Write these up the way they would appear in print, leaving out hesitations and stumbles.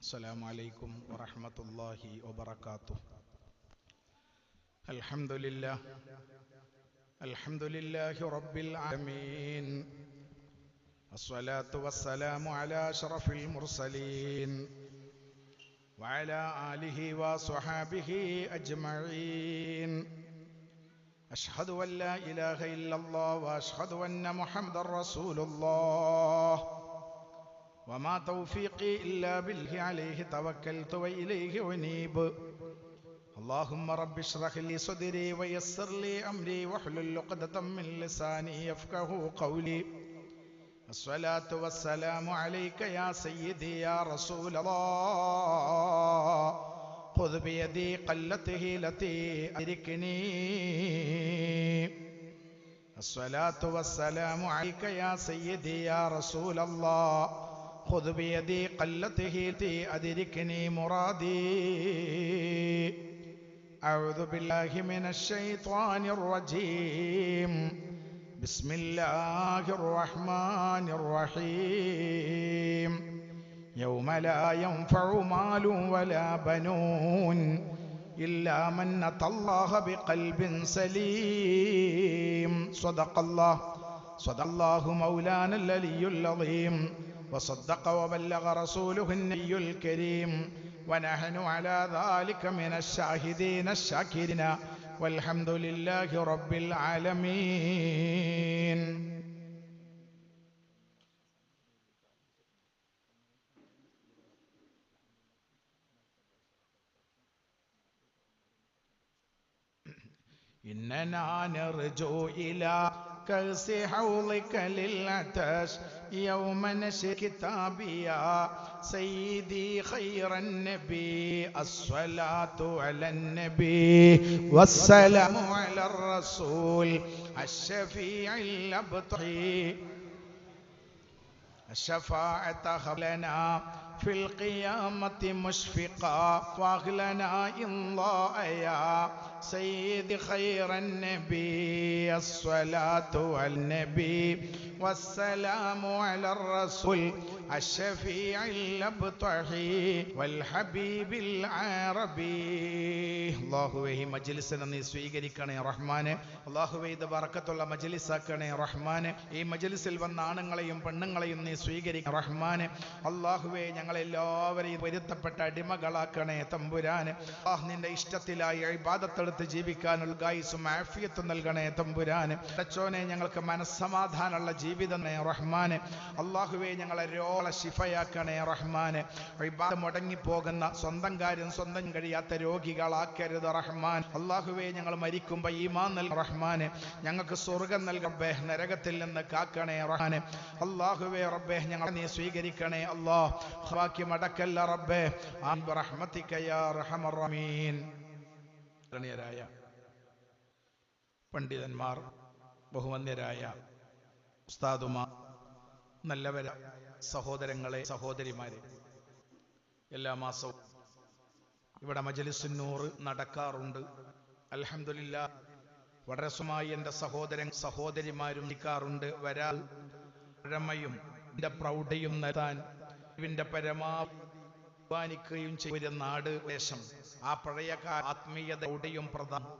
السلام عليكم ورحمة الله وبركاته. الحمد لله رب العالمين، الصلاة والسلام على أشرف المرسلين وعلى آله وصحابه أجمعين. أشهد أن لا إله إلا الله وأشهد أن محمدا رسول الله، وما توفيقي إلا بالله عليه توكلت وإليه أنيب. اللهم رب اشرح لي صدري ويسر لي أمري واحلل عقدة من لساني يفقهوا قولي. الصلاة والسلام عليك يا سيدي يا رسول الله، خذ بيدي قلته التي أدركني. الصلاة والسلام عليك يا سيدي يا رسول الله، خذ بيدي قلته التي أدركني مرادي. أعوذ بالله من الشيطان الرجيم، بسم الله الرحمن الرحيم. يوم لا ينفع مال ولا بنون إلا من أتى الله بقلب سليم. صدق الله مولانا العلي العظيم، وصدق وبلغ رسوله النبي الكريم، ونحن على ذلك من الشاهدين الشاكرين، والحمد لله رب العالمين. إننا نرجو إلى كأس حوضك للعطش يوم نشر كتابي يا سيدي خير النبي. الصلاة على النبي والسلام على الرسول الشفيع الأبطحي. الشفاعة لنا في القيامة مشفقا، واغلنا إمضاء يا سيد خير النبي. الصلاة على النبي والسلام على الرسول الشفيع الأبطحي والحبيب العربي. അല്ലാഹുവേ ഈ മജ്ലിസിനെ നീ സ്വീകരിക്കണേ റഹ്മാനെ. അല്ലാഹുവേ ഇത് ബറക്കത്തുള്ള മജ്ലിസാക്കണേ റഹ്മാനെ. ഈ മജ്ലിസിൽ വന്ന ആണുങ്ങളെയും പെണ്ണുങ്ങളെയും നീ സ്വീകരിക്കണേ റഹ്മാനെ. അല്ലാഹുവേ ഞങ്ങളെല്ലാവരെയും പൊരുത്തപ്പെട്ട അടിമകളാക്കണേ തമ്പുരാനെ. നിന്റെ ഇഷ്ടത്തിലായി ഇബാദത്തെടുത്ത് ജീവിക്കാനുള്ള ഗായിസും ആഫിയത്തും നൽകണേ തമ്പുരാനെ. തച്ചോനെ ഞങ്ങൾക്ക് മനസ്സമാധാനമുള്ള ജീവിതം റഹ്മാനെ. അല്ലാഹുവേ ഞങ്ങളെ രോഗ ശിഫയാക്കണേ റഹ്മാനെ. ഇബാദത്ത് മുടങ്ങിപ്പോകുന്ന സ്വന്തം കാര്യം സ്വന്തം കഴിയാത്ത രോഗികളാക്കരുത് റഹ്മാൻ. അല്ലാഹുവേ ഞങ്ങൾ മരിക്കുമ്പോൾ ഈമാൻ നൽക റഹ്മാനെ. ഞങ്ങൾക്ക് സ്വർഗം നൽകബേ, നരകത്തിൽ നിന്ന് കാക്കണേ റഹ്മാനെ. അല്ലാഹുവേ റബ്ബേ ഞങ്ങളെ നീ സ്വീകരിക്കണേ അല്ലാഹ്. ഖവാക്കി മടക്കല്ല റബ്ബേ. ആൻ ബിറഹ്മതിക യാ അർഹമർ റഹീമീൻ. ഗണ്യരായ പണ്ഡിതന്മാർ, ബഹുവന്യരായ ഉസ്താദുമാർ, നല്ലവരായ സഹോദരങ്ങളെ സഹോദരിമാരെ, എല്ലാ മാസവും ഇവിടെ മജ്ലിസുന്നൂർ നടക്കാറുണ്ട്. അൽഹംദുലില്ലാഹ് വളരെ സുഖമായി എൻ്റെ സഹോദരൻ സഹോദരിമാരും നിൽക്കാറുണ്ട്. വരാമയും എൻ്റെ പ്രൗഢയും നൽകാൻ ഇതിൻ്റെ പരമാനിക്കുകയും ചെയ്ത നാട് വേഷം ആ പഴയ ആത്മീയത യും പ്രധാനം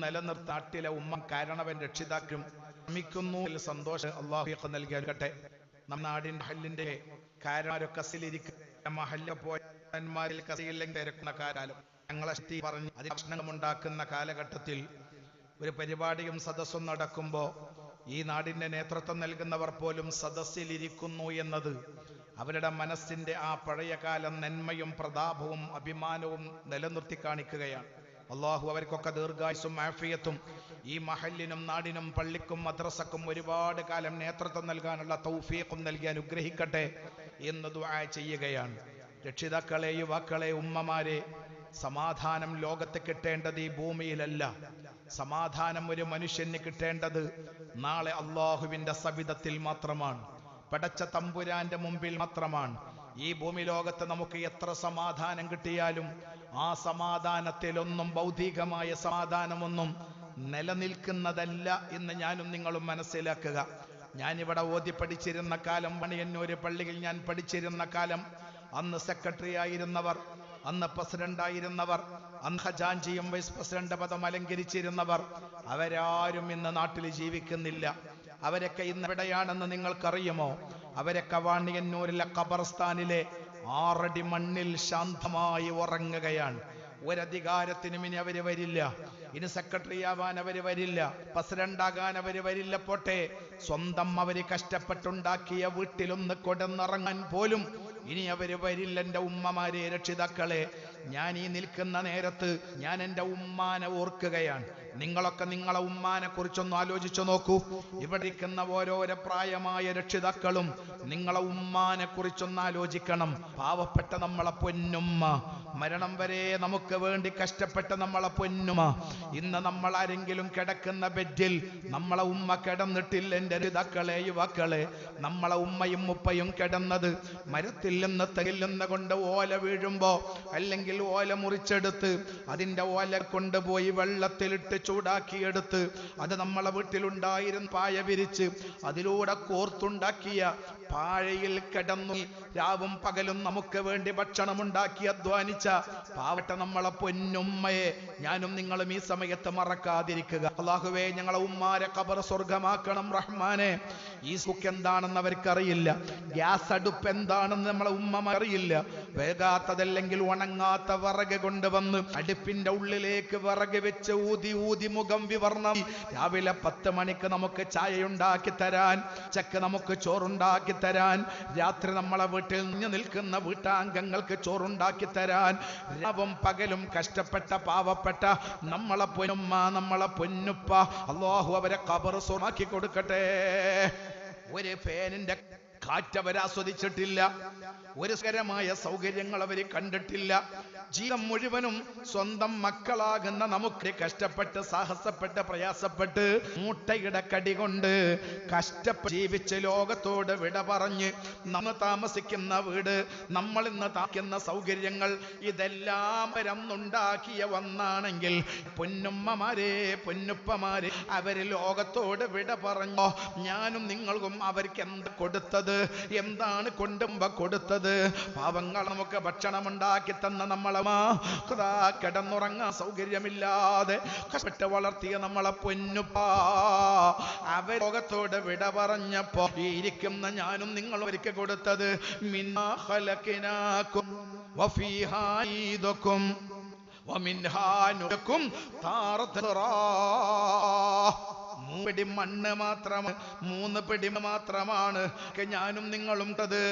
നിലനിർത്താട്ടിലെ ഉമ്മ കാരണവൻ രക്ഷിതാക്കളും ശ്രമിക്കുന്നു. സന്തോഷം അല്ലാഹു നൽകട്ടെ. നമ്മുടെ നാടിൻ്റെ ഹല്ലിൻ്റെ കാരണവരൊക്കെ കസിലിരിക്കുന്ന മഹല്ല പോയന്മാരിൽ കസിയില്ലെങ്കിൽ തിരക്കുന്ന കാലം ഞങ്ങളെ പറഞ്ഞ് അതിക്ഷണമുണ്ടാക്കുന്ന കാലഘട്ടത്തിൽ ഒരു പരിപാടിയും സദസ്സും നടക്കുമ്പോൾ ഈ നാടിൻ്റെ നേതൃത്വം നൽകുന്നവർ പോലും സദസ്സിലിരിക്കുന്നു എന്നത് അവരുടെ മനസ്സിൻ്റെ ആ പഴയകാലം നന്മയും പ്രതാപവും അഭിമാനവും നിലനിർത്തി കാണിക്കുകയാണ്. അള്ളാഹു അവർക്കൊക്കെ ദീർഘായുസ്സും ആഫിയത്തും ഈ മഹല്ലിനും നാടിനും പള്ളിക്കും മദ്രസക്കും ഒരുപാട് കാലം നേതൃത്വം നൽകാനുള്ള തൗഫീഖും നൽകി അനുഗ്രഹിക്കട്ടെ എന്ന് ദുആ ചെയ്യുകയാണ്. രക്ഷിതാക്കളെ, യുവാക്കളെ, ഉമ്മമാരെ, സമാധാനം ലോകത്ത് കിട്ടേണ്ടത് ഈ ഭൂമിയിലല്ല. സമാധാനം ഒരു മനുഷ്യന് കിട്ടേണ്ടത് നാളെ അള്ളാഹുവിൻ്റെ സവിധത്തിൽ മാത്രമാണ്, പടച്ച തമ്പുരാന്റെ മുമ്പിൽ മാത്രമാണ്. ഈ ഭൂമി ലോകത്ത് നമുക്ക് എത്ര സമാധാനം കിട്ടിയാലും ആ സമാധാനത്തിലൊന്നും ഭൗതികമായ സമാധാനമൊന്നും നിലനിൽക്കുന്നതല്ല എന്ന് ഞാനും നിങ്ങളും മനസ്സിലാക്കുക. ഞാനിവിടെ ഓതി പഠിച്ചിരുന്ന കാലം, മണിയന്നൂർ പള്ളിയിൽ ഞാൻ പഠിച്ചിരുന്ന കാലം അന്ന് സെക്രട്ടറി ആയിരുന്നവർ, അന്ന് പ്രസിഡന്റ് ആയിരുന്നവർ, അന്ന് ഖജാൻജിയും വൈസ് പ്രസിഡന്റ് പദം അലങ്കരിച്ചിരുന്നവർ അവരാരും ഇന്ന് നാട്ടിൽ ജീവിക്കുന്നില്ല. അവരൊക്കെ ഇന്ന് എവിടെയാണെന്ന് നിങ്ങൾക്കറിയുമോ? അവരൊക്കെ വാണിയന്നൂരിലെ ഖബർസ്ഥാനിലെ 6 അടി മണ്ണിൽ ശാന്തമായി ഉറങ്ങുകയാണ്. ഒരധികാരത്തിനും ഇനി അവര് വരില്ല. ഇനി സെക്രട്ടറി ആവാൻ അവര് വരില്ല, പ്രസിഡന്റ് ആകാൻ അവര് വരില്ല. പോട്ടെ, സ്വന്തം അവര് കഷ്ടപ്പെട്ടുണ്ടാക്കിയ വീട്ടിലൊന്ന് കൊടന്നിറങ്ങാൻ പോലും ഇനി അവര് വരില്ല. എൻ്റെ ഉമ്മമാരെ, രക്ഷിതാക്കളെ, ഞാൻ ഈ നിൽക്കുന്ന നേരത്ത് ഞാൻ എൻ്റെ ഉമ്മാനെ ഓർക്കുകയാണ്. നിങ്ങളൊക്കെ നിങ്ങളെ ഉമ്മാനെ കുറിച്ചൊന്ന് ആലോചിച്ചു നോക്കൂ. ഇവിടെ ഇരിക്കുന്ന ഓരോരോ പ്രായമായ രക്ഷിതാക്കളും നിങ്ങളെ ഉമ്മാനെ കുറിച്ചൊന്ന് ആലോചിക്കണം. പാവപ്പെട്ട നമ്മളെ പൊന്നുമ്മ, മരണം വരെ നമുക്ക് വേണ്ടി കഷ്ടപ്പെട്ട നമ്മളെ പൊന്നുമ്മ. ഇന്ന് നമ്മൾ ആരെങ്കിലും കിടക്കുന്ന ബെഡിൽ നമ്മളെ ഉമ്മ കിടന്നിട്ടില്ല. എൻ്റെ രക്ഷിതാക്കളെ, യുവാക്കളെ, നമ്മളെ ഉമ്മയും ഉപ്പയും കിടന്നത് മരത്തിൽ നിന്ന് തെങ്ങിൽ നിന്ന് കൊണ്ട് ഓല വീഴുമ്പോ, അല്ലെങ്കിൽ ഓല മുറിച്ചെടുത്ത് അതിൻ്റെ ഓല കൊണ്ടുപോയി വെള്ളത്തിലിട്ട് ചൂടാക്കിയെടുത്ത് അത് നമ്മളെ വീട്ടിലുണ്ടായിരുന്ന പായ വിരിച്ച് അതിലൂടെ കോർത്തുണ്ടാക്കിയ പാഴയിൽ കിടന്നു രാവും പകലും നമുക്ക് വേണ്ടി ഭക്ഷണം ഉണ്ടാക്കി അധ്വാനിച്ച പാവട്ട നമ്മളെ പൊന്നുമ്മയെ ഞാനും നിങ്ങളും ഈ സമയത്ത് മറക്കാതിരിക്കുക. അല്ലാഹുവേ, ഞങ്ങളെ ഉമ്മാരെ ഖബർ സ്വർഗമാക്കണം റഹ്മാനെ. ഈ സുഖം എന്താണെന്ന് അവർക്കറിയില്ല, ഗ്യാസ് അടുപ്പ് എന്താണെന്ന് നമ്മളെ ഉമ്മമാർ അറിയില്ല. വേഗാത്തതല്ലെങ്കിൽ ഉണങ്ങാത്ത വിറക് കൊണ്ടുവന്ന് അടുപ്പിന്റെ ഉള്ളിലേക്ക് വിറക് വെച്ച് ഊതി ഊതി മുഖം വിവർണം രാവിലെ 10 മണിക്ക് നമുക്ക് ചായ ഉണ്ടാക്കി തരാൻ, ഉച്ചക്ക് നമുക്ക് ചോറുണ്ടാക്കി തരാൻ, രാത്രി നമ്മളെ വീട്ടിൽ നിൽക്കുന്ന വീട്ടാംഗങ്ങൾക്ക് ചോറുണ്ടാക്കി തരാൻ, രാവും പകലും കഷ്ടപ്പെട്ട പാവപ്പെട്ട നമ്മളെ പൊന്നുമ്മ, നമ്മളെ പൊന്നുപ്പ, അല്ലാഹു അവരെ ഖബർ സ്വർഗ്ഗമാക്കി കൊടുക്കട്ടെ. ഒരു ഫാനിന്റെ കാറ്റ് അവർ ആസ്വദിച്ചിട്ടില്ല, ഒരു സുഖകരമായ സൗകര്യങ്ങൾ അവർ കണ്ടിട്ടില്ല. ജീവിതം മുഴുവനും സ്വന്തം മക്കളാകുന്ന നമുക്ക് കഷ്ടപ്പെട്ട് സാഹസപ്പെട്ട് പ്രയാസപ്പെട്ട് മൂട്ടയുടെ കടി കൊണ്ട് കഷ്ടപ്പെട്ട് ജീവിച്ച് ലോകത്തോട് വിട പറഞ്ഞ് നമ്മൾ താമസിക്കുന്ന വീട്, നമ്മൾ ഇന്ന് താമസിക്കുന്ന സൗകര്യങ്ങൾ ഇതെല്ലാം വരന്നുണ്ടാക്കിയ ഒന്നാണെങ്കിൽ പൊന്നുമ്മമാരെ, പൊന്നുപ്പമാരെ, അവര് ലോകത്തോട് വിട പറഞ്ഞോ. ഞാനും നിങ്ങൾക്കും അവർക്ക് എന്ത് കൊടുത്തത്, എന്താണ് കൊണ്ടുമ്പോ കൊടുത്തത്? പാവങ്ങൾ നമുക്ക് ഭക്ഷണം ഉണ്ടാക്കി തന്ന നമ്മളെ കിടന്നുറങ്ങാൻ സൗകര്യമില്ലാതെ കഷ്ടപ്പെട്ട് വളർത്തിയ നമ്മളെ പൊന്നുപ്പ അവർ ലോകത്തോട് വിട പറഞ്ഞപ്പോ ഇരിക്കുന്ന ഞാനും നിങ്ങൾ ഒരിക്കൽ കൊടുത്തത് മിന്നാ ഖലഖനാകും വഫീഹാ ഈദുകും വമിൻഹാ നുഖും താറത്തുറാ. 3 പിടി മണ്ണ് മാത്രം, 3 പിടി മാത്രമാണ് ഞാനും നിങ്ങളും തത്.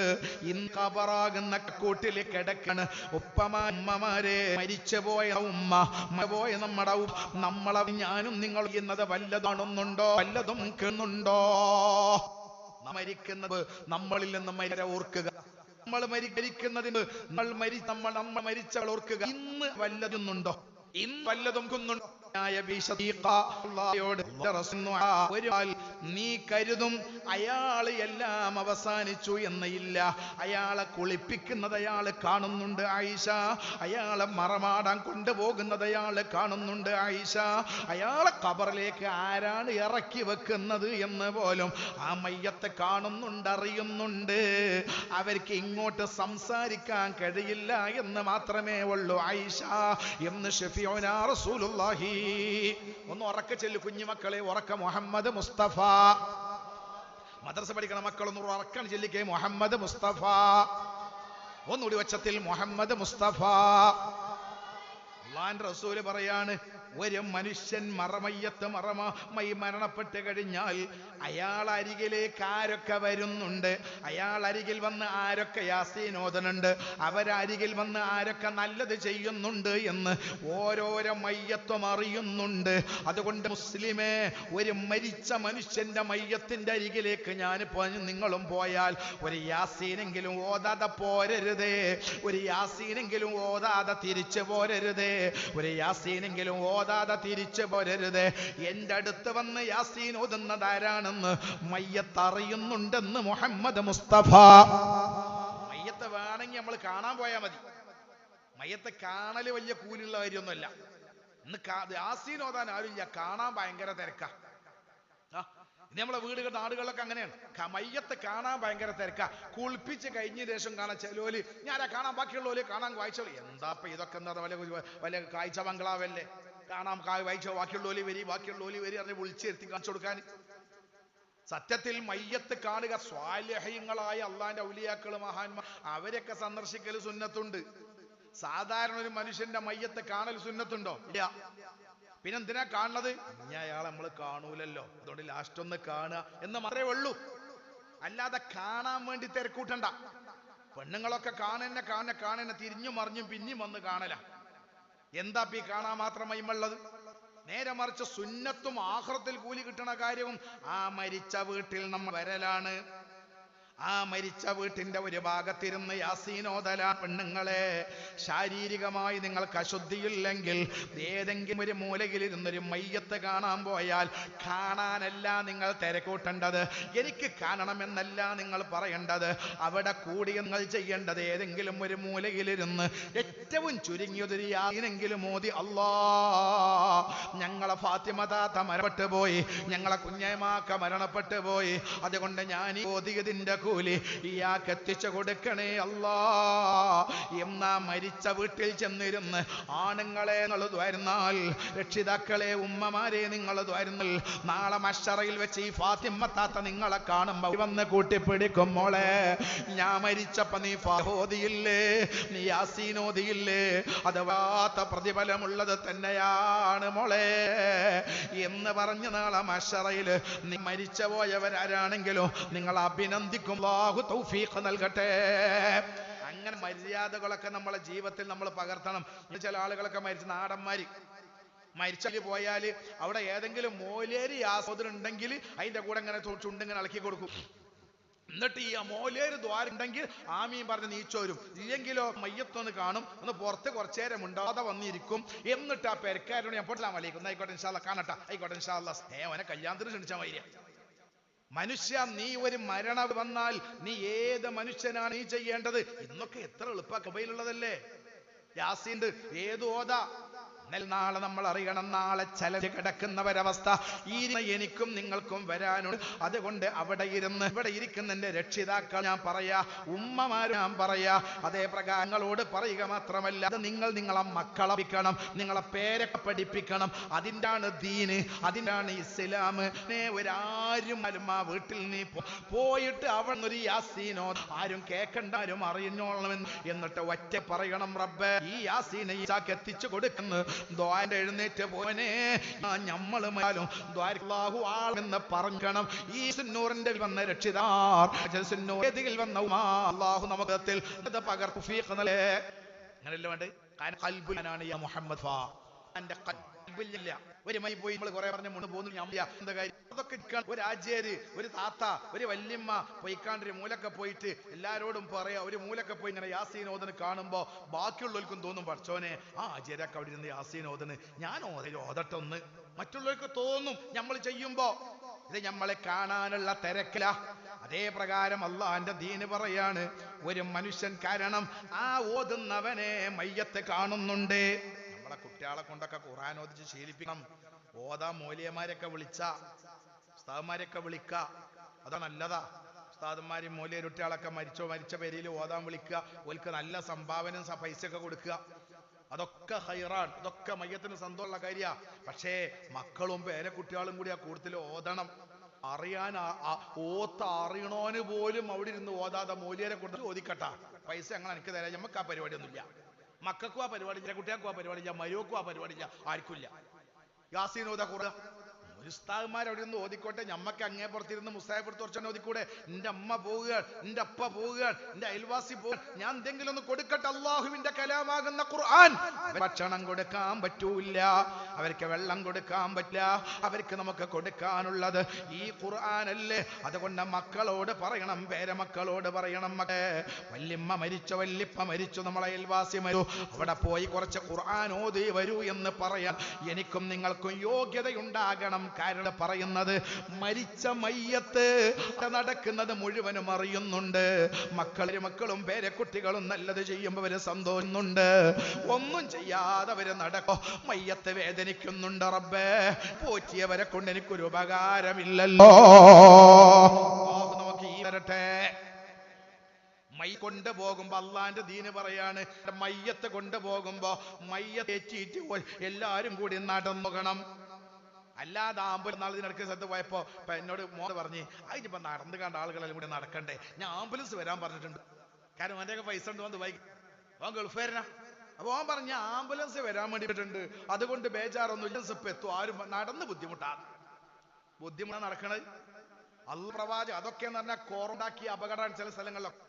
ഇന്ന് ഖബറാകുന്ന കൂട്ടിൽ കിടക്കാണ്. ഉമ്മമാരെ, മരിച്ചുപോയ ഉമ്മ, പോയ നമ്മളെ ഞാനും നിങ്ങൾ ചെയ്യുന്നത് വല്ലതാണെന്നുണ്ടോ, വല്ലതും കേൾക്കുന്നുണ്ടോ? മരിക്കുന്നത് നമ്മളിൽ നിന്ന് മരിച്ച ഓർക്കുക. നമ്മൾ മരിക്കുന്നതിന് നമ്മൾ മരിച്ചവൾ ഓർക്കുക. ഇന്ന് വല്ലതുന്നുണ്ടോ? ഇന്ന് വല്ലതും കൊന്നുണ്ടോ? നീ കരുതും അയാള് എല്ലാം അവസാനിച്ചു എന്ന്. ഇല്ല, അയാളെ കുളിപ്പിക്കുന്നത് അയാള് കാണുന്നുണ്ട് ആയിഷ, അയാളെ മറമാടാൻ കൊണ്ടുപോകുന്നത് അയാള് കാണുന്നുണ്ട് ആയിഷ, അയാളെ ഖബറിലേക്ക് ആരാണ് ഇറക്കി വെക്കുന്നത് എന്ന് പോലും ആ മയ്യത്തെ കാണുന്നുണ്ട്, അറിയുന്നുണ്ട്. അവർക്ക് ഇങ്ങോട്ട് സംസാരിക്കാൻ കഴിയില്ല എന്ന് മാത്രമേ ഉള്ളൂ ആയിഷ എന്ന് ഷഫീഉനാ റസൂലുള്ളാഹി. ഒന്ന് ഉറക്കെ ചെല്ലു കുഞ്ഞുമക്കളെ, ഉറക്ക മുഹമ്മദ് മുസ്തഫ. മദ്രസ പഠിക്കണ മക്കളൊന്ന് ഉറക്കാൻ ചെല്ലിക്കേ മുഹമ്മദ് മുസ്തഫ. ഒന്നുകൂടി വച്ചത്തിൽ മുഹമ്മദ് മുസ്തഫ. അല്ലാഹുവിന്റെ റസൂല് പറയാണ്, ഒരു മനുഷ്യൻ മരണപ്പെട്ട് കഴിഞ്ഞാൽ അയാൾ അരികിലേക്ക് ആരൊക്കെ വരുന്നുണ്ട്, അയാൾ അരികിൽ വന്ന് ആരൊക്കെ യാസീൻ ഓതുന്നുണ്ട്, അവരരികിൽ വന്ന് ആരൊക്കെ നല്ലത് ചെയ്യുന്നുണ്ട് എന്ന് ഓരോരോ മയ്യത്തും അറിയുന്നുണ്ട്. അതുകൊണ്ട് മുസ്ലിമേ, ഒരു മരിച്ച മനുഷ്യന്റെ മയ്യത്തിന്റെ അരികിലേക്ക് നിങ്ങളും പോയാൽ ഒരു യാസീനെങ്കിലും ഓതാതെ പോരരുതേ, ഒരു യാസീനെങ്കിലും ഓതാതെ തിരിച്ചു പോരരുതേ, ഒരു യാസീനെങ്കിലും ഓതാതെ തിരിച്ചു പോരരുത്. എന്റെ അടുത്ത് വന്ന് യാസീൻ ഓതുന്നത് ആരാണെന്ന് മയ്യത്ത് അറിയുന്നുണ്ടെന്ന് മുഹമ്മദ് മുസ്തഫ. മയ്യത്ത് വേണമെങ്കിൽ നമ്മൾ കാണാൻ പോയാൽ മതി. മയ്യത്തെ കാണല് വലിയ കൂലിയുള്ള കാര്യമൊന്നുമല്ല. ഇന്ന് യാസീൻ ഓതാൻ ആരുമില്ല, കാണാൻ ഭയങ്കര തിരക്കാ. ഇത് നമ്മളെ വീടുകൾ നാടുകളിലൊക്കെ അങ്ങനെയാണ്. മയ്യത്ത് കാണാൻ ഭയങ്കര തിരക്കാ. കുളിപ്പിച്ച് കഴിഞ്ഞ ശേഷം കാണാൻ ചെലോല് ഞാനാ കാണാൻ, ബാക്കിയുള്ളവര് കാണാൻ വായിച്ചോളൂ. എന്താ ഇതൊക്കെ എന്താ വല്ല കാഴ്ച ബംഗ്ലാവല്ലേ, കാണാൻ വായിച്ചോ, ബാക്കിയുള്ളവര് വരി അതിനെ വിളിച്ചിരുത്തി കാണിച്ചു കൊടുക്കാൻ. സത്യത്തിൽ മയ്യത്ത് കാണുക സ്വാലിഹീങ്ങളായ അള്ളാന്റെ ഔലിയാക്കള് മഹാന്മാർ അവരൊക്കെ സന്ദർശിക്കൽ സുന്നത്തുണ്ട്. സാധാരണ ഒരു മനുഷ്യന്റെ മയ്യത്ത് കാണൽ സുന്നത്തുണ്ടോ? ഇല്ല. പിന്നെന്തിനാ കാണുന്നത്? ഇനി അയാളെ നമ്മൾ കാണൂലല്ലോ, അതുകൊണ്ട് ലാസ്റ്റ് ഒന്ന് കാണുക എന്ന് മാത്രമേ ഉള്ളൂ. അല്ലാതെ കാണാൻ വേണ്ടി തിരക്കൂട്ടണ്ട. പെണ്ണുങ്ങളൊക്കെ കാണുന്നെ തിരിഞ്ഞും മറിഞ്ഞും പിന്നെയും വന്ന് കാണല. എന്താ ഈ കാണാൻ മാത്രം മഹിമയുള്ളത്? നേരെ മറിച്ച് സുന്നത്തും ആഖിറത്തിൽ കൂലി കിട്ടണ കാര്യവും ആ മരിച്ച വീട്ടിൽ നമ്മൾ വരലാണ്. ആ മരിച്ച വീട്ടിന്റെ ഒരു ഭാഗത്തിരുന്ന് യാസീനോദലാണ്. പെണ്ണുങ്ങളെ, ശാരീരികമായി നിങ്ങൾക്ക് അശുദ്ധിയില്ലെങ്കിൽ ഏതെങ്കിലും ഒരു മൂലയിലിരുന്നൊരു മയ്യത്ത് കാണാൻ പോയാൽ കാണാനല്ല നിങ്ങൾ തിരക്കൂട്ടേണ്ടത്, എനിക്ക് കാണണമെന്നല്ല നിങ്ങൾ പറയേണ്ടത്. അവിടെ കൂടി നിങ്ങൾ ചെയ്യേണ്ടത് ഏതെങ്കിലും ഒരു മൂലയിലിരുന്ന് ഏറ്റവും ചുരുങ്ങിയതൊരു യാസീനെങ്കിലും ഓതി, അല്ലാ ഞങ്ങളെ ഫാത്തിമ താത്ത മരണപ്പെട്ടു പോയി, ഞങ്ങളെ കുഞ്ഞേമാക്ക മരണപ്പെട്ടു പോയി, അതുകൊണ്ട് ഞാൻ ഈ ഓതിയതിന്റെ കൂലി ഇയാൾക്ക് എത്തിച്ചു കൊടുക്കണേ അല്ലാ എന്നാ മരിച്ച വീട്ടിൽ ചെന്നിരുന്ന് ആണുങ്ങളെ നിങ്ങൾ ദ്വാരുന്നാൽ, രക്ഷിതാക്കളെ ഉമ്മമാരെ നിങ്ങൾ ദ്വാരുന്നാൽ, നാളെ മഹ്ശറയിൽ വെച്ച് ഈ ഫാത്തിമ താത്ത നിങ്ങളെ കാണുമ്പോ വന്ന് കൂട്ടിപ്പിടിക്കും, മോളെ ഞാൻ മരിച്ചപ്പോ നീ ഓതിയില്ലേ, നീ യാസീൻ ഓതിയില്ലേ, അത് വാത്ത പ്രതിഫലമുള്ളത് തന്നെയാണ് മോളെ എന്ന് പറഞ്ഞ് നാളെ മഹ്ശറയിൽ നീ മരിച്ചു പോയവരാരാണെങ്കിലും നിങ്ങൾ അഭിനന്ദിക്കും. അല്ലാഹു തൗഫീഖ് നൽകട്ടെ. അങ്ങനെ മര്യാദകളൊക്കെ നമ്മളെ ജീവിതത്തിൽ നമ്മൾ പകർത്തണം. ചില ആളുകളൊക്കെ മരിച്ചു പോയാൽ അവിടെ ഏതെങ്കിലും മോലേരി ആസ്വാദനുണ്ടെങ്കിൽ അതിന്റെ കൂടെ ഇങ്ങനെ ചുണ്ടിങ്ങനെ ഇളക്കി കൊടുക്കും. എന്നിട്ട് ഈ മോലേര് ദ്വാരുണ്ടെങ്കിൽ ആമീൻ പറഞ്ഞ് നീച്ചോരും, ഇല്ലെങ്കിലോ മയ്യത്തൊന്ന് കാണും, ഒന്ന് പുറത്ത് കുറച്ചേരം ഉണ്ടാതെ വന്നിരിക്കും. എന്നിട്ട് ആ പെരക്കാരോട് ഞാൻ പൊട്ടലാം വലയിക്കും, ആയിക്കോട്ടെ ഇൻഷാ അല്ലാഹ് കാണട്ടെ, ആയിക്കോട്ടെ ഇൻഷാ അല്ലാഹ്, അവനെ കല്യാണത്തിന് ക്ഷണിച്ചാൽ മതി. മനുഷ്യ, നീ ഒരു മരണം വന്നാൽ നീ ഏത് മനുഷ്യനാണ് നീ ചെയ്യേണ്ടത്? ഇന്നൊക്കെ എത്ര എളുപ്പ മൊബൈലുള്ളതല്ലേ. യാസീൻ ഏത് ഓതാ. നാളെ നമ്മൾ അറിയണം, നാളെ ചലച്ച് കിടക്കുന്നവരവസ്ഥ ഈ എനിക്കും നിങ്ങൾക്കും വരാനുണ്ട്. അതുകൊണ്ട് അവിടെ ഇരിക്കുന്ന എന്റെ രക്ഷിതാക്കൾ ഞാൻ പറയാ, ഉമ്മമാര് ഞാൻ പറയാ, അതേ പ്രകാരങ്ങളോട് പറയുക മാത്രമല്ല, അത് നിങ്ങളെ മക്കളെ പഠിക്കണം, നിങ്ങളെ പേരൊക്കെ പഠിപ്പിക്കണം. അതിൻ്റാണ് ദീന്, അതിൻ്റാണ് ഇസ്ലാം. ഒരാരും ആ വീട്ടിൽ നീ പോയിട്ട് അവിടെ ഒരു യാസീനോ ആരും കേൾക്കണ്ട, ആരും അറിഞ്ഞോളണം. എന്നിട്ട് ഒറ്റ പറയണം, റബ്ബേ ഈ യാസീനെ ഈസാക്ക് എത്തിച്ചു കൊടുക്കുന്നു. ദ്വാന്റെ എഴുന്നേറ്റ് പോനെ ഞമ്മളും എന്ന് പറഞ്ഞണം. ഈ സുന്നൂറിന്റെ വന്ന രക്ഷിതാർ വന്ന അല്ലാഹു നമുക്ക് അങ്ങനെയല്ല വേണ്ട. മുഹമ്മദ് ഒരു മൈ പോയി നമ്മൾ കുറെ പറഞ്ഞ മുന്നേ പോകുന്നു. അതൊക്കെ ഒരു ആചാര്, ഒരു താത്ത, ഒരു വല്യമ്മ പോയിക്കാണ്ടൊരു മൂലൊക്കെ പോയിട്ട് എല്ലാരോടും പറയാ, ഒരു മൂലൊക്കെ പോയി ഇങ്ങനെ യാസീൻ ഓതന് കാണുമ്പോ ബാക്കിയുള്ളവർക്കും തോന്നും, പഠിച്ചോനെ ആ ആചാരൊക്കെ അവിടെ ഇരുന്ന് യാസീൻ ഓതന് ഞാൻ ഓതട്ടെ ഒന്ന്. മറ്റുള്ളവർക്ക് തോന്നും നമ്മൾ ചെയ്യുമ്പോ. ഇത് നമ്മളെ കാണാനുള്ള തിരക്കില. അതേ പ്രകാരം അള്ളാന്റെ ദീന് പറയാണ്, ഒരു മനുഷ്യൻ കാരണം ആ ഓതുന്നവനെ മയ്യത്ത് കാണുന്നുണ്ട്. നമ്മളെ കുട്ടികളെ കൊണ്ടൊക്കെ ഖുർആൻ ഓതിച്ച് ശീലിപ്പിക്കണം. ഓതാ മൗലിയമാരൊക്കെ ഉസ്താദന്മാരൊക്കെ വിളിക്ക, അതാ നല്ലതാ. ഉസ്താദന്മാരും മൗലിയരുട്ടികളൊക്കെ മരിച്ച പേരിൽ ഓതാൻ വിളിക്കുക, ഓൽക്ക് നല്ല സംഭാവന പൈസയൊക്കെ കൊടുക്കുക. അതൊക്കെ ഹൈറാൻ, അതൊക്കെ മയ്യത്തിന് സന്തോഷമുള്ള കാര്യ. പക്ഷേ മക്കളും പേരക്കുട്ടികളും കൂടി ആ കൂടുതൽ ഓതണം. അറിയാൻ അറിയണോന് പോലും അവിടെ ഇരുന്ന് ഓതാതെ മൗലിയരെ കൊണ്ട് ഓദിക്കട്ട, പൈസ അങ്ങനെ എനിക്ക് തരാം. നമുക്ക് ആ പരിപാടിയൊന്നുമില്ല. മക്കൾക്കും ആ പരിപാടിയില്ല, കുട്ടികൾക്കും ആ പരിപാടിയില്ല, മരുവക്കും ആ പരിപാടിയില്ല, ആർക്കുമില്ല. യാസീൻ ഓതാ കൂടെ ഒരു ഉസ്താദ്മാർ അവിടെ നിന്ന് ഓതിക്കോട്ടെ. ഞമ്മക്ക് അങ്ങേ പുറത്തിരുന്ന് മുസ്താഹിപ്പുറത്ത് കുറച്ചെന്നെ ഓതിക്കൂടെ? എന്റെ അമ്മ പോവുകയാണ്, എന്റെ അപ്പ പോവുകയാണ്, എന്റെ അയൽവാസി പോവുക, ഞാൻ എന്തെങ്കിലും ഒന്ന് കൊടുക്കട്ടെ. അള്ളാഹുവിന്റെ കലാമാകുന്ന ഖുർആൻ. ഭക്ഷണം കൊടുക്കാൻ പറ്റൂല, അവർക്ക് വെള്ളം കൊടുക്കാൻ പറ്റില്ല, അവർക്ക് നമുക്ക് കൊടുക്കാനുള്ളത് ഈ ഖുർആനല്ലേ. അതുകൊണ്ട് മക്കളോട് പറയണം, പേരമക്കളോട് പറയണം, മക്കളെ വല്യമ്മ മരിച്ചു, വല്യപ്പ മരിച്ചു, നമ്മളെ അയൽവാസി മരിച്ചു, അവിടെ പോയി കുറച്ച് ഖുർആൻ ഓതി വരൂ എന്ന് പറയാൻ എനിക്കും നിങ്ങൾക്കും യോഗ്യതയുണ്ടാകണം. കാരണം പറയുന്നത് മരിച്ച മയ്യത്ത് നടക്കുന്നത് മുഴുവനും അറിയുന്നുണ്ട്. മക്കളും പേരക്കുട്ടികളും നല്ലത് ചെയ്യുമ്പോൾ അവര് സന്തോഷിക്കുന്നുണ്ട്. ഒന്നും ചെയ്യാതെ അവര് നടക്കോ മയ്യത്ത് വേദനിക്കുന്നുണ്ട്. റബ്ബേ, പോറ്റിയവരെ കൊണ്ട് എനിക്കൊരു ഉപകാരമില്ലല്ലോ. നോക്കി തരട്ടെ. മൈ കൊണ്ടുപോകുമ്പോ അള്ളാന്റെ ദീന് പറയാണ്, മയ്യത്ത് കൊണ്ടുപോകുമ്പോ മയ്യത്തേറ്റിട്ട് എല്ലാരും കൂടി നടന്നോകണം. അല്ലാതെ ആംബുലൻസ് നാളെ ഇതിനടുക്ക് സ്ഥലത്ത് പോയപ്പോ എന്നോട് മോന് പറഞ്ഞ് അതിനിപ്പോ നടന്നു കണ്ട ആളുകളെല്ലാം കൂടി നടക്കണ്ടേ, ഞാൻ ആംബുലൻസ് വരാൻ പറഞ്ഞിട്ടുണ്ട്. കാരണം അവൻ്റെയൊക്കെ പൈസ ഉണ്ട് വന്ന് ബൈക്ക് അവൻ ഗൾഫുകാരനാ. അപ്പൊ അവൻ പറഞ്ഞ ആംബുലൻസ് വരാൻ വേണ്ടിയിട്ടുണ്ട്, അതുകൊണ്ട് ബേജാറൊന്നും ഇപ്പൊ എത്തും, ആരും നടന്ന് ബുദ്ധിമുട്ടാണ് നടക്കണത്. അല്ല പ്രവാചകം അതൊക്കെ എന്ന് പറഞ്ഞാൽ കൊറോണാക്കിയ അപകടമാണ് ചില സ്ഥലങ്ങളിലൊക്കെ.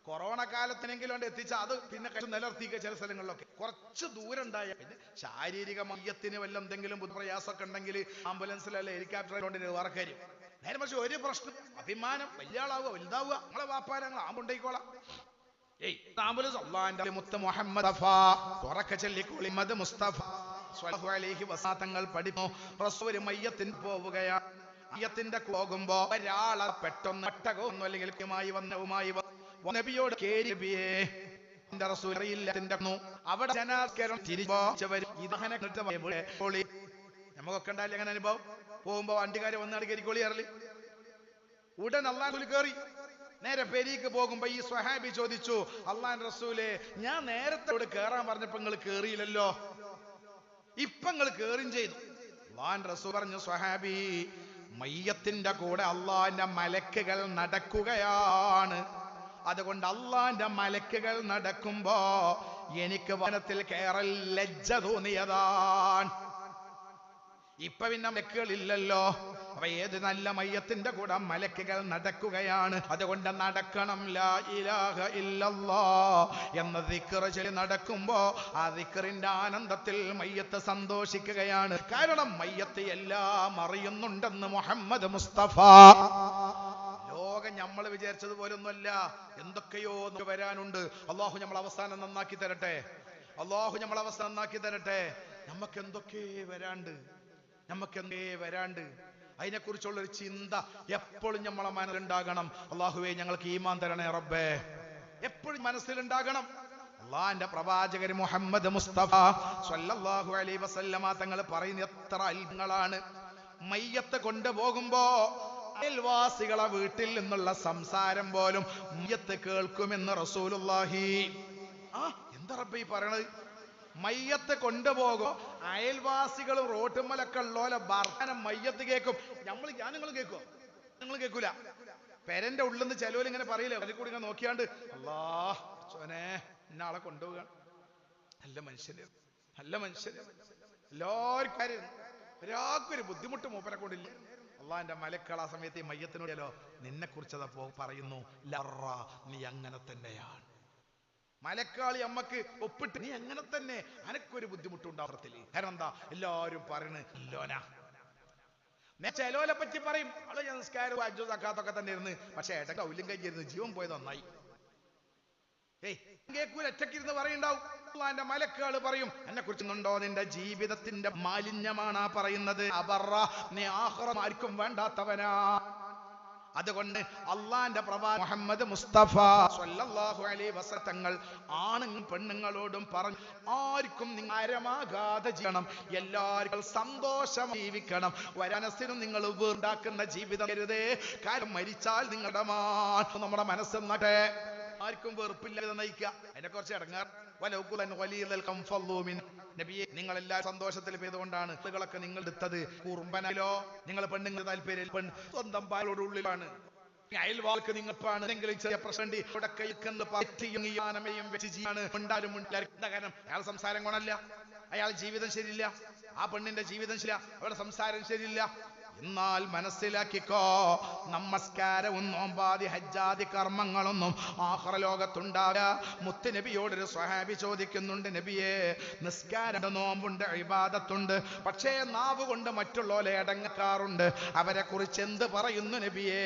കൊറോണ കാലത്തിനെങ്കിലും കൊണ്ട് എത്തിച്ച അത് പിന്നെ നിലർത്തിക്കുക ചില സ്ഥലങ്ങളിലൊക്കെ. കുറച്ച് ദൂരം ഉണ്ടായ പിന്നെ ശാരീരിക മയ്യത്തിന് വല്ല എന്തെങ്കിലും പ്രയാസമൊക്കെ ഉണ്ടെങ്കിൽ ആംബുലൻസിലല്ല ഹെലികോപ്റ്റർ കൊണ്ട് വേറെ കാര്യം. നേരെ പക്ഷെ ഒരു പ്രശ്നം, അഭിമാനം, വലിയ ആളാവുക വലുതാവുക, നമ്മളെ വാപ്പാരെ ഞങ്ങൾ ആമ്പുണ്ടായിക്കോളാം. ആംബുലൻസ് അള്ളാന്റെ മുത്ത് മുഹമ്മദ് മുസ്തഫ സ്വല്ലല്ലാഹു അലൈഹി വസല്ലം തങ്ങൾ പഠിപ്പോ റസൂൽ മയ്യത്തിന് പോവുകയാണ്. മയ്യത്തിന്റെ പോകുമ്പോ ഒരാളെ പെട്ടെന്ന് ഒട്ടകമൊന്നും അല്ലെങ്കിൽ നബിയോട് അവിടെ നമുക്കൊക്കെ ഉണ്ടായില്ല അങ്ങനെ അനുഭവം. പോകുമ്പോ വണ്ടിക്കാരെ വന്നാണ് കയറിക്കോളി അറിയില്ല. ഉടൻ അള്ളാഹുൽ കയറി നേരെ പെരീക്ക് പോകുമ്പോ ഈ സ്വഹാബി ചോദിച്ചു, അള്ളാഹുവിന്റെ റസൂലേ, ഞാൻ നേരത്തെ കേറാൻ പറഞ്ഞപ്പോ നിങ്ങൾ കേറിയില്ലല്ലോ, ഇപ്പൊ നിങ്ങൾ കേറും ചെയ്തു. അള്ളാഹുവിന്റെ റസൂൽ പറഞ്ഞു, സ്വഹാബി, മയ്യത്തിന്റെ കൂടെ അള്ളാഹിന്റെ മലക്കുകൾ നടക്കുകയാണ്. അതുകൊണ്ട് അള്ളാന്റെ മലക്കുകൾ നടക്കുമ്പോ എനിക്ക് വനത്തിൽ കയറൽ ലജ്ജ തോന്നിയതാണ്. ഇപ്പൊ പിന്നെ മലക്കുകളില്ലല്ലോ. അപ്പൊ ഏത് നല്ല മയ്യത്തിന്റെ കൂടെ മലക്കുകൾ നടക്കുകയാണ്. അതുകൊണ്ട് നടക്കണം ലാ ഇലാഹ ഇല്ലല്ലാഹ് എന്ന ദിക്ർ ചൊല്ലി നടക്കുമ്പോ ആ ദിക്റിന്റെ ആനന്ദത്തിൽ മയ്യത്ത് സന്തോഷിക്കുകയാണ്. കാരണം മയ്യത്ത് എല്ലാം അറിയുന്നുണ്ടെന്ന് മുഹമ്മദ് മുസ്തഫ. ലോകം നമ്മൾ വിചാരിച്ചതുപോലെ ഒന്നുമല്ല, എന്തൊക്കെയോ വരാനുണ്ട്. അള്ളാഹു നമ്മൾ അവസാനം നന്നാക്കി തരട്ടെ. അള്ളാഹു നമ്മൾ അവസാനം നന്നാക്കി തരട്ടെ. നമുക്ക് എന്തൊക്കെ വരാണ്ട് അതിനെക്കുറിച്ചുള്ളൊരു ചിന്ത എപ്പോഴും നമ്മളെ മനസ്സിലുണ്ടാകണം. അള്ളാഹുവേ, ഞങ്ങൾക്ക് ഈമാൻ തരണേ റബ്ബേ, എപ്പോഴും മനസ്സിലുണ്ടാകണം. അള്ളാന്റെ പ്രവാചകൻ മുഹമ്മദ് മുസ്തഫ സ്വല്ലല്ലാഹു അലൈഹി വസല്ലമ തങ്ങൾ പറയുന്ന എത്ര അത്ഭുതങ്ങളാണ്. മയ്യത്ത് കൊണ്ടുപോകുമ്പോ അയൽവാസികളെ വീട്ടിൽ നിന്നുള്ള സംസാരം പോലും മയ്യത്ത് കേൾക്കുമെന്ന് റസൂലുള്ളാഹി. എന്താ റബ്ബേ ഈ പറയണത്? മയ്യത്ത് കൊണ്ടുപോകും, അയൽവാസികളും റോട്ടുമ്മലൊക്കെ ഉള്ളോലെ വർത്തമാനം മയ്യത്ത് കേൾക്കും. നിങ്ങൾ കേൾക്കുവോ? നിങ്ങൾ കേൾക്കൂല. പെരന്റെ ഉള്ളിൽ നിന്ന് ചിലവർ ഇങ്ങനെ പറയില്ലേ, അതിൽ കൂടി ഇങ്ങനെ നോക്കിയാണ്ട്, അല്ലാഹ് ചോനെ ഇന്നാളെ കൊണ്ടുപോവുക. നല്ല മനുഷ്യന് എല്ലാവർക്കും കാര്യം, ഒരാൾക്കും ഒരു ബുദ്ധിമുട്ട് മൂപ്പരെ കൊണ്ടില്ല. അള്ളാന്റെ മലക്കൾ ആ സമയത്ത് ഈ മയ്യത്തിനോടല്ലോ നിന്നെ കുറിച്ചത് പറയുന്നു, ലറ, നീ അങ്ങനെ തന്നെയാണ്. മലക്കാളി അമ്മക്ക് ഒപ്പിട്ട് നീ അങ്ങനെ തന്നെ, അനക്കൊരു ബുദ്ധിമുട്ടുണ്ടാവത്തില്ല. കാരണം എന്താ, എല്ലാവരും പറയണല്ലോനാ. ചെലോലെ പറ്റി പറയും, അവള് സംസ്കാരം അക്കാത്തൊക്കെ തന്നെ ഇരുന്ന്, പക്ഷെ ഏട്ടക്ക് ഔല്യം കഴിഞ്ഞിരുന്ന് ജീവൻ പോയത് നന്നായി. കേൾക്കൂല, ഒറ്റക്കിരുന്ന് പറയുണ്ടാവും. അള്ളാന്റെ മലക്കുകൾ പറയും, എന്നെ കുറിച്ചുണ്ടോ, നിന്റെ ജീവിതത്തിന്റെ മാലിന്യമാണ് ആ പറയുന്നത്. അബറ, നീ ആഖിറം ആർക്കും വേണ്ടാത്തവനാ. അതുകൊണ്ട് അള്ളാന്റെ പ്രവാചകൻ മുഹമ്മദ് മുസ്തഫ സ്വല്ലല്ലാഹു അലൈഹി വസല്ലം തങ്ങൾ ആണുങ്ങളും പെണ്ണുങ്ങളോടും പറഞ്ഞു, ആർക്കും നിങ്ങൾ അരമാകാതെ ചെയ്യണം, എല്ലാവർക്കും സന്തോഷം ജീവിക്കണം. വരാനസിനും നിങ്ങൾ വീണ്ടാക്കുന്ന ജീവിതം കരുതേ. കാരണം മരിച്ചാൽ നിങ്ങളുടെ നമ്മുടെ മനസ്സെന്നട്ടെ ആർക്കും വെറുപ്പില്ലാതെ നയിക്കുക. അതിനെ കുറച്ച് ഇടങ്ങാർ. നബിയെ, നിങ്ങൾ എല്ലാവരും സന്തോഷത്തിൽ ചെയ്തുകൊണ്ടാണ് കളൊക്കെ നിങ്ങൾ എടുത്തത്. കുറുമ്പനോ നിങ്ങൾ പെണ്ണുങ്ങൾ താല്പര്യം സ്വന്തം പാലോട് ഉള്ളിലാണ്. അയൽവാൾക്ക് നിങ്ങൾക്കാണ് എന്തെങ്കിലും ചെറിയ പ്രശ്നം കാരണം അയാൾ സംസാരം കൊണ്ടല്ല, അയാൾ ജീവിതം ശരിയില്ല, ആ പെണ്ണിന്റെ ജീവിതം ശരിയില്ല, അവരുടെ സംസാരം ശരിയില്ല. എന്നാൽ മനസ്സിലാക്കിക്കോ, നമസ്കാരവും നോമ്പാദി ഹജ്ജാദി കർമ്മങ്ങളൊന്നും ആഖിറ ലോകത്തുണ്ടാവില്ല. മുത്ത് നബിയോടൊരു സ്വഹാബി ചോദിക്കുന്നുണ്ട്, നബിയെ, നിസ്കാരം നോമ്പുണ്ട് ഇബാദത്തുണ്ട്, പക്ഷേ നാവ് കൊണ്ട് മറ്റുള്ളവരെ അടങ്ങാറുണ്ട്, അവരെ കുറിച്ച് എന്ത് പറയുന്നു നബിയേ?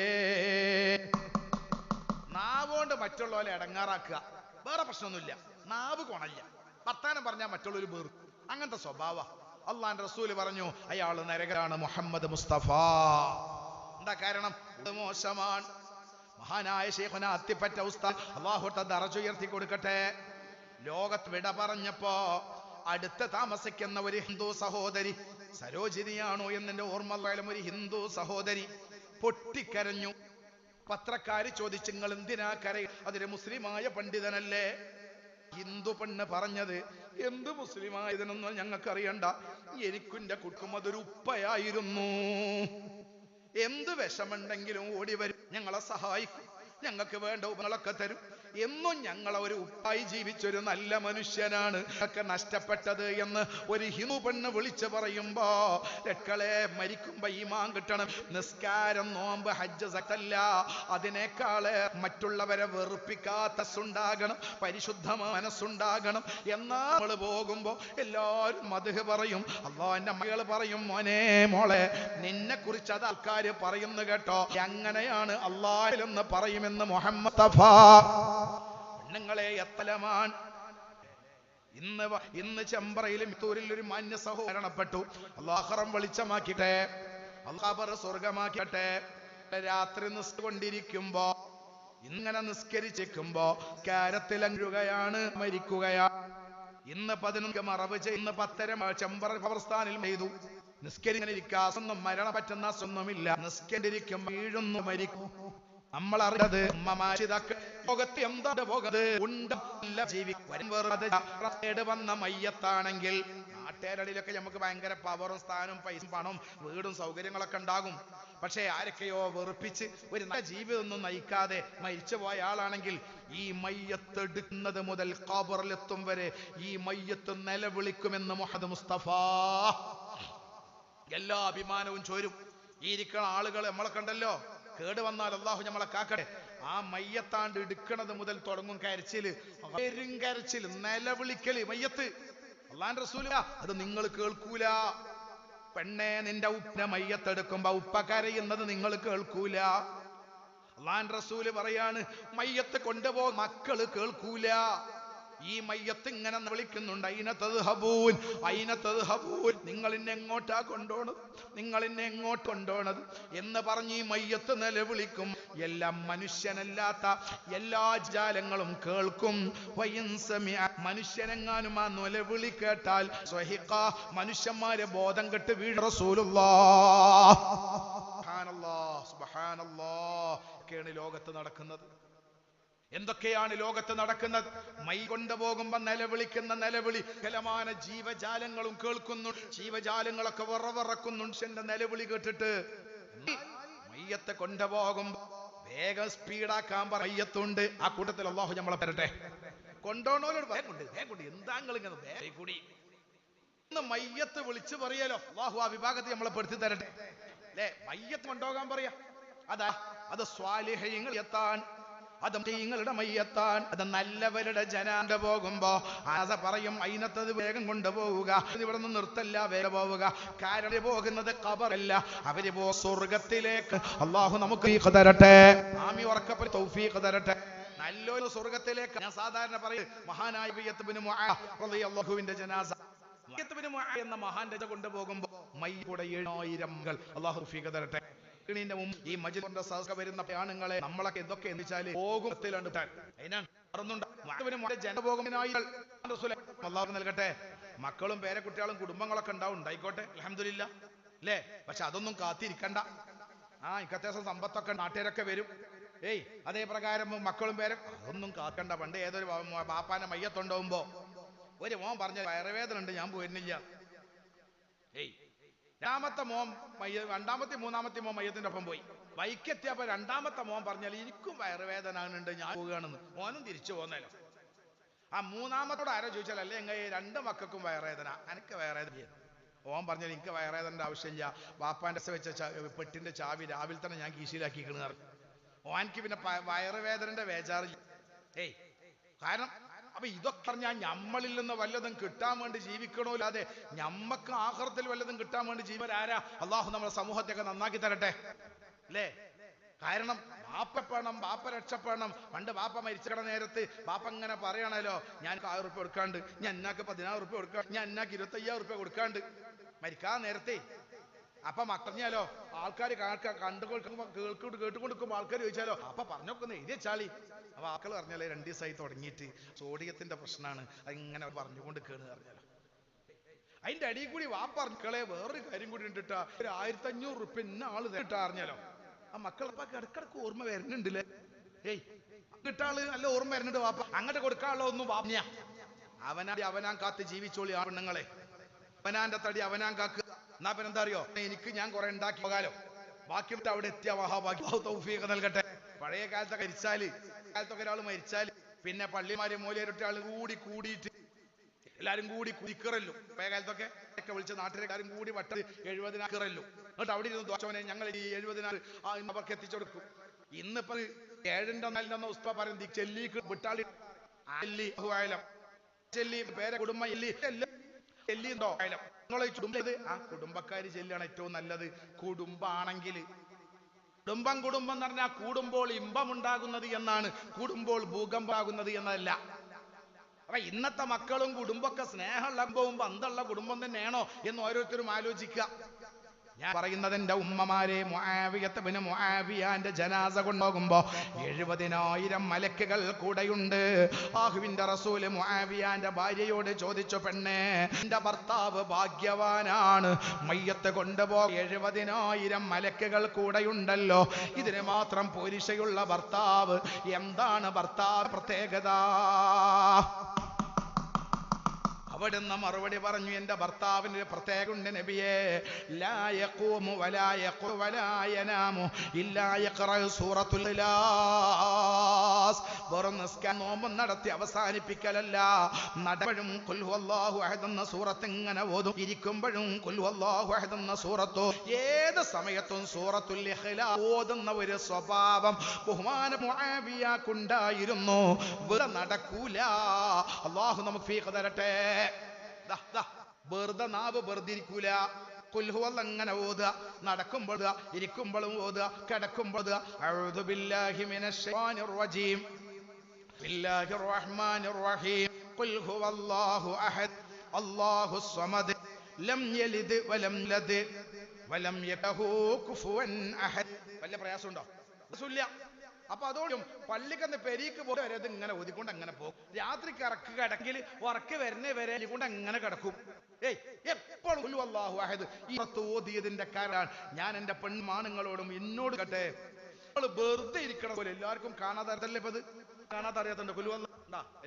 നാവ് കൊണ്ട് മറ്റുള്ളവരെ അടങ്ങാറാക്കുക, വേറെ പ്രശ്നമൊന്നുമില്ല. നാവ് കൊണല്ല, വർത്താനം പറഞ്ഞാൽ മറ്റുള്ളവർ വേറും, അങ്ങനത്തെ സ്വഭാവ. അള്ളാന്റെ റസൂല് പറഞ്ഞു അയാൾ നരകരാണ് മുഹമ്മദ് മുസ്തഫ. എന്താ കാരണം? മോശമാണ്. മഹാനായ ശൈഖുന അത്തിപ്പറ്റ ഉസ്താദ് അല്ലാഹു ദറജ ഉയർത്തി കൊടുക്കട്ടെ, ലോകത്ത് വിട പറഞ്ഞപ്പോ അടുത്ത് താമസിക്കുന്ന ഒരു ഹിന്ദു സഹോദരി, സരോജിനിയാണോ എന്നെ ഓർമ്മ, ഒരു ഹിന്ദു സഹോദരി പൊട്ടിക്കരഞ്ഞു. പത്രക്കാര് ചോദിച്ചു, നിങ്ങൾ എന്തിനാ കരയും? അതൊരു മുസ്ലിമായ പണ്ഡിതനല്ലേ? ഹിന്ദു പെണ്ണ് പറഞ്ഞത്, എന്ത് മുസ്ലിമായതിനൊന്നും ഞങ്ങൾക്ക് അറിയണ്ട, എനിക്കുന്റെ കുടുംബം അതൊരു ഉപ്പയായിരുന്നു. എന്ത് വിഷമുണ്ടെങ്കിലും ഓടി വരും, ഞങ്ങളെ സഹായിക്കും, ഞങ്ങൾക്ക് വേണ്ട ഉപങ്ങളൊക്കെ തരും. എന്നും ഞങ്ങളെ ഒരു ഉപ്പായി ജീവിച്ചൊരു നല്ല മനുഷ്യനാണ് ഒക്കെ നഷ്ടപ്പെട്ടത് എന്ന് ഒരു ഹിന്ദു പെണ്ണ് വിളിച്ചു പറയുമ്പോ, രക്കളെ മരിക്കുമ്പോ ഈമാൻ കിട്ടണം. നിസ്കാരം, നോമ്പ്, ഹജ്ജ്, സക്കല്ല, അതിനേക്കാള് മറ്റുള്ളവരെ വെറുപ്പിക്കാത്ത ഉണ്ടാകണം, പരിശുദ്ധ മനസ്സുണ്ടാകണം. എന്നാ നമ്മള് പോകുമ്പോ എല്ലാവരും മദ്ഹ് പറയും. അല്ലാഹുവിന്റെ മകൾ പറയും, മോനെ മോളെ നിന്നെ കുറിച്ച് അത് ആൾക്കാര് പറയുന്നു കേട്ടോ, അങ്ങനെയാണ് അല്ലാഹുവെന്ന് പറയുമെന്ന് മുഹമ്മദ് മുസ്തഫ. പെണ്ണുങ്ങളെ എത്തലമാണ്. ഇന്ന് ചെമ്പ്രയിലും മിത്തൂരിൽ ഒരു മാന്യ സഹോദരണപ്പെട്ടു. അല്ലാഹുറം വെളിച്ചമാക്കിട്ടെ, അല്ലാഹ് സ്വർഗമാക്കട്ടെ. രാത്രി നിസ്കരിക്കുമ്പോ, ഇങ്ങനെ നിസ്കരിച്ചിരിക്കുമ്പോ കാരത്തിലങ്ങുകയാണ്, മരിക്കുകയാണ്. ഇന്ന് 11 മറവ് ഇന്ന് 10 ചെമ്പ്ര ഖബർസ്ഥാനിൽ ചെയ്തു. നിസ്കരിക്കാനൊന്നും മരണ പറ്റുന്ന ഒന്നുമില്ല. നിസ്കരിക്കും വീഴുന്നു, മരിക്കും. നമ്മൾ അറിഞ്ഞത് ലോകത്ത് എന്താ പോകത് ഉണ്ട് വന്ന മയ്യത്താണെങ്കിൽ നാട്ടേരടിയിലൊക്കെ നമുക്ക് ഭയങ്കര പവറും സ്ഥാനവും പൈസ പണവും വീടും സൗകര്യങ്ങളൊക്കെ ഉണ്ടാകും. പക്ഷേ ആരൊക്കെയോ വെറുപ്പിച്ച് ഒരു നല്ല ജീവിതമൊന്നും നയിക്കാതെ മരിച്ചു പോയ ആളാണെങ്കിൽ ഈ മയ്യത്ത് എടുക്കുന്നത് മുതൽ ഖബറിലെത്തും വരെ ഈ മയ്യത്ത് നിലവിളിക്കുമെന്ന് മുഹമ്മദ് മുസ്തഫ. എല്ലാ അഭിമാനവും ചോരും. ഈ ഇരിക്കുന്ന ആളുകൾ നമ്മളെ കണ്ടല്ലോ, കേട് വന്നാൽ അല്ലാഹു നമ്മളെ കാക്കട്ടെ. ആ മയ്യത്താണ്ട് എടുക്കണത് മുതൽ തുടങ്ങും കരച്ചില്, കരച്ചില്, നിലവിളിക്കല്. മയ്യത്ത് അല്ലാഹുവിന്റെ റസൂല അത് നിങ്ങൾ കേൾക്കൂല. പെണ്ണെ, നിന്റെ ഉപ്പ മയ്യത്തെടുക്കുമ്പോ ഉപ്പ കരയുന്നത് നിങ്ങൾ കേൾക്കൂല. അല്ലാഹുവിന്റെ റസൂല് പറയാണ്, മയ്യത്ത് കൊണ്ടുപോ, മക്കള് കേൾക്കൂല. ഈ മയ്യത്ത് ഇങ്ങനെ വിളിക്കുന്നുണ്ട്, അയിന തദ്ഹബൂൻ, അയിന തദ്ഹബൂൻ, നിങ്ങൾ എന്നെ എങ്ങോട്ടാ കൊണ്ടോണത്, നിങ്ങൾ എന്നെ എങ്ങോട്ട് കൊണ്ടോണത് എന്ന് പറഞ്ഞ് ഈ മയ്യത്ത് നിലവിളിക്കും. എല്ലാം മനുഷ്യനല്ലാത്ത എല്ലാ ജാലങ്ങളും കേൾക്കും. മനുഷ്യനെങ്ങാനും ആ നിലവിളി കേട്ടാൽ സ്വഹിഖ, മനുഷ്യന്മാരെ ബോധം കെട്ട് വീഴും. റസൂലുള്ളാഹ് സുബ്ഹാനല്ലാഹ് സുബ്ഹാനല്ലാഹ്. ഒക്കെയാണ് ലോകത്ത് നടക്കുന്നത്. എന്തൊക്കെയാണ് ലോകത്ത് നടക്കുന്നത്? മൈ കൊണ്ടുപോകുമ്പോ നിലവിളിക്കുന്ന നിലവിളി കലമാന ജീവജാലങ്ങളും കേൾക്കുന്നു. ജീവജാലങ്ങളൊക്കെ വിറവിറക്കുന്നു എന്റെ നിലവിളി കേട്ടിട്ട്. മയ്യത്തെ കൊണ്ടുപോകുമ്പോ വേഗം സ്പീഡാക്കാൻ മയ്യത്തുണ്ട്. ആ കൂട്ടത്തിൽ അല്ലാഹു നമ്മളെ തരട്ടെ. കൊണ്ടോണോലോട് വേഗം എന്താങ്ങൾ ഇങ്ങനെ വേഗം കൂടി ഇന്ന് മയ്യത്ത് വിളിച്ചു പറയലോ. അല്ലാഹു ആ വിഭാഗത്തെ നമ്മളെ പെടുത്തി തരട്ടെ. അല്ലെ, മയ്യത്ത് കൊണ്ടുപോകാൻ പറയാ. അത് സ്വാലിഹീങ്ങൾ എത്താൻ, അത് നിങ്ങളുടെ മയ്യത്താൻ, അത് നല്ലവരുടെ ജനാന്ത പോകുമ്പോ ആസ പറയും, അയിനത്തത് വേഗം കൊണ്ടുപോവുക, ഇവിടെ നിന്ന് നിർത്തല്ല, വേഗം പോവുക. കാരണം പോകുന്നത് ഖബറല്ല, അവര് സ്വർഗത്തിലേക്ക്. അല്ലാഹു നമുക്ക് തരട്ടെ, ആമി ഉറക്കപ്പ തൗഫീഖ് തരട്ടെ. നല്ലൊരു സ്വർഗത്തിലേക്ക്. ഞാൻ സാധാരണ പറയും, മഹാനായ റളിയല്ലാഹുവിന്റെ ജനാസ എന്ന മഹാന്റെ കൊണ്ടുപോകുമ്പോ മയ്യൂടെ 7000 അല്ലാഹു തൗഫീഖ് തരട്ടെ. ഈ മജ്ലിസിന്റെ സദസ്സ് വരുന്ന ആണുങ്ങളെ നമ്മളൊക്കെ എന്തൊക്കെ എന്നുവെച്ചാല് പോകുമ്പത്തിലുണ്ട് അല്ലാഹു നൽകട്ടെ. മക്കളും പേരക്കുട്ടികളും കുടുംബങ്ങളൊക്കെ ഉണ്ടാവും, ഉണ്ടായിക്കോട്ടെ, അൽഹംദുലില്ലാ, അല്ലേ? പക്ഷെ അതൊന്നും കാത്തിരിക്കണ്ട. ഇക്കത്തെ സമ്പത്തൊക്കെ നാട്ടുകാരൊക്കെ വരും. അതേ പ്രകാരം മക്കളും അതൊന്നും കാക്കണ്ട. പണ്ട് ഏതൊരു ബാപ്പാന്റെ മയ്യത്തുണ്ടാവുമ്പോ ഒരു മോൻ പറഞ്ഞ വയറുവേദന ഉണ്ട്, ഞാൻ പോയിരുന്നില്ല. രണ്ടാമത്തെ മോൻ രണ്ടാമത്തെ മൂന്നാമത്തെ മോൻ മയ്യത്തിന്റെ ഒപ്പം പോയി. വൈക്കെത്തിയപ്പോ രണ്ടാമത്തെ മോൻ പറഞ്ഞാൽ എനിക്കും വയറുവേദന ഉണ്ട്, ഞാൻ പോവുകയാണെന്ന്. മോനും തിരിച്ചു പോന്നല്ലോ. ആ മൂന്നാമത്തോട് ആരോ ചോദിച്ചാൽ, അല്ലേ എങ്ങനെ 2 മക്കൾക്കും വയറുവേദന, എനിക്ക് വയറുവേദന. ഓൻ പറഞ്ഞാൽ എനിക്ക് വയറുവേദനയുടെ ആവശ്യമില്ല, ബാപ്പാന്റെ വെച്ച പെട്ടിന്റെ ചാവി രാവിലെ തന്നെ ഞാൻ കീശയിലാക്കിക്കണ് പറഞ്ഞു. ഓൻക്ക് പിന്നെ വയറുവേദനന്റെ വേജാറില്ല. കാരണം അപ്പൊ ഇതൊക്കെ പറഞ്ഞാൽ നമ്മളിൽ നിന്ന് വല്ലതും കിട്ടാൻ വേണ്ടി ജീവിക്കണോ, അല്ലാതെ നമ്മക്ക് ആഖിറത്തിൽ വല്ലതും കിട്ടാൻ വേണ്ടി ജീവരാരാ? അല്ലാഹു നമ്മുടെ സമൂഹത്തെയൊക്കെ നന്നാക്കി തരട്ടെ, അല്ലേ? കാരണം ബാപ്പപ്പെടണം, ബാപ്പ രക്ഷപ്പെടണം. പണ്ട് ബാപ്പ മരിച്ചിട നേരത്ത് ബാപ്പ ഇങ്ങനെ പറയണല്ലോ, ഞാൻ 1000 ഉറുപ്പ്യ കൊടുക്കാണ്ട്, ഞാൻ എന്നാക്ക് 10000 ഉറുപ്പ്യ കൊടുക്കാണ്ട്, ഞാൻ എന്നാക്ക് 25000 ഉറുപ്പ്യ കൊടുക്കാണ്ട്. മരിക്കാൻ നേരത്തെ അപ്പൊ മക്കളഞ്ഞാലോ ആൾക്കാർ കേട്ടുകൊടുക്കുമ്പോ ആൾക്കാർ ചോദിച്ചാലോ അപ്പൊ പറഞ്ഞോക്കുന്ന എഴുതി വെച്ചാളി. അപ്പൊ ആക്കൾ പറഞ്ഞാലേ 2 ദിവസമായി തുടങ്ങിയിട്ട് സോഡിയത്തിന്റെ പ്രശ്നമാണ്, അതിങ്ങനെ പറഞ്ഞുകൊണ്ട് കേണ് പറഞ്ഞാലോ. അതിന്റെ അടിയിൽ കൂടി വാപ്പറക്കളെ വേറൊരു കാര്യം കൂടി ഉണ്ടിട്ടാ, ഒരു 1500 റുപ്യ ഇന്ന ആള് ഇട്ടാ അറിഞ്ഞാലോ. ആ മക്കളപ്പ ഇടക്കിടക്ക് ഓർമ്മ വരുന്നുണ്ടല്ലേ, ഏയ് കിട്ടാള് നല്ല ഓർമ്മ വരുന്നുണ്ട് വാപ്പ, അങ്ങോട്ട് കൊടുക്കാനുള്ള ഒന്നും വാപ്പ അവനാൻ കാത്ത് ജീവിച്ചോളി ആ പെണ്ണുങ്ങളെ. അവനാന്റെ തടി അവനാൻ കാക്കുക. എന്നാ പിന്നെ എന്താ അറിയോ, എനിക്ക് ഞാൻ കുറെ ഉണ്ടാക്കി പോകാലോ, ബാക്കി അവിടെ എത്തിയ മഹാഭാഗ്യ തൗഫീഖ് നൽകട്ടെ. പഴയ കാലത്തൊക്കെ ഒരാൾ മരിച്ചാല് പിന്നെ പള്ളിമാര് മൂലയൊറ്റ ആൾ കൂടിയിട്ട് എല്ലാരും കൂടി കുതിക്കറല്ലോ. പഴയ കാലത്തൊക്കെ വിളിച്ച നാട്ടിലെല്ലാരും കൂടി വട്ട 70 എന്നിട്ട് അവിടെ ഇരുന്ന് ദോഷവനെ ഞങ്ങൾ ഈ 70 അവർക്ക് എത്തിച്ചു കൊടുക്കും. ഇന്നിപ്പോ 7 ഉസ്താ പറയുന്നത് ചെല്ലിക്ക് വിട്ടാളി ചെല്ലി പേരെ കുടുംബ ചെല്ലിണ്ടോ നിങ്ങളെ ആ കുടുംബക്കാര് ചെല്ലാണ് ഏറ്റവും നല്ലത്. കുടുംബാണെങ്കിൽ കുടുംബം എന്ന് പറഞ്ഞാൽ കൂടുമ്പോൾ ഇമ്പം ഉണ്ടാകുന്നത് എന്നാണ്, കൂടുമ്പോൾ ഭൂകമ്പാകുന്നത് എന്നതല്ല. അപ്പൊ ഇന്നത്തെ മക്കളും കുടുംബമൊക്കെ സ്നേഹമുള്ള കുടുംബവും ബന്ധമുള്ള കുടുംബം തന്നെയാണോ എന്ന് ഓരോരുത്തരും ആലോചിക്കുക. ഞാൻ പറയുന്നത് എന്റെ ഉമ്മമാരെ, മുആവിയത്ത് ഇബ്നു മുആവിയാന്റെ ജനാസ കൊണ്ടുപോകുമ്പോ 70,000 മലക്കുകൾ കൂടെയുണ്ട്. അല്ലാഹുവിന്റെ റസൂല് മുആവിയാന്റെ ഭാര്യയോട് ചോദിച്ചു, പെണ്ണേ എന്റെ ഭർത്താവ് ഭാഗ്യവാനാണ്, മയ്യത്ത് കൊണ്ടുപോകാൻ 70,000 മലക്കുകൾ കൂടെയുണ്ടല്ലോ, ഇതിന് മാത്രം പോരിശയുള്ള ഭർത്താവ്, എന്താണ് ഭർത്താവ് പ്രത്യേകത? അവിടുന്ന് മറുപടി പറഞ്ഞു, എന്റെ ഭർത്താവിന് പ്രത്യേക ഉണ്ട് നബിയേ, ലാ യഖൂമു വലാ യഖു വലാ യനാമു ഇല്ലാ യഖറഅ സൂറത്തുൽ ഇഖ്ലാസ്. വെറും നിസ്കാരം നോമ്പ് നടത്തി അവസാനിപ്പിക്കലല്ല, നടപ്പോഴും ഖുൽ ഹുവല്ലാഹു അഹദ് എന്ന സൂറത്ത് ഇങ്ങനെ ഓതും, ഇരിക്കുമ്പോഴും ഖുൽ ഹുവല്ലാഹു അഹദ് എന്ന സൂറത്തോ, ഏത് സമയത്തും സൂറത്തുൽ ഇഖ്ലാസ് ഓതുന്ന ഒരു സ്വഭാവം ബഹുമാന മുആവിയക്കുണ്ടായിരുന്നു. വെറുതെ നടക്കൂല. അല്ലാഹു നമുക്ക് ഫീഖ് തരട്ടെ. വെറുതെ നാവ് വെറുതിരിക്കൂല. കുൽഹുവല്ല അങ്ങനെ ഓതുക, നടക്കുമ്പോൾ ഇരിക്കുമ്പോഴും ഓതുക, കിടക്കുമ്പോൾ അഊദു ബില്ലാഹി മിനശ് ശൈത്വാനിർ റജീം ബില്ലാഹിർ റഹ്മാനിർ റഹീം ഖുൽ ഹുവല്ലാഹു അഹദ് അല്ലാഹുസ് സമദ് ലം യലിദ് വലം യൂലദ് വലം യകുഹു കുഫുവൻ അഹദ്. വല്ല പ്രയാസമുണ്ടോ? ഇല്ല. അപ്പൊ അതോടും പള്ളിക്കന്ന് പെരീക്ക് പോലും ഇങ്ങനെ ഓതിക്കൊണ്ട് അങ്ങനെ പോകും. രാത്രി കറക്ക് കിടക്കിൽ ഉറക്ക് വരുന്നേ വരെ കൊണ്ട് അങ്ങനെ കിടക്കും. എപ്പോഴും അല്ലാഹു അഹദ് ഈ ഓതിയതിന്റെ കാരണം ഞാൻ എന്റെ പെൺമാണുങ്ങളോടും എന്നോട് കേട്ടെ, വെറുതെ ഇരിക്കണ പോലെ എല്ലാവർക്കും കാണാതെ അറിയത്തല്ലേ ഇപ്പത്, കാണാതെ അറിയാത്തുണ്ട് കൊല്ലുവല്ല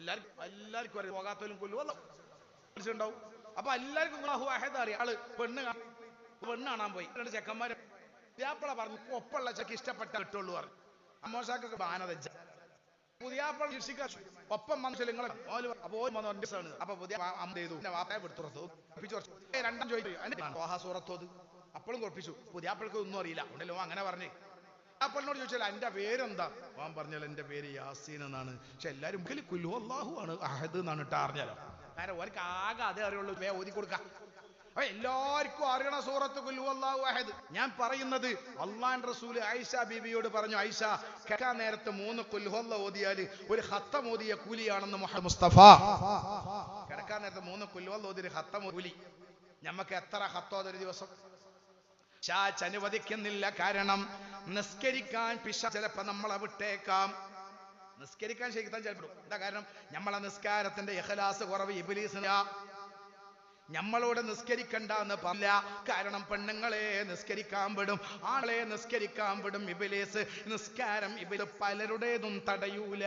എല്ലാവർക്കും അറിയാം, പോകാത്തവരും കൊല്ലുവല്ല മനസ്സിലുണ്ടാവും. അപ്പൊ എല്ലാവർക്കും അല്ലാഹു അഹദ് അറിയാം. ആള് പെണ്ണ് കാണാൻ പോയി, 2 ചെക്കന്മാര് പുതിയാപ്പള പറഞ്ഞു ഒപ്പുള്ള ചെക്ക് ഇഷ്ടപ്പെട്ട കിട്ടുള്ളൂ പറഞ്ഞു. അമ്മോശാക്കൊക്കെ ബാനത പുതിയാപ്പള ഒപ്പം മനുഷ്യങ്ങൾ അപ്പൊ പുതിയ രണ്ടും ചോദിച്ചു സൂറത്തോത്, അപ്പോഴും കുഴപ്പിച്ചു. പുതിയാപ്പൾക്ക് ഒന്നും അറിയില്ല, ഉണ്ടല്ലോ അങ്ങനെ പറഞ്ഞേ. അപ്പോളിനോട് ചോദിച്ചാൽ എന്റെ പേരെന്താ? അവൻ പറഞ്ഞാൽ എന്റെ പേര് യാസീൻ എന്നാണ്. പക്ഷെ എല്ലാരും ഖുൽ ഹുവല്ലാഹു ആണ് അഹദ് എന്നാണ് ഇട്ടാ അറിഞ്ഞാലോ. കാരണം ഓർക്ക് ആകെ അതേ അറിയുള്ളൂ, ഓതി കൊടുക്കാം. അപ്പൊ എല്ലാവർക്കും അറിയണ സൂറത്ത് ഖുൽ ഹുവല്ലാഹു അഹദ്. ഞാൻ പറയുന്നത് അള്ളാഹുവിന്റെ റസൂല് ആയിഷ ബീവിയോട് പറഞ്ഞു, ആയിഷ കിടക്കാൻ നേരത്ത് 3 ഖുൽ ഹുവല്ലാഹു ഓതിയാല് ഒരു ഖത്തം ഓതിയ കൂലിയാണെന്ന് മുഹമ്മദ് മുസ്തഫ. കിടക്കാൻ നേരത്ത് 3 ഖുൽ ഹുവല്ലാഹു ഓതിയ ഖത്തം കൂലി. നമുക്ക് എത്ര ഖത്തം ഒരു ദിവസം? പിശാച് അനുവദിക്കുന്നില്ല. കാരണം നിസ്കരിക്കാൻ പിശാച് ചിലപ്പോ നമ്മളെ വിട്ടേക്കാം. നിസ്കരിക്കാൻ ശൈത്താൻ ചിലപ്പോൾ എന്താ കാരണം? നമ്മളെ നിസ്കാരത്തിന്റെ ഇഖ്ലാസ് കുറവ് ഇബ്ലീസിനാ. നമ്മളോട് നിസ്കരിക്കണ്ട എന്ന് പറയില്ല, കാരണം പെണ്ണുങ്ങളെ നിസ്കരിക്കാൻ വിടും, ആളെ നിസ്കരിക്കാൻ വിടും ഇബ്ലീസ്. നിസ്കാരം ഇബ്ലീസ് പലരുടേതും തടയൂല.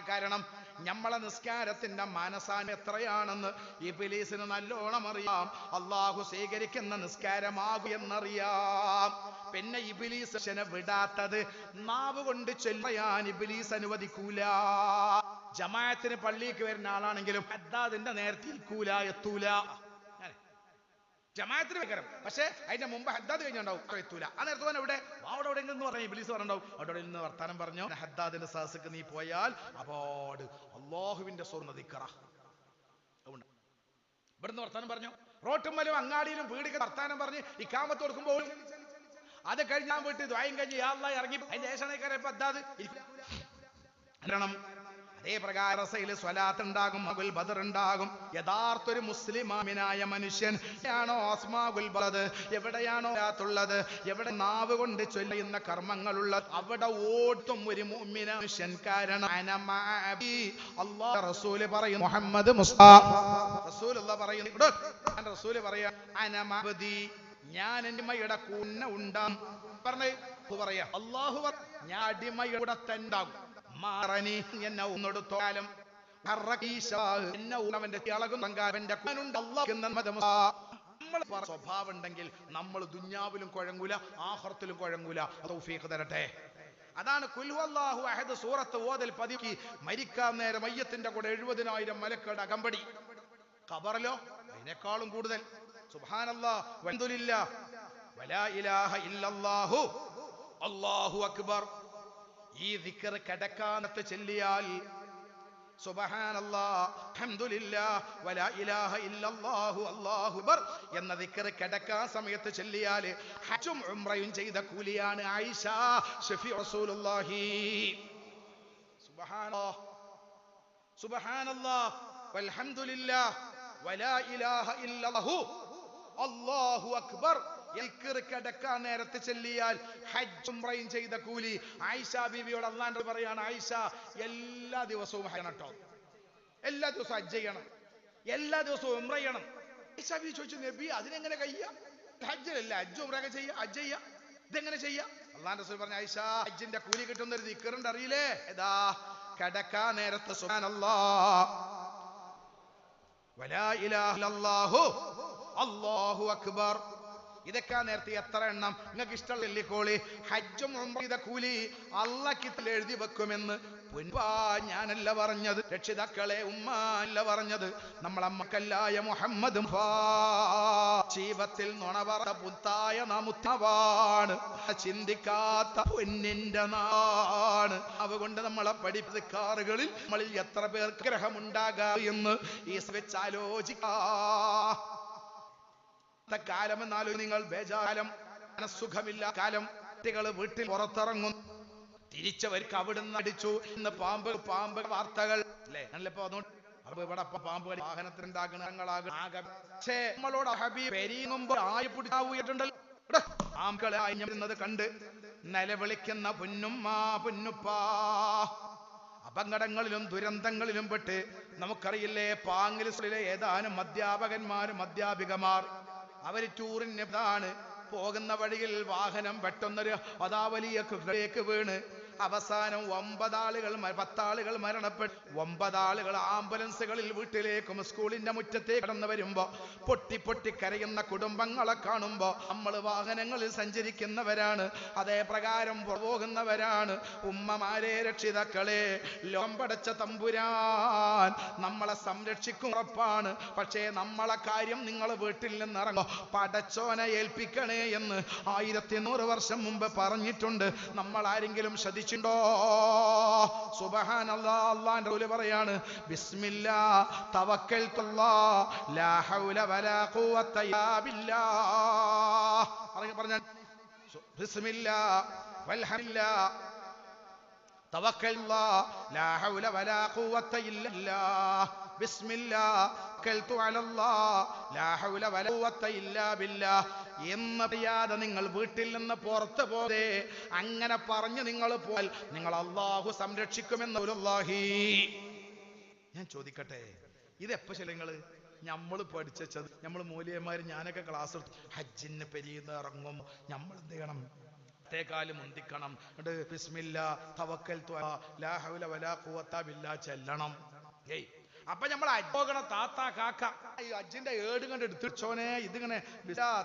കാരണം നമ്മളെ നിസ്കാരത്തിന്റെ മാനസാൻ എത്രയാണെന്ന് ഇബ്ലീസിന് നല്ലോണം അറിയാം. അള്ളാഹു സ്വീകരിക്കുന്ന നിസ്കാരമാകും എന്നറിയാം. പിന്നെ ഇബ്ലീസിനെ വിടാത്തത് നാവ് കൊണ്ട് ചൊല്ലാൻ ഇബ്ലീസ് അനുവദിക്കൂല. ജമാഅത്തിന് പള്ളിക്ക് വരുന്ന ആളാണെങ്കിലും ഹദ്ദാദിന്റെ നേരത്തെ ഇരിക്കൂല, എത്തൂല. ജമാഅത്തിന് വെക്കണം, പക്ഷെ അതിന്റെ മുമ്പ് ഹദ്ദാദ് കഴിഞ്ഞുണ്ടാവും, എത്തൂല. ആ നേരത്തെ തന്നെ ഇവിടെ അവിടെ എന്ന് പറഞ്ഞ ഇബ്ലീസ് പറഞ്ഞിട്ടുണ്ടാവും. അവിടെ നിന്ന് വർത്താനം പറഞ്ഞു, ഹദ്ദാദിന്റെ സദസ്സക്ക് നീ പോയാൽ അപ്പോട് അല്ലാഹുവിന്റെ സ്വർണ്ണ ഇവിടുന്ന് വർത്താനം പറഞ്ഞു. റോട്ടുമ്മലും അങ്ങാടിയിലും വീടുകൾ വർത്താനം പറഞ്ഞ് ഇക്കാമത്ത് കൊടുക്കുമ്പോൾ അത് കഴിഞ്ഞാൽ വീട്ടിൽ ദ്വായം കഴിഞ്ഞ് യാ അല്ലാഹ് ഇറങ്ങി അതിന്റെ ഏഷണക്കാരെ ഹദ്ദാദ് അതേ പ്രകാരം സ്വലാത്ത് ഉണ്ടാകും, അസ്മാഉൽ ബദർ ഉണ്ടാകും. യഥാർത്ഥ ഒരു മുസ്ലിമാമിനായ മനുഷ്യൻ ആണോ അസ്മാഉൽ ബദർ, എവിടെയാണോ ഉള്ളത്, എവിടെ നാവ് കൊണ്ട് ചൊല്ലുന്ന കർമ്മങ്ങളുള്ളത്, അവിടെ ഓടും ഒരു മുഅ്മിന മനുഷ്യൻ. കാരണം അല്ലാഹു റസൂൽ പറയുന്നു, മുഹമ്മദ് മുസ്തഫ റസൂലുള്ളാഹി പറയുന്നു, റസൂൽ പറയാ അനമഅബ്ദി, ഞാൻ അടിമയുടെ കൂടെ ഉണ്ടാകും. പറഞ്ഞേ പറയാ അല്ലാഹു, ഞാൻ അടിമയുടെ തണ്ടാകും. മാറനി എന്നെ ഒന്നെടുത്തോളം അവന്റെ ഇളകും സ്വഭാവം ഉണ്ടെങ്കിൽ നമ്മൾ ദുനിയാവിലും കുഴങ്ങൂല, ആഖിറത്തിലും കുഴങ്ങൂല. തൗഫീഖ് തരട്ടെ. അതാണ് ഖുൽ ഹുവല്ലാഹു അഹദ് സൂറത്ത് ഓതൽ പതിക്ക് മരിക്കാൻ നേരം മയ്യത്തിന്റെ കൂടെ 70,000 മലക്കുകളുടെ അകമ്പടി. ഖബറിലോ അതിനേക്കാളും കൂടുതൽ. സുബ്ഹാനല്ലാഹ് വൽഹംദുലില്ലാഹ് വലാ ഇലാഹ ഇല്ലല്ലാഹു അല്ലാഹു അക്ബർ. ഈ ദിക്ർ കിടക്കാനത്ത് ചൊല്ലിയാൽ സുബ്ഹാനല്ലാഹ് അൽഹംദുലില്ലാഹ് വലാ ഇലാഹ ഇല്ലല്ലാഹു അല്ലാഹു അക്ബർ എന്ന ദിക്ർ കിടക്കാൻ സമയത്ത് ചൊല്ലിയാൽ ഹജ്ജും ഉംറയും ചെയ്ത കൂലിയാണ് ആയിഷ ഷഫീ റസൂലുള്ളാഹി. സുബ്ഹാനല്ലാഹ് സുബ്ഹാനല്ലാഹ് വൽഹംദുലില്ലാഹ് വലാ ഇലാഹ ഇല്ലല്ലാഹു അല്ലാഹു അക്ബർ കിടക്കാൻ നേരത്ത് ചൊല്ലിയാൽ ഹജ്ജ് ഉംറയും ചെയ്ത കൂലി. ആയിഷ ബീവിയോട് അല്ലാഹു പറയാണ്, ആയിഷ എല്ലാ ദിവസവും ഹജ്ജ് ചെയ്യണം കേട്ടോ, എല്ലാ ദിവസവും ഹജ്ജ് ചെയ്യണം, എല്ലാ ദിവസവും ഉംറ ചെയ്യണം. ആയിഷ ബീവി ചോദിച്ചു, നബി അതിനെങ്ങനെ കഴിയാ? ഹജ്ജിലല്ല ഹജ്ജ് ഉംറയൊക്കെ ചെയ്യാ, ഹജ്ജ് ചെയ്യാ, ഇതെങ്ങനെ ചെയ്യാ? അല്ലാഹു റസൂൽ പറഞ്ഞു, ആയിഷ ഹജ്ജിന്റെ കൂലി കിട്ടുന്ന ഒരു ദിക്റുണ്ട്, അറിയില്ലേ? ഏതാ? കിടക്കാൻ നേരത്ത് സുബ്ഹാനല്ലാഹ് വലാ ഇലാഹ ഇല്ലല്ലാഹു അല്ലാഹു അക്ബർ. ഇതൊക്കെ നേരത്തെ എത്ര എണ്ണം നിങ്ങൾക്ക് ഇഷ്ടമുള്ള ചൊല്ലിക്കോളി. ഹജ്ജും ഉംറയും ചെയ്ത കൂലി അല്ലാഹ് എഴുതി വെക്കുമെന്ന് പൊൻപാ ഞാനല്ല പറഞ്ഞത്, രക്ഷിതാക്കളെ ഉമ്മ അല്ല പറഞ്ഞത്, നമ്മളമ്മക്കല്ലായ മുഹമ്മദ് ജീവിതത്തിൽ നുണവറ പുത്തായ നാമുത്തവാണ്, ചിന്തിക്കാത്ത പൊന്നിന്റെ നാണ്. അതുകൊണ്ട് നമ്മളെ പഠിപ്പിക്കാറുകളിൽ നമ്മളിൽ എത്ര പേർ ഗ്രഹമുണ്ടാകാം എന്ന് ഈ വെച്ചാലോചിക്കാ കാലം. എന്നാലും നിങ്ങൾ ബേജാലം, മനസ്സുഖമില്ല കാലം. കുട്ടികൾ വീട്ടിൽ പുറത്തിറങ്ങും, തിരിച്ചവർക്ക് അവിടുന്ന് അടിച്ചു. ഇന്ന് പാമ്പ് വാർത്തകൾ അല്ലേ? നല്ലപ്പോ അതുകൊണ്ട് ഇവിടെ പാമ്പ് വാഹനത്തിനുണ്ടാകുന്ന നമ്മളോട് പെരിയുമ്പോ ആയി പിടിച്ചാവുന്നുണ്ടല്ലോ. ആമ്പുകളെ ആയിരുന്നത് കണ്ട് നിലവിളിക്കുന്ന പൊന്നുപ്പാ. അപകടങ്ങളിലും ദുരന്തങ്ങളിലും പെട്ട് നമുക്കറിയില്ലേ, പാങ്ങിലെ ഏതാനും അധ്യാപകന്മാരും അധ്യാപികമാർ അവര് ടൂറിന് പോകുന്ന വഴിയിൽ വാഹനം പെട്ടെന്നൊരു വലിയ കുഴിയിലേക്ക് വീണ് അവസാനം 9 ആളുകൾ 10 ആളുകൾ മരണപ്പെട്ടു. 9 ആളുകൾ ആംബുലൻസുകളിൽ വീട്ടിലേക്കും സ്കൂളിന്റെ മുറ്റത്തേക്ക് കടന്നു വരുമ്പോ പൊട്ടി കരയുന്ന കുടുംബങ്ങളെ കാണുമ്പോ നമ്മൾ വാഹനങ്ങളിൽ സഞ്ചരിക്കുന്നവരാണ്, അതേ പ്രകാരം പോകുന്നവരാണ്. ഉമ്മമാരെ, രക്ഷിതാക്കളെ, ലോകം പടച്ച തമ്പുരാൻ നമ്മളെ സംരക്ഷിക്കും ഉറപ്പാണ്. പക്ഷേ നമ്മളെ കാര്യം നിങ്ങൾ വീട്ടിൽ നിന്ന് ഇറങ്ങോ പടച്ചോനെ ഏൽപ്പിക്കണേ എന്ന് 1100 വർഷം മുമ്പ് പറഞ്ഞിട്ടുണ്ട്. നമ്മൾ ആരെങ്കിലും ശ്രദ്ധിച്ചുണ്ടോ? സുബ്ഹാനല്ലാഹ്. അല്ലാഹുവിന്റെ റസൂൽ പറയാണ്, ബിസ്മില്ലാഹ് തവക്കൽതുല്ലാഹ് ലാ ഹൗല വലാ ഖുവത ഇല്ലാ ബില്ലാഹ്. പറഞ്ഞാൽ ബിസ്മില്ലാഹ് വൽഹംദുലില്ലാഹ് തവക്കൽതുല്ലാഹ് ലാ ഹൗല വലാ ഖുവത ഇല്ലാ ബില്ലാഹ്. ബിസ്മില്ലാഹ് തവക്കൽതു അലല്ലാഹ് ലാ ഹൗല വലാ ഖുവത ഇല്ലാ ബില്ലാഹ് എന്നറിയാതെ നിങ്ങൾ വീട്ടിൽ നിന്ന് പുറത്തു പോകേ. അങ്ങനെ പറഞ്ഞ് നിങ്ങൾ പോയാൽ നിങ്ങൾ അല്ലാഹു സംരക്ഷിക്കുമെന്ന് അല്ലാഹി. ഞാൻ ചോദിക്കട്ടെ, ഇതെപ്പോ നിങ്ങള് നമ്മൾ പഠിച്ചത്, നമ്മൾ മൂല്യന്മാർ ഞാനൊക്കെ ക്ലാസ് എടുത്തു, ഹജ്ജിന് പെരീന്ന് ഇറങ്ങും നമ്മൾ എന്ത് ചെയ്യണം? േക്കാല് മുന്തിക്കണം, ബിസ്മില്ലാഹ് തവക്കൽതു ലാ ഹൗല വലാ ഖുവത ബില്ലാ ചെല്ലണം. അപ്പൊ നമ്മൾ അജ്ജോകണ താത്ത കാക്ക അജ്ജിന്റെ ഏട് കണ്ട് എടുത്തിച്ചോനെ ഇതിങ്ങനെ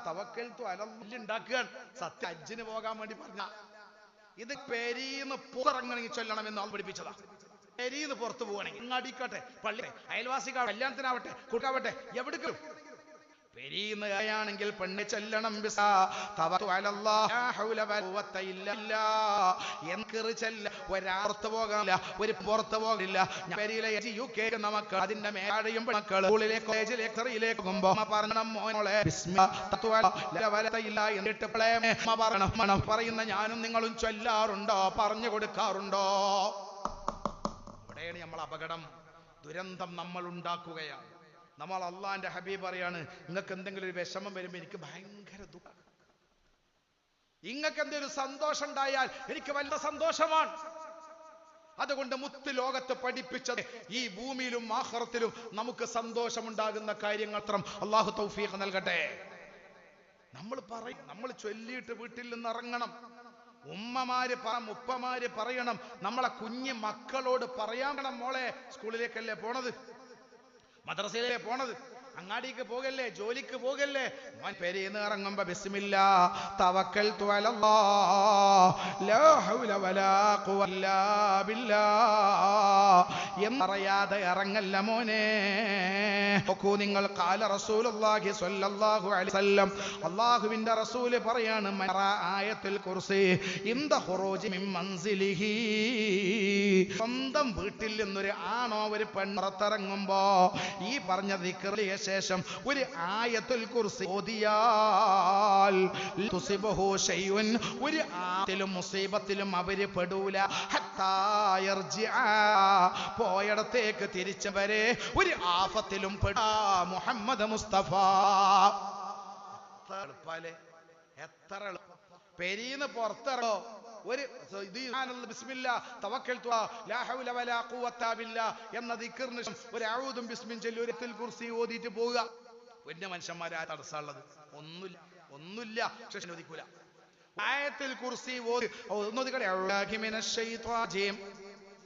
തവക്കൽതു അലല്ലാഹ് ഉണ്ടാക്കുകയാണ്. സത്യം അജ്ജിന് പോകാൻ വേണ്ടി പറഞ്ഞ ഇത് പെരീന്ന് പുറത്തിറങ്ങണമെങ്കിൽ ചൊല്ലണമെന്ന് ആൾ പഠിപ്പിച്ചതാ. പെരീന്ന് പുറത്തു പോകണമെങ്കിൽ അങ്ങാടിക്കട്ടെ, പള്ളി, അയൽവാസികൾ, കല്യാണത്തിനാവട്ടെ, കുടുക്കാവട്ടെ, എവിടേക്കും പെരീന്നുകയാണെങ്കിൽ പെണ്ണ് ചെല്ലണം ഒരാർത്ത് പോകാനില്ല, ഒരു പുറത്ത് പോകില്ല. പെരിയിലെ UK നമുക്ക് അതിന്റെ മേഴയും മക്കൾ സ്കൂളിലേക്ക് കോളേജിലേക്ക് ചെറിയിലേക്ക് പോകുമ്പോ പറയണം, മോനെ പറയുന്ന ഞാനും നിങ്ങളും ചൊല്ലാറുണ്ടോ? പറഞ്ഞു കൊടുക്കാറുണ്ടോ? അവിടെയാണ് നമ്മൾ അപകടം, ദുരന്തം നമ്മൾ ഉണ്ടാക്കുകയാണ്. നമ്മൾ അള്ളാന്റെ ഹബീബ് പറയാണ്, നിങ്ങൾക്ക് എന്തെങ്കിലും ഒരു വിഷമം വരുമ്പോൾ എനിക്ക് ഭയങ്കര ദുഃഖം, നിങ്ങൾക്ക് എന്തെങ്കിലും സന്തോഷം ഉണ്ടായാൽ എനിക്ക് വലിയ സന്തോഷമാണ്. അതുകൊണ്ട് മുത്ത് ലോകത്ത് പഠിപ്പിച്ചത് ഈ ഭൂമിയിലും ആഖിറത്തിലും നമുക്ക് സന്തോഷമുണ്ടാകുന്ന കാര്യങ്ങൾ മാത്രം അള്ളാഹു തൗഫീഖ് നൽകട്ടെ. നമ്മൾ പറയും, നമ്മൾ ചൊല്ലിയിട്ട് വീട്ടിൽ നിന്ന് ഇറങ്ങണം. ഉപ്പമാര് പറയണം, നമ്മളെ കുഞ്ഞു മക്കളോട് പറയാൻ, മോളെ സ്കൂളിലേക്കല്ലേ പോണത്, മദ്രസയിലേ പോണത്, അങ്ങാടിക്ക് പോകല്ലേ, ജോലിക്ക് പോകല്ലേ, പെരേന്ന് ഇറങ്ങുമ്പോ ബിസ്മില്ലാ തവക്കൽതു അലല്ലാഹ് ലാ ഹൗല വലാ ഖുവത ഇല്ലാ ബില്ലാഹ് എന്നറിയാതെ ഇറങ്ങല്ല മോനെ. നോക്കൂ നിങ്ങൾ, ഖാല റസൂലുള്ളാഹി സ്വല്ലല്ലാഹു അലൈഹി വസല്ലം, അല്ലാഹുവിന്റെ റസൂല് പറയാണ്, ആയത്തുൽ കുർസി ഇന്ദ ഖുറൂജി മിൻ മൻസിലിഹി, സ്വന്തം വീട്ടിൽ നിന്നൊരു ആണോ ഒരു പെണ്ണ് പുറത്തിറങ്ങുമ്പോ ഈ പറഞ്ഞ ദിക്റിന് ശേഷം ഒരു ആയത്തുൽ കുർസി ഓതിയാൽ തുസിബഹു ശൈഉൻ, ഒരു ആപത്തിലും മുസീബത്തിലും അവര് പെടൂല, ഹത്താ യർജിഅ, പോയടത്തേക്ക് തിരിച്ചവരെ ഒരു ആഫത്തിലും പെടാ. മുഹമ്മദ് മുസ്തഫ. എത്ര പെരീന്ന് പുറത്തിറങ്ങോ ഒരു ബിസ്മില്ലാ തവക്കൽതു ലാ ഹൗല വലാ ഖുവത ബില്ലാ എന്ന ദിക്റിന് ഒരു അഊദും ബിസ്മിൻ ചൊല്ലി ഒരു ആയത്തുൽ കുർസി ഓതിയിട്ട് പോവുക. വലിയ മനുഷ്യന്മാരെ തടസ്സമുള്ളത് ഒന്നുമില്ല. ശേഷം ഓതിക്കൂല. ആയത്തുൽ കുർസി ഓതി ഒന്നോദിക്കട്ടെ. അഊദു മിനശ് ശൈത്വാനിർ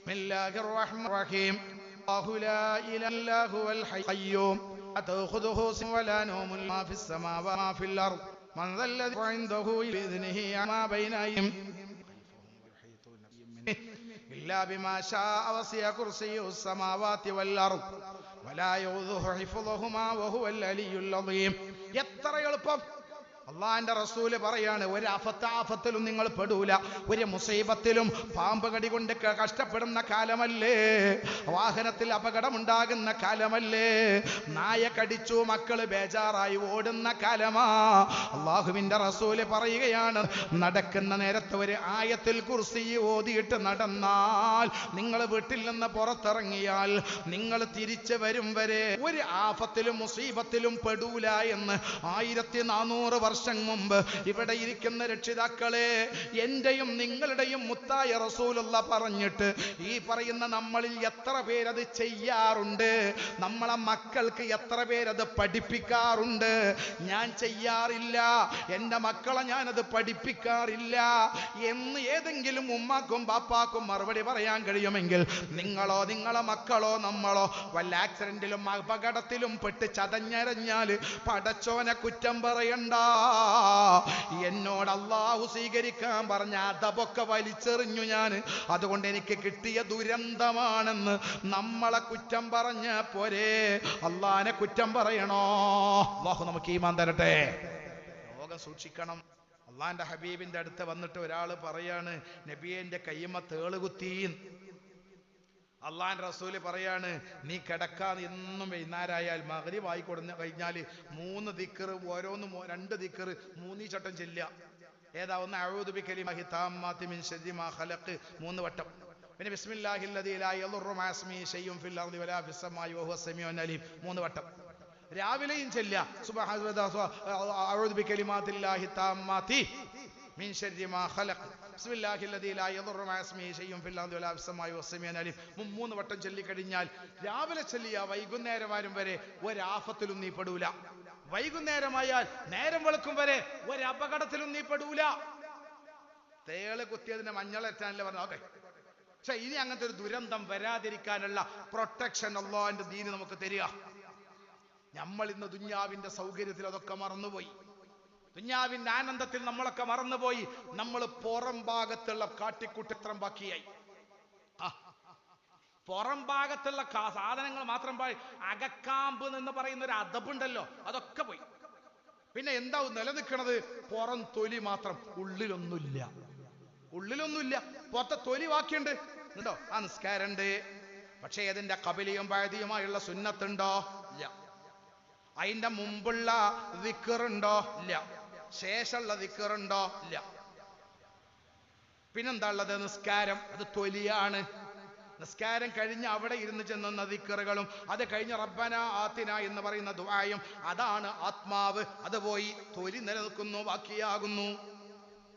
ബിസ്മില്ലാഹിർ റഹ്മാനിർ റഹീം. അല്ലാഹു ലാ ഇലാഹ ഇല്ലാ ഹുവൽ ഖയ്യൂം അതഖുദുഹു സിനത്തുൻ വലാ നൗമുൻ മാ ഫിസ് സമാവാതി മാ ഫിൽ അർദ് മൻ ദല്ലദീ ഇൻദഹു ബിഇذനിഹി മാ ബൈന അയ്യും إلا بما شاء وسع كرسيه السماوات والأرض ولا يؤوده حفظهما وهو العلي العظيم. എത്ര എളുപ്പം! അള്ളാന്റെ റസൂല് പറയാണ്, ഒരു ആഫത്തിലും നിങ്ങൾ പെടൂല, ഒരു മുസീബത്തിലും പാമ്പ് കടി കൊണ്ട് കഷ്ടപ്പെടുന്ന കാലമല്ലേ, വാഹനത്തിൽ അപകടമുണ്ടാകുന്ന കാലമല്ലേ, നായ കടിച്ചു മക്കള് ബേജാറായി ഓടുന്ന കാലമാ. അള്ളാഹുവിന്റെ റസൂല് പറയുകയാണ്, നടക്കുന്ന നേരത്ത് ഒരു ആയത്തുൽ കുർസി ഓതിയിട്ട് നടന്നാൽ, നിങ്ങൾ വീട്ടിൽ നിന്ന് പുറത്തിറങ്ങിയാൽ നിങ്ങൾ തിരിച്ചു വരും വരെ ഒരു ആഫത്തിലും മുസീബത്തിലും പെടൂല എന്ന് 1400 വർഷം മുമ്പ് ഇവിടെ ഇരിക്കുന്ന രക്ഷിതാക്കളെ, എന്റെയും നിങ്ങളുടെയും മുത്തായ റസൂലുള്ള പറഞ്ഞിട്ട് ഈ പറയുന്ന നമ്മളിൽ എത്ര പേരത് ചെയ്യാറുണ്ട്? നമ്മളെ മക്കൾക്ക് എത്ര പേരത് പഠിപ്പിക്കാറുണ്ട്? ഞാൻ ചെയ്യാറില്ല, എൻ്റെ മക്കളെ ഞാനത് പഠിപ്പിക്കാറില്ല എന്ന് ഏതെങ്കിലും ഉമ്മാക്കും ബാപ്പാക്കും മറുപടി പറയാൻ കഴിയുമെങ്കിൽ, നിങ്ങളോ നിങ്ങളെ മക്കളോ നമ്മളോ വല്ല ആക്സിഡന്റിലും അപകടത്തിലും പെട്ട് ചതഞ്ഞരഞ്ഞാൽ പടച്ചോനെ കുറ്റം പറയണ്ട. എന്നോട് അള്ളാഹു സ്വീകരിക്കാൻ പറഞ്ഞ അതപൊക്കെ വലിച്ചെറിഞ്ഞു ഞാൻ, അതുകൊണ്ട് എനിക്ക് കിട്ടിയ ദുരന്തമാണെന്ന് നമ്മളെ കുറ്റം പറഞ്ഞ പോരെ, അള്ളാനെ കുറ്റം പറയണോ? അള്ളാഹു നമുക്ക് ഈമാൻ തരട്ടെ. ലോകം സൂക്ഷിക്കണം. അള്ളാന്റെ ഹബീബിന്റെ അടുത്ത് വന്നിട്ട് ഒരാൾ പറയാണ്, നബിയെ എൻ്റെ കയ്യമ്മ തേളുകുത്തി. അള്ളാന്റെ റസൂല് പറയാണ്, നീ കിടക്കാതെ എന്നും വൈകുന്നേരമായാൽ മഗ്രിബ് ആയി കൊടുന്ന് കഴിഞ്ഞാൽ 3 ദിക്ർ, ഓരോന്നും 2 ദിക്ർ 3 ചട്ടം ചെല്ലുക. ഏതാ? ഒന്ന് അഊദു ബികലിമാതി താമ്മാതി മിൻ ശർരി മാ ഖലഖ് 3 വട്ടം. പിന്നെ ബിസ്മില്ലാഹിൽ ലദീ ലാ യദുറു മഅ ഇസ്മിഹി ശൈഉൻ ഫിൽ അർദി വലാ ഫിസ് സമാഇ വഹുവ സമീഉൻ അലീം 3 വട്ടം. രാവിലെയും ചെല്ലുക, അഊദു ബികലിമാതില്ലാഹി താമ്മാതി മിൻ ശർരി മാ ഖലഖ് ബിസ്മില്ലാഹിൽ ലദീ ലാ യദുറു മഅ ഇസ്മിഹി ശൈഉൻ ഫിൽ അർദി വലാ ഫിസ് സമാഇ വഹുവ സമീഉൻ അലീം 3 വട്ടം ചൊല്ലിക്കഴിഞ്ഞാൽ രാവിലെ ചെല്ലിയ വൈകുന്നേരം വരെ ഒരാഫത്തിലും നീ പെടൂല. വൈകുന്നേരമായാൽ നേരം വെളുക്കും വരെ ഒരു അപകടത്തിലും നീ പെടൂല. തേള് കുത്തിയതിന്റെ മഞ്ഞളെറ്റാനല്ലേ പറഞ്ഞു. ഓക്കെ, പക്ഷെ ഇനി അങ്ങനത്തെ ഒരു ദുരന്തം വരാതിരിക്കാനുള്ള പ്രൊട്ടക്ഷൻ അല്ലാഹുവിന്റെ ദീന് നമുക്ക് തരിക. നമ്മൾ ഇന്ന് ദുനിയാവിന്റെ സൗകര്യത്തിൽ അതൊക്കെ മറന്നുപോയി. ദുനിയാവിന്റെ ആനന്ദത്തിൽ നമ്മളൊക്കെ മറന്നുപോയി. നമ്മൾ പുറം ഭാഗത്തുള്ള കാട്ടിക്കൂട്ടത്രം ബാക്കിയായി. പുറം ഭാഗത്തുള്ള സാധനങ്ങൾ മാത്രം പോയി, അകക്കാമ്പ് എന്ന് പറയുന്ന ഒരു അതബുണ്ടല്ലോ, അതൊക്കെ പോയി. പിന്നെ എന്താവും നിലനിൽക്കണത്? പുറം തൊലി മാത്രം, ഉള്ളിലൊന്നുമില്ല. പുറത്തെ തൊലി ബാക്കിയുണ്ട് ഉണ്ടോ? ആ നിസ്കാരമുണ്ട്, പക്ഷേ അതിന്റെ ഖബലിയും ബഅദിയുമായുള്ള സുന്നത്തുണ്ടോ? ഇല്ല. അതിന്റെ മുമ്പുള്ള ദിക്റുണ്ടോ? ഇല്ല. ശേഷമുള്ള ദിക്റുണ്ടോ? ഇല്ല. പിന്നെന്താ ഉള്ളത്? നിസ്കാരം. അത് തൊലിയാണ്. നിസ്കാരം കഴിഞ്ഞ് അവിടെ ഇരുന്ന് ചെന്ന ദിക്റുകളും അത് കഴിഞ്ഞ് റബ്ബന ആതിന എന്ന് പറയുന്ന ദുആയും അതാണ് ആത്മാവ്. അത് പോയി തൊലി നിലനിൽക്കുന്നു, ബാക്കിയാകുന്നു.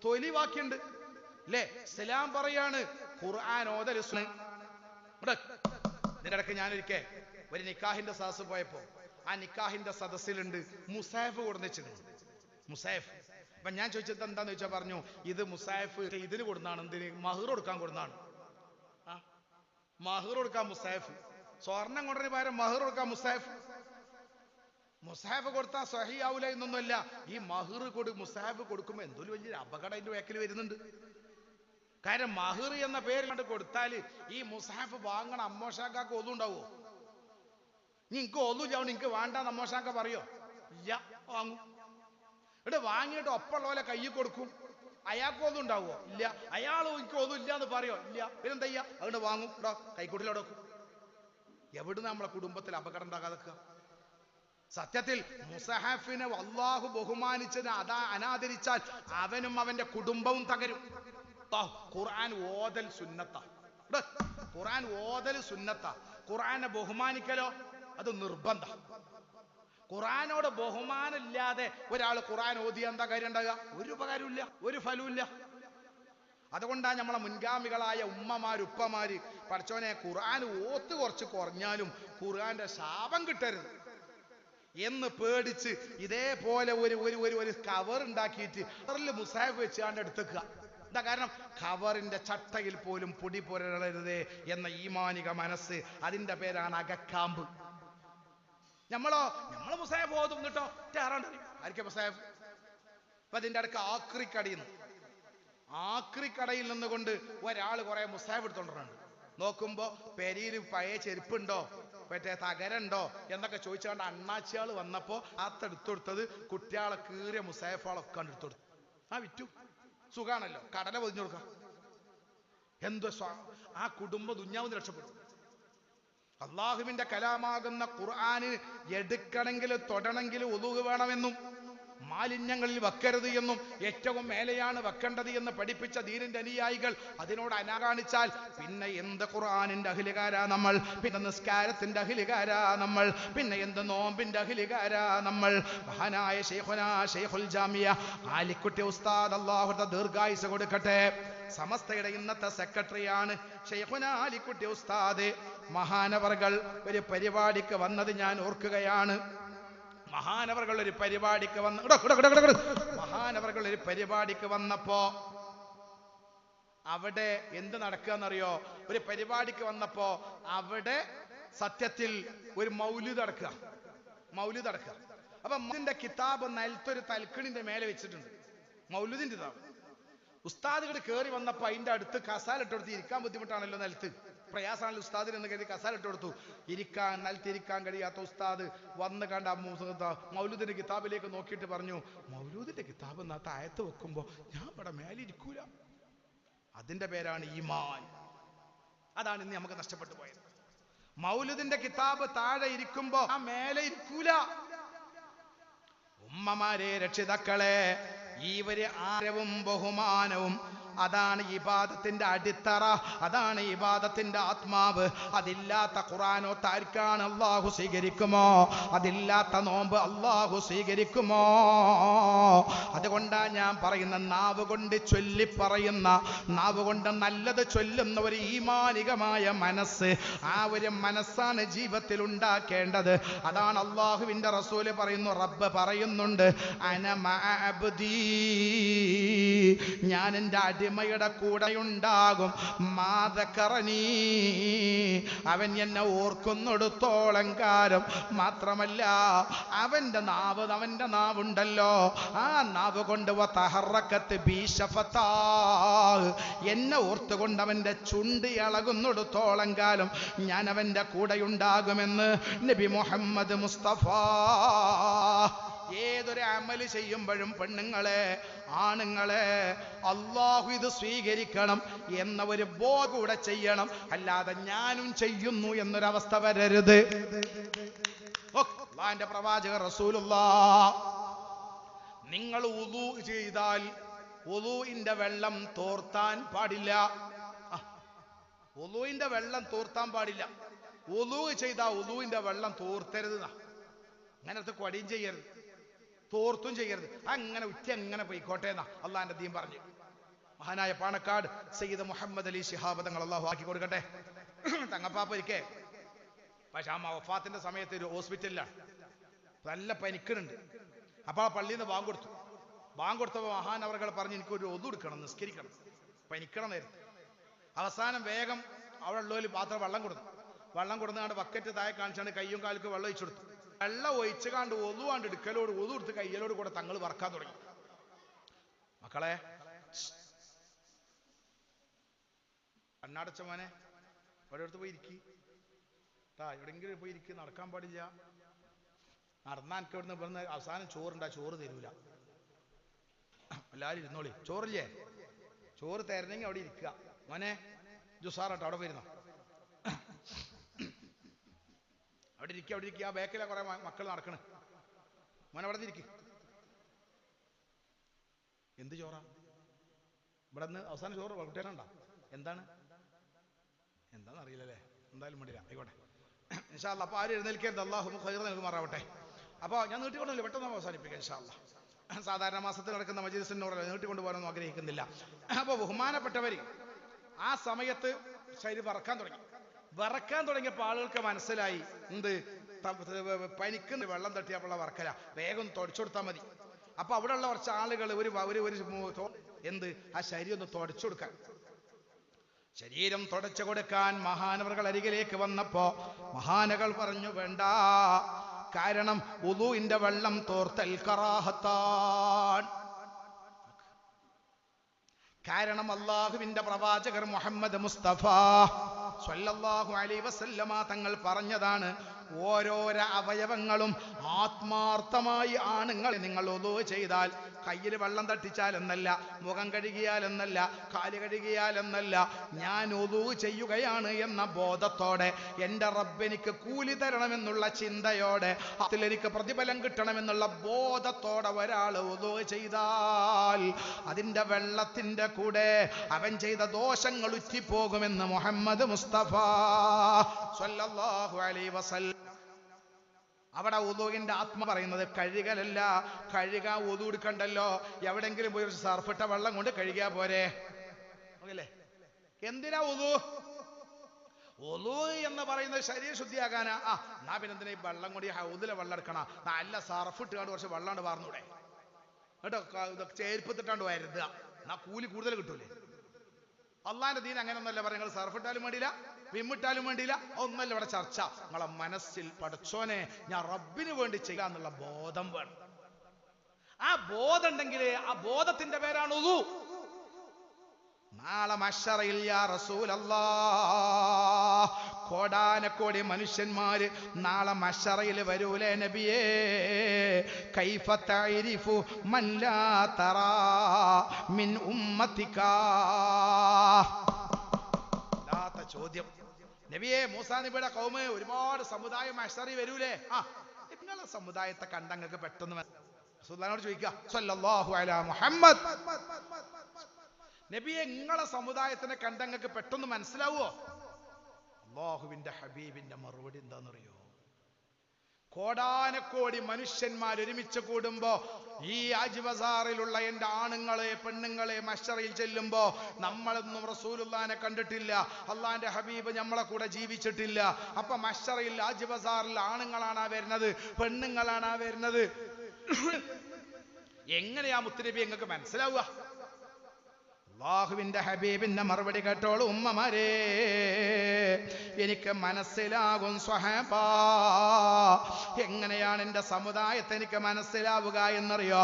തൊലി ബാക്കിയുണ്ട് അല്ലേ? സലാം പറയാണ്, ഖുർആൻ ഓതൽ ഇതിന്റെ ഇടയ്ക്ക് ഞാനൊരിക്കൽ ഒരു നിക്കാഹിന്റെ സദസ്സ് പോയപ്പോ ആ നിക്കാഹിന്റെ സദസ്സിലുണ്ട് മുസാഫ് കൊടുന്നിട്ടുണ്ട്. മുസാഫ്. അപ്പൊ ഞാൻ ചോദിച്ചത് എന്താന്ന് ചോദിച്ചാൽ പറഞ്ഞു, ഇത് മുസാഫ് ഇതിന് കൊടുന്നാണ്. എന്തിന്? മഹർ കൊടുക്കാൻ കൊടുന്നാണ്. മഹർ കൊടുക്കാൻ മുസാഫ്. സ്വർണം കൊണ്ടതിന് പകരം മഹർ കൊടുക്കാൻ മുസാഫ്. മുസാഫ് കൊടുത്താൽ സഹിയാവൂല എന്നൊന്നുമല്ല. ഈ മഹർ മുസാഫ് കൊടുക്കുമ്പോ എന്തൊരു വലിയൊരു അപകടം അതിന്റെ വേക്കിൽ വരുന്നുണ്ട്. കാരണം മഹർ എന്ന പേര് കണ്ട് കൊടുത്താൽ ഈ മുസാഫ് വാങ്ങണ അമ്മോഷാക്കാക്ക് ഒതുണ്ടാവോ? നിങ്ങക്ക് ഒന്നുമില്ല, നിങ്ങക്ക് വേണ്ടാന്ന് അമ്മോഷാക്ക പറയോ? ഇല്ല, വാങ്ങും. ഇവിടെ വാങ്ങിയിട്ട് ഒപ്പമുള്ള കയ്യിൽ കൊടുക്കും. അയാൾക്ക് ഒന്നും ഉണ്ടാവോ? ഇല്ല. അയാളും എനിക്ക് ഒന്നും ഇല്ല എന്ന് പറയോ? ഇല്ല. പിന്നെന്തയ്യ? അതുകൊണ്ട് വാങ്ങും. ഇടോ കൈക്കൂട്ടിലോടെ വെക്കും. എവിടുന്ന് നമ്മളെ കുടുംബത്തിൽ അപകടം ഉണ്ടാകാതെ? സത്യത്തിൽ മുസഹഫിനെ അല്ലാഹു ബഹുമാനിച്ചത് അനാദരിച്ചാൽ അവനും അവന്റെ കുടുംബവും തകരും. ഖുർആൻ ഓതൽ സുന്നത്താ. ഖുർആൻ ഓതൽ സുന്നത്താ. ഖുർആനെ ബഹുമാനിക്കലോ അത് നിർബന്ധം. ഖുർആനോട് ബഹുമാനമില്ലാതെ ഒരാൾ ഖുർആൻ ഓതിയ എന്താ കാര്യം ഉണ്ടാകുക? ഒരു ഉപകാരമില്ല, ഒരു ഫലവുമില്ല. അതുകൊണ്ടാണ് നമ്മളെ മുൻഗാമികളായ ഉമ്മമാര് ഉപ്പമാര് പഠിച്ചോനെ ഖുർആൻ ഓത്ത് കുറച്ച് കുറഞ്ഞാലും ഖുർആന്റെ ശാപം കിട്ടരുത് എന്ന് പേടിച്ച് ഇതേപോലെ ഒരു കവർ ഉണ്ടാക്കിയിട്ട് അതിൽ മുസാഫ് വെച്ചാണ്ട് എടുത്തേക്കുക. എന്താ കാരണം? ഖബറിന്റെ ചട്ടയിൽ പോലും പൊടി പുരളരുതേ എന്ന ഈമാനിക മനസ്സ്. അതിന്റെ പേരാണ് അകക്കാമ്പ്. നമ്മള് മുസാഫ് ഓതും കേട്ടോ. ആയിരിക്കും മുസാഫ്. അപ്പൊ അതിന്റെ അടുക്ക് ആക്രിക്കടയിൽ നിന്നുകൊണ്ട് ഒരാൾ കുറെ മുസാഫ് എടുത്തോണ്ടിട്ടുണ്ട്. നോക്കുമ്പോ പെരിയിൽ പഴയ ചെരുപ്പുണ്ടോ, മറ്റേ തകരണ്ടോ എന്നൊക്കെ ചോദിച്ചുകൊണ്ട് അണ്ണാച്ചിയാൾ വന്നപ്പോ അത്തെടുത്തൊടുത്തത് കുട്ടികളെ കീറിയ മുസാഫാളൊക്കെ എടുത്തൊടുത്തു. വിറ്റു. സുഖാണല്ലോ, കടല പൊതിഞ്ഞു കൊടുക്കാം. എന്തോ ആ കുടുംബം ദുന്യാവിന് രക്ഷപ്പെടും. അള്ളാഹുവിന്റെ കലാമാകുന്ന ഖുർആന് എടുക്കണമെങ്കിൽ തൊടണമെങ്കിൽ ഉദൂഹ് വേണമെന്നും മാലിന്യങ്ങളിൽ വെക്കരുത് എന്നും ഏറ്റവും മേലെയാണ് വെക്കേണ്ടത് എന്ന് പഠിപ്പിച്ച ദീനിന്റെ അനുയായികൾ അതിനോട് അനാകാണിച്ചാൽ പിന്നെ എന്ത് ഖുർആനിന്റെ അഹ്ലുകാരാ നമ്മൾ? പിന്നെ നിസ്കാരത്തിന്റെ അഹ്ലുകാരാ നമ്മൾ? പിന്നെ എന്ത് നോമ്പിന്റെ അഹ്ലുകാരാ നമ്മൾ? മഹാനായ ശൈഖുൽ ജാമിയ ആലിക്കുട്ടി ഉസ്താദ് അല്ലാഹു ദീർഘായുസ്സ് കൊടുക്കട്ടെ, സമസ്തയുടെ ഇന്നത്തെ സെക്രട്ടറിയാണ് ശൈഖുനാ ആലിക്കുട്ടി ഉസ്താദ്. മഹാനവർകൾ ഒരു പരിപാടിക്ക് വന്നത് ഞാൻ ഓർക്കുകയാണ്. മഹാനവർകൾ ഒരു പരിപാടിക്ക് വന്നപ്പോ അവിടെ എന്ത് നടക്കുകയെന്നറിയോ? ഒരു പരിപാടിക്ക് വന്നപ്പോ അവിടെ സത്യത്തിൽ ഒരു മൗലിദ് നടക്കുക. അപ്പൊ മൗലിദിന്റെ കിതാബ് നിലത്തൊരു തൽക്കിണിന്റെ മേലെ വെച്ചിട്ടുണ്ട്. മൗലിദിന്റെ കിതാബ് ഉസ്താദുകൾ കയറി വന്നപ്പോ അതിന്റെ അടുത്ത് കസാല ഇട്ടെടുത്ത് ഇരിക്കാൻ ബുദ്ധിമുട്ടാണല്ലോ, നിലത്ത് പ്രയാസമാണല്ലോ ഉസ്താദിന് എന്ന് കരുതി കസാല ഇട്ടെടുത്തു. നിലത്തിരിക്കാൻ കഴിയാത്ത ഉസ്താദ് വന്ന് കണ്ട മൗലൂദിന്റെ കിതാബിലേക്ക് നോക്കിയിട്ട് പറഞ്ഞു, മൗലൂദിന്റെ കിതാബ് എന്നകത്ത് ആയത്ത് വെക്കുമ്പോ ഞാൻ ഇവിടെ മേലെ ഇരിക്കൂല. അതിന്റെ പേരാണ് ഈമാൻ. അതാണ് ഇന്ന് നമുക്ക് നഷ്ടപ്പെട്ടു പോയത്. മൗലൂദിന്റെ കിതാബ് താഴെ ഇരിക്കുമ്പോ ആ മേലെ ഇരിക്കൂല. ഉമ്മമാരെ, രക്ഷിതാക്കളെ, ഇവര് ആരവും ബഹുമാനവും അതാണ് ഇബാദത്തിന്റെ അടിത്തറ, അതാണ് ഇബാദത്തിന്റെ ആത്മാവ്. അതില്ലാത്ത ഖുർആനോ താരിക്കാണ് അല്ലാഹു സ്വീകരിക്കുമോ? അതില്ലാത്ത നോമ്പ് അല്ലാഹു സ്വീകരിക്കുമോ? അതുകൊണ്ടാ ഞാൻ പറയുന്ന നാവ് കൊണ്ട് ചൊല്ലി പറയുന്ന, നാവ് കൊണ്ട് നല്ലത് ചൊല്ലുന്ന ഒരു ഈമാനികമായ മനസ്സ്, ആ ഒരു മനസ്സാണ് ജീവിതത്തിൽ ഉണ്ടാക്കേണ്ടത്. അതാണ് അല്ലാഹുവിന്റെ റസൂല് പറയുന്നു, റബ്ബ് പറയുന്നുണ്ട്, അന മഅ അബ്ദീ, ഞാൻ എൻ്റെ അടിമയുടെ കൂടെയുണ്ടാകും. മാദക്കറനീ, അവൻ എന്നെ ഓർക്കുന്നിടത്തോളം കാലം. മാത്രമല്ല അവന്റെ നാവുണ്ടല്ലോ, ആ നാവ് കൊണ്ട് എന്നെ ഓർത്തുകൊണ്ട് അവന്റെ ചുണ്ട് ഇളകുന്നിടത്തോളം കാലം ഞാൻ അവന്റെ കൂടെയുണ്ടാകുമെന്ന് നബി മുഹമ്മദ് മുസ്തഫ. ഏതൊരു അമല് ചെയ്യുമ്പോഴും പെണ്ണുങ്ങളെ, ആണുങ്ങളെ, അല്ലാഹു ഇത് സ്വീകരിക്കണം എന്ന ഒരു ബോധം കൂടെ ചെയ്യണം. അല്ലാതെ ഞാനും ചെയ്യുന്നു എന്നൊരവസ്ഥ വരരുത്. അല്ലാഹുവിന്റെ പ്രവാചകർ റസൂലുള്ളാഹ്, നിങ്ങൾ വുളു ചെയ്താൽ വുളുവിന്റെ വെള്ളം തോർത്താൻ പാടില്ല. ഉളൂവിന്റെ വെള്ളം തോർത്താൻ പാടില്ല. ഉളൂ ചെയ്താ ഉളൂവിന്റെ വെള്ളം തോർത്തരുത്. അങ്ങനത്തെ കൊടിയും ചെയ്യരുത്, തോർത്തും ചെയ്യരുത്. അങ്ങനെ ഉറ്റി അങ്ങനെ പോയിക്കോട്ടെ എന്നാ അള്ളാന്റെ ദീൻ പറഞ്ഞു. മഹാനായ പാണക്കാട് സയ്യിദ് മുഹമ്മദ് അലി ശിഹാബ് തങ്ങൾ അള്ളാഹു ആക്കി കൊടുക്കട്ടെ. തങ്ങപ്പാപ്പ ഇരിക്കേ, പക്ഷെ ആ വഫാത്തിന്റെ സമയത്ത് ഒരു ഹോസ്പിറ്റലിലാണ്, നല്ല പനിക്കുന്നുണ്ട്. അപ്പൊ ആ പള്ളിയിൽ നിന്ന് ബാങ്ക് കൊടുത്തു. ബാങ്ക് കൊടുത്തപ്പോൾ മഹാൻ അവർകൾ പറഞ്ഞ് എനിക്കൊരു ഒതു എടുക്കണം, നിസ്കരിക്കണം, പനിക്കണം നേരത്തെ. അവസാനം വേഗം അവിടെ ഉള്ളവര് പാത്രം വെള്ളം കൊടുത്തു. വെള്ളം കൊടുന്നാണ്ട് ബക്കറ്റ് താഴെ കാണിച്ചാണ്ട് കയ്യും കാൽക്ക് വെള്ളം ഒഴിച്ചു കൊടുത്തു. വെള്ളം ഒഴിച്ചു കാണ്ട് ഒതുവാണ്ട് എടുക്കലോട് ഒതു എടുത്ത് കയ്യലോട് കൂടെ തങ്ങൾ വറക്കാൻ തുടങ്ങി. മക്കളെ കണ്ണടച്ച മോനെ ഇവിടെ അടുത്ത് പോയി ഇരിക്കി, എവിടെങ്കിലും പോയി ഇരിക്കി, നടക്കാൻ പാടില്ല. നടന്നാ എനിക്ക് ഇവിടുന്ന് ഇവിടുന്ന് അവസാനം ചോറുണ്ടാ, ചോറ് തരൂല. എല്ലാവരും ഇരുന്നോളി, ചോറില്ലേ, ചോറ് തരണമെങ്കിൽ അവിടെ ഇരിക്കുക. മോനെ ജുസാറട്ടോ അവിടെ പോയിരുന്നോ, അവിടെ ഇരിക്കുക, അവിടെ ഇരിക്കുക. ആ ബേക്കിലെ കുറെ മക്കൾ നടക്കണ്. മോനെ അവിടെ ഇരിക്കും. എന്ത് ചോറാ ഇവിടെ നിന്ന് അവസാനം ചോറ് കുട്ടികളുണ്ടാ? എന്താണെന്ന് അറിയില്ലല്ലേ, എന്തായാലും വേണ്ടില്ല, ആയിക്കോട്ടെ ഇൻഷാ അല്ലാഹ്. അപ്പൊ ആരും എഴുന്നേൽക്കരുത്, അല്ലാഹു ഖൈർ നൽകുമാറാവട്ടെ. അപ്പോൾ ഞാൻ നീട്ടിക്കൊണ്ടില്ല, പെട്ടെന്ന് അവസാനിപ്പിക്കാം ഇൻഷാ അല്ലാഹ്. സാധാരണ മാസത്തിൽ നടക്കുന്ന മജ്‌ലിസിനോട് നീട്ടിക്കൊണ്ടു പോകാനൊന്നും ആഗ്രഹിക്കുന്നില്ല. അപ്പോൾ ബഹുമാനപ്പെട്ടവർ ആ സമയത്ത് ശരീരം വറക്കാൻ തുടങ്ങിയപ്പോൾ ആളുകൾക്ക് മനസ്സിലായി എന്ത് പനിക്കുന്ന വെള്ളം തട്ടിയപ്പോൾ വറക്കല, വേഗം തുടച്ചു കൊടുത്താൽ മതി. അപ്പൊ അവിടെ ഉള്ള കുറച്ച് ആളുകൾ എന്ത് ആ ശരീരം ഒന്ന് തുടച്ചു കൊടുക്കാൻ, ശരീരം തുടച്ചു കൊടുക്കാൻ മഹാനവറുകൾ അരികിലേക്ക് വന്നപ്പോ മഹാനകൾ പറഞ്ഞു വേണ്ട, കാരണം വുളൂഇന്റെ വെള്ളം തോർത്തൽ കറാഹത്താൻ. കാരണം അല്ലാഹുവിന്റെ പ്രവാചകർ മുഹമ്മദ് മുസ്തഫ സ്വല്ലല്ലാഹു അലൈഹി വസല്ലമ തങ്ങൾ പറഞ്ഞതാണ്, ഓരോരോ അവയവങ്ങളും ആത്മാർത്ഥമായി ആണുങ്ങൾ നിങ്ങൾ ഒദു ചെയ്താൽ, കയ്യിൽ വെള്ളം തട്ടിച്ചാൽ എന്നല്ല, മുഖം കഴുകിയാൽ എന്നല്ല, കാല് കഴുകിയാൽ എന്നല്ല, ഞാൻ ഒദു ചെയ്യുകയാണ് എന്ന ബോധത്തോടെ, എൻ്റെ റബ്ബെനിക്ക് കൂലി തരണമെന്നുള്ള ചിന്തയോടെ, അതിലെനിക്ക് പ്രതിഫലം കിട്ടണമെന്നുള്ള ബോധത്തോടെ ഒരാൾ ഒദു ചെയ്താൽ അതിൻ്റെ വെള്ളത്തിൻ്റെ കൂടെ അവൻ ചെയ്ത ദോഷങ്ങൾ ഉറ്റിപ്പോകുമെന്ന് മുഹമ്മദ് മുസ്തഫ സ്വല്ലല്ലാഹു അലൈഹി വസല്ലം. അവിടെ വുളൂഇന്റെ ആത്മ പറയുന്നത് കഴുകലല്ല, കഴുകാൻ വുളൂ എടുക്കണ്ടല്ലോ, എവിടെങ്കിലും പോയി ഒരു സർഫിട്ട വെള്ളം കൊണ്ട് കഴുകിയാ പോരെ. ഓക്കല്ലേ, എന്തിനാ വുളൂ? വുളൂ എന്ന് പറയുന്നത് ശരീര ശുദ്ധിയാകാനാ. എന്നാ പിന്നെ എന്തിനാ ഈ വെള്ളം കൊണ്ട് ഹൗദിലെ വെള്ളം എടുക്കണം? നല്ല സർഫിട്ട് കണ്ട് കുറച്ച് വെള്ളം വാർന്നൂടെ കേട്ടോ, ചേർപ്പിത്തിട്ടാണ്ട് വരുതുക, എന്നാ കൂലി കൂടുതൽ കിട്ടൂലേ. അള്ളാന്റെ ദീൻ അങ്ങനെ ഒന്നല്ല പറയുക, നിങ്ങൾ സർഫിട്ടാലും വേണ്ടിയില്ല, വിമ്മിട്ടാലും വേണ്ടിയില്ല, ഒന്നല്ല ഇവിടെ ചർച്ച. നിങ്ങളെ മനസ്സിൽ പടച്ചോനെ ഞാൻ റബ്ബിന് വേണ്ടി ചെയ്യാന്നുള്ള ബോധം വേണം. ആ ബോധം ഉണ്ടെങ്കിൽ ആ ബോധത്തിന്റെ പേരാണ് വുളൂ. നാളെ മഹ്ശറയിൽ യാ റസൂലല്ലാഹ് കോടാനക്കോടി മനുഷ്യന്മാര് നാളെ മഹ്ശറയിൽ വരൂലേ നബിയേ, കൈഫ തഅരിഫു മൻ ലാ തറാ മിൻ ഉമ്മത്തികാ. ചോദ്യം നബിയെ, മൂസാ നബിയുടെ ഖൗമ് ഒരുപാട് സമുദായം മഹ്ശറിൽ വരൂലേ? നിങ്ങളെ സമുദായത്തെ കണ്ടങ്ങൾക്ക് പെട്ടെന്ന് റസൂലുള്ളാഹിനോട് ചോദിക്കുക സ്വല്ലല്ലാഹു അലാ മുഹമ്മദ്, നബിയെ നിങ്ങളെ സമുദായത്തിനെ കണ്ടങ്ങൾക്ക് പെട്ടെന്ന് മനസ്സിലാവോ? അല്ലാഹുവിന്റെ ഹബീബിന്റെ മറുപടി എന്താണെന്നറിയോ? കോടാനക്കോടി മനുഷ്യന്മാർ ഒരുമിച്ച് കൂടുമ്പോ, ഈ ഹജ്ജ് ബസാറിലുള്ള എൻ്റെ ആണുങ്ങളെ പെണ്ണുങ്ങളെ മഹ്ശറിൽ ചെല്ലുമ്പോ നമ്മളൊന്നും റസൂലുള്ളാഹിനെ കണ്ടിട്ടില്ല, അള്ളാന്റെ ഹബീബ് നമ്മളെ കൂടെ ജീവിച്ചിട്ടില്ല. അപ്പൊ മഹ്ശറിൽ ഹജ്ജ് ബസാറിൽ ആണുങ്ങളാണാ വരുന്നത്, പെണ്ണുങ്ങളാണാ വരുന്നത്? എങ്ങനെയാ മുത്തുനബി നിങ്ങൾക്ക് മനസ്സിലാവുക? അല്ലാഹുവിന്റെ ഹബീബിന്റെ മറുപടി കേട്ടോളൂ ഉമ്മമാരെ, എനിക്ക് മനസ്സിലാകും സ്വഹാബാ. എങ്ങനെയാണ് എൻ്റെ സമുദായത്തെ എനിക്ക് മനസ്സിലാവുക എന്നറിയോ?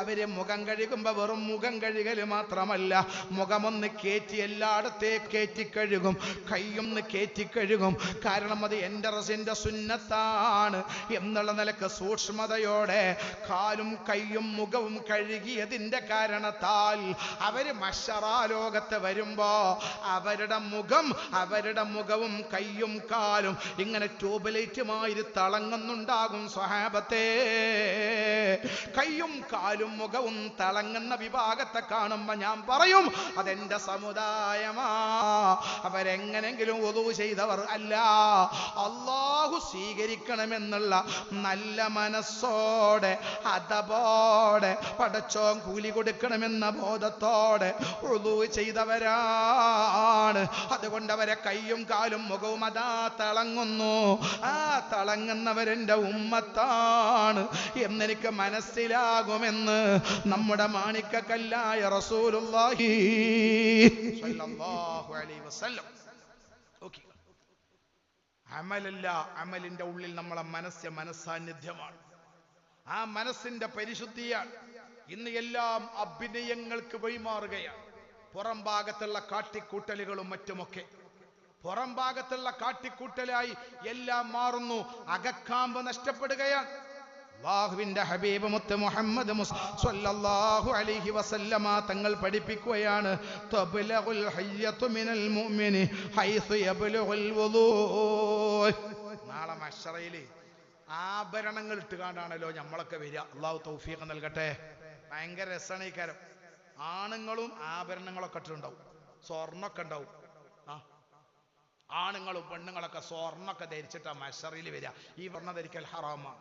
അവര് മുഖം കഴുകുമ്പോ വെറും മുഖം കഴുകല് മാത്രമല്ല, മുഖമൊന്ന് കേറ്റി എല്ലായിടത്തേക്ക് കേറ്റി കഴുകും, കൈയൊന്ന് കേറ്റി കഴുകും. കാരണം അത് എൻ്റെ റസൂലിന്റെ സുന്നത്താണ് എന്നുള്ള നിലക്ക് നിലക്ക് സൂക്ഷ്മതയോടെ കാലും കൈയും മുഖവും കഴുകിയതിന്റെ കാരണത്താൽ അവര് മഹ്ശറാ ലോകത്ത് വരുമ്പോ അവരുടെ മുഖവും കൈയും കാലും ഇങ്ങനെ ട്യൂബ്ലൈറ്റുമായി തിളങ്ങുന്നുണ്ടാകും സ്വഹാബത്തെ. കൈയും കാലും മുഖവും തിളങ്ങുന്ന വിഭാഗത്തെ കാണുമ്പോ ഞാൻ പറയും അതെന്റെ സമുദായമാ. അവരെങ്ങനെങ്കിലും wudu ചെയ്തവർ അല്ല. അല്ലാഹു സ്വീകരിക്കണമെന്നുള്ള നല്ല മനസ്സോടെ അതബോടെ പടച്ചോൻ കൂലി കൊടുക്കണമെന്ന ബോധത്തോടെ wudu ചെയ്തവരാണ്. അതുകൊണ്ട് അവരെ കൈയും കാലും മുഖവും അതാ തിളങ്ങുന്നു. ആ തിളങ്ങുന്നവരെന്റെ ഉമ്മത്താണ് എന്നെനിക്ക് മനസ്സിലാകുമെന്ന് നമ്മുടെ മാണിക്കക്കല്ലായ റസൂലുള്ളാഹി സ്വല്ലല്ലാഹു അലൈഹി വസല്ലം. ഓക്കേ, അമലല്ല, അമലിന്റെ ഉള്ളിൽ നമ്മളെ മനസ്സാന്നിധ്യമാണ്. ആ മനസ്സിന്റെ പരിശുദ്ധിയാണ് ഇന്ന് എല്ലാം അഭിനയങ്ങൾക്ക് വഴിമാറുകയാണ്. പുറം ഭാഗത്തുള്ള കാട്ടിക്കൂട്ടലുകളും മറ്റുമൊക്കെ പുറം ഭാഗത്തുള്ള കാട്ടിക്കൂട്ടലായി എല്ലാം മാറുന്നു. അകക്കാമ്പ് നഷ്ടപ്പെടുകയാണ്. അല്ലാഹുവിന്റെ ഹബീബ് മുത്ത് മുഹമ്മദ് സ്വല്ലല്ലാഹു അലൈഹി വസല്ലമ തങ്ങൾ പഠിപ്പിക്കുകയാണ്, തബ്ലഗുൽ ഹയ്യതു മിനൽ മുഅ്മിനി ഹൈസു യബ്ലഗുൽ വുളൂ. നാളെ മഹ്ശറയിൽ ആഭരണങ്ങൾ ഇട്ടുകൊണ്ടാണല്ലോ നമ്മളൊക്കെ വരിക. അല്ലാഹു തൗഫീഖ് നൽകട്ടെ. ഭയങ്കര രസമാണ് ഈ കാര്യം. ആണുങ്ങളും ആഭരണങ്ങളൊക്കെ ഇട്ടിട്ടുണ്ടാവും, സ്വർണ്ണൊക്കെ ഉണ്ടാവും. ആണുങ്ങളും പെണ്ണുങ്ങളൊക്കെ സ്വർണ്ണൊക്കെ ധരിച്ചിട്ടാ മഹ്ശറയിൽ വരിക. ഈ വർണ്ണ ധരിക്കൽ ഹറാമാണ്.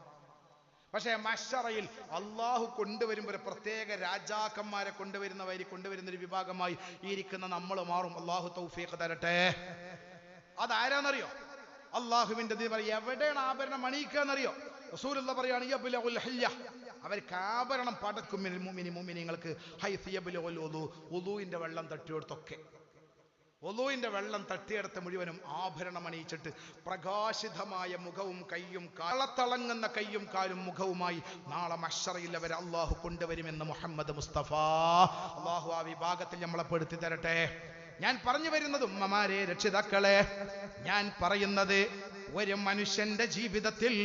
പക്ഷേ മഹ്ശറയിൽ അള്ളാഹു കൊണ്ടുവരുമ്പോൾ ഒരു പ്രത്യേക രാജാക്കന്മാരെ കൊണ്ടുവരുന്നൊരു വിഭാഗമായി ഇരിക്കുന്ന നമ്മൾ മാറും. അള്ളാഹു തൗഫീഖ് തരട്ടെ. അതാരാന്നറിയോ? അള്ളാഹുവിന്റെ എവിടെയാണ് ആഭരണം അണിയിക്കാന്നറിയോ? റസൂലുള്ളാഹി പറയാണ് യബ്ലഗുൽ ഹയ്യ, അവർക്ക് ആഭരണം പടക്കും മുഅ്മിനീങ്ങൾക്ക് ഹൈസു യബ്ലഗുൽ വുളൂ, വുളൂഇന്റെ വെള്ളം തട്ടിയെടുത്തൊക്കെ ഒളൂവിന്റെ വെള്ളം തട്ടിയെടുത്ത് മുഴുവനും ആഭരണം അണിയിച്ചിട്ട് പ്രകാശിതമായ മുഖവും കയ്യും കളത്തളങ്ങുന്ന കയ്യും കാലും മുഖവുമായി നാളെ മഹ്ശറയിൽ അവരെ അള്ളാഹു കൊണ്ടുവരുമെന്ന് മുഹമ്മദ് മുസ്തഫ. അള്ളാഹു ആ വിഭാഗത്തിൽ നമ്മളെ പെടുത്തി തരട്ടെ. ഞാൻ പറഞ്ഞു വരുന്നത് ഉമ്മമാരെ, രക്ഷിതാക്കളെ, ഞാൻ പറയുന്നത് ഒരു മനുഷ്യന്റെ ജീവിതത്തിൽ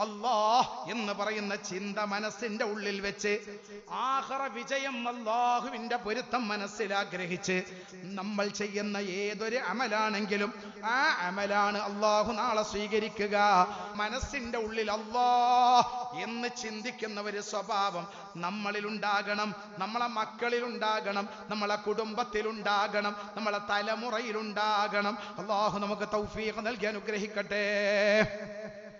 അല്ലാഹ് എന്ന് പറയുന്ന ചിന്ത മനസ്സിന്റെ ഉള്ളിൽ വെച്ച് ആഖിറ വിജയം അല്ലാഹുവിന്റെ പൊരുത്തം മനസ്സിൽ ആഗ്രഹിച്ച് നമ്മൾ ചെയ്യുന്ന ഏതൊരു അമലാണെങ്കിലും ആ അമലാണ് അല്ലാഹു നാളെ സ്വീകരിക്കുക. മനസ്സിന്റെ ഉള്ളിൽ അല്ലാഹ് എന്ന് ചിന്തിക്കുന്ന ഒരു സ്വഭാവം നമ്മളിലുണ്ടാകണം, നമ്മളെ മക്കളിലുണ്ടാകണം, നമ്മളെ കുടുംബത്തിലുണ്ടാകണം, നമ്മളെ തലമുറയിലുണ്ടാകണം. അല്ലാഹു നമുക്ക് തൗഫീഖ് നൽകി അനുഗ്രഹിക്കട്ടെ.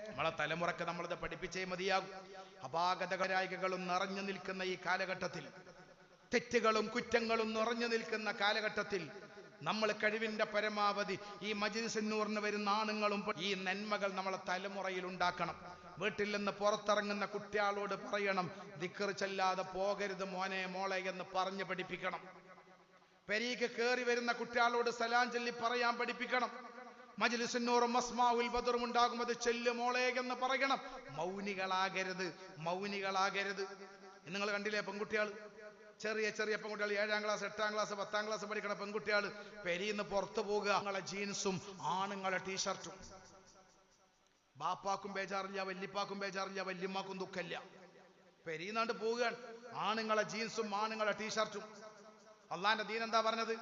നമ്മളെ തലമുറക്ക് നമ്മളിത് പഠിപ്പിച്ചേ മതിയാകും. അപാകതകരായികകളും നിറഞ്ഞു നിൽക്കുന്ന ഈ കാലഘട്ടത്തിൽ, തെറ്റുകളും കുറ്റങ്ങളും നിറഞ്ഞു നിൽക്കുന്ന കാലഘട്ടത്തിൽ നമ്മൾ കഴിവിന്റെ പരമാവധി ഈ മജ്‌ലിസുൻ നൂറിന് വരുന്ന ആണുങ്ങളും ഈ നന്മകൾ നമ്മളെ തലമുറയിൽ ഉണ്ടാക്കണം. വീട്ടിൽ നിന്ന് പുറത്തിറങ്ങുന്ന കുട്ടികളോട് പറയണം, ദിക്ർ ചൊല്ലാതെ പോകരുത് മോനെ മോളെ എന്ന് പറഞ്ഞ് പഠിപ്പിക്കണം. പെരീക്ക് കയറി വരുന്ന കുട്ടികളോട് സലാം ചൊല്ലി പറയാൻ പഠിപ്പിക്കണം. മജ്‌ലിസുൻ നൂറും അസ്മാഉൽ ബദറും ഉണ്ടാകുമ്പോൾ ചെല്ലു മോളെ എന്ന് പറയണം. മൗനികളാകരുത്. നിങ്ങൾ കണ്ടില്ലേ പെൺകുട്ടികൾ, ചെറിയ പെൺകുട്ടികൾ 7ാം ക്ലാസ് 8ാം ക്ലാസ് 10ാം ക്ലാസ് പഠിക്കണ പെൺകുട്ടികൾ പെരീന്ന് പുറത്തു പോകുക, ആണുങ്ങളെ ജീൻസും ആണുങ്ങളെ ടീഷർട്ടും. ബാപ്പാക്കും ബേജാറില്ല, വല്യപ്പാക്കും ബേജാറില്ല, വല്യമ്മാക്കും ദുഃഖമില്ല. പെരീന്നാണ്ട് പോവുകയാണ്, ആണുങ്ങളെ ജീൻസും ആണുങ്ങളെ ടീഷർട്ടും. അള്ളാന്റെ ദീൻ എന്താ പറഞ്ഞത്?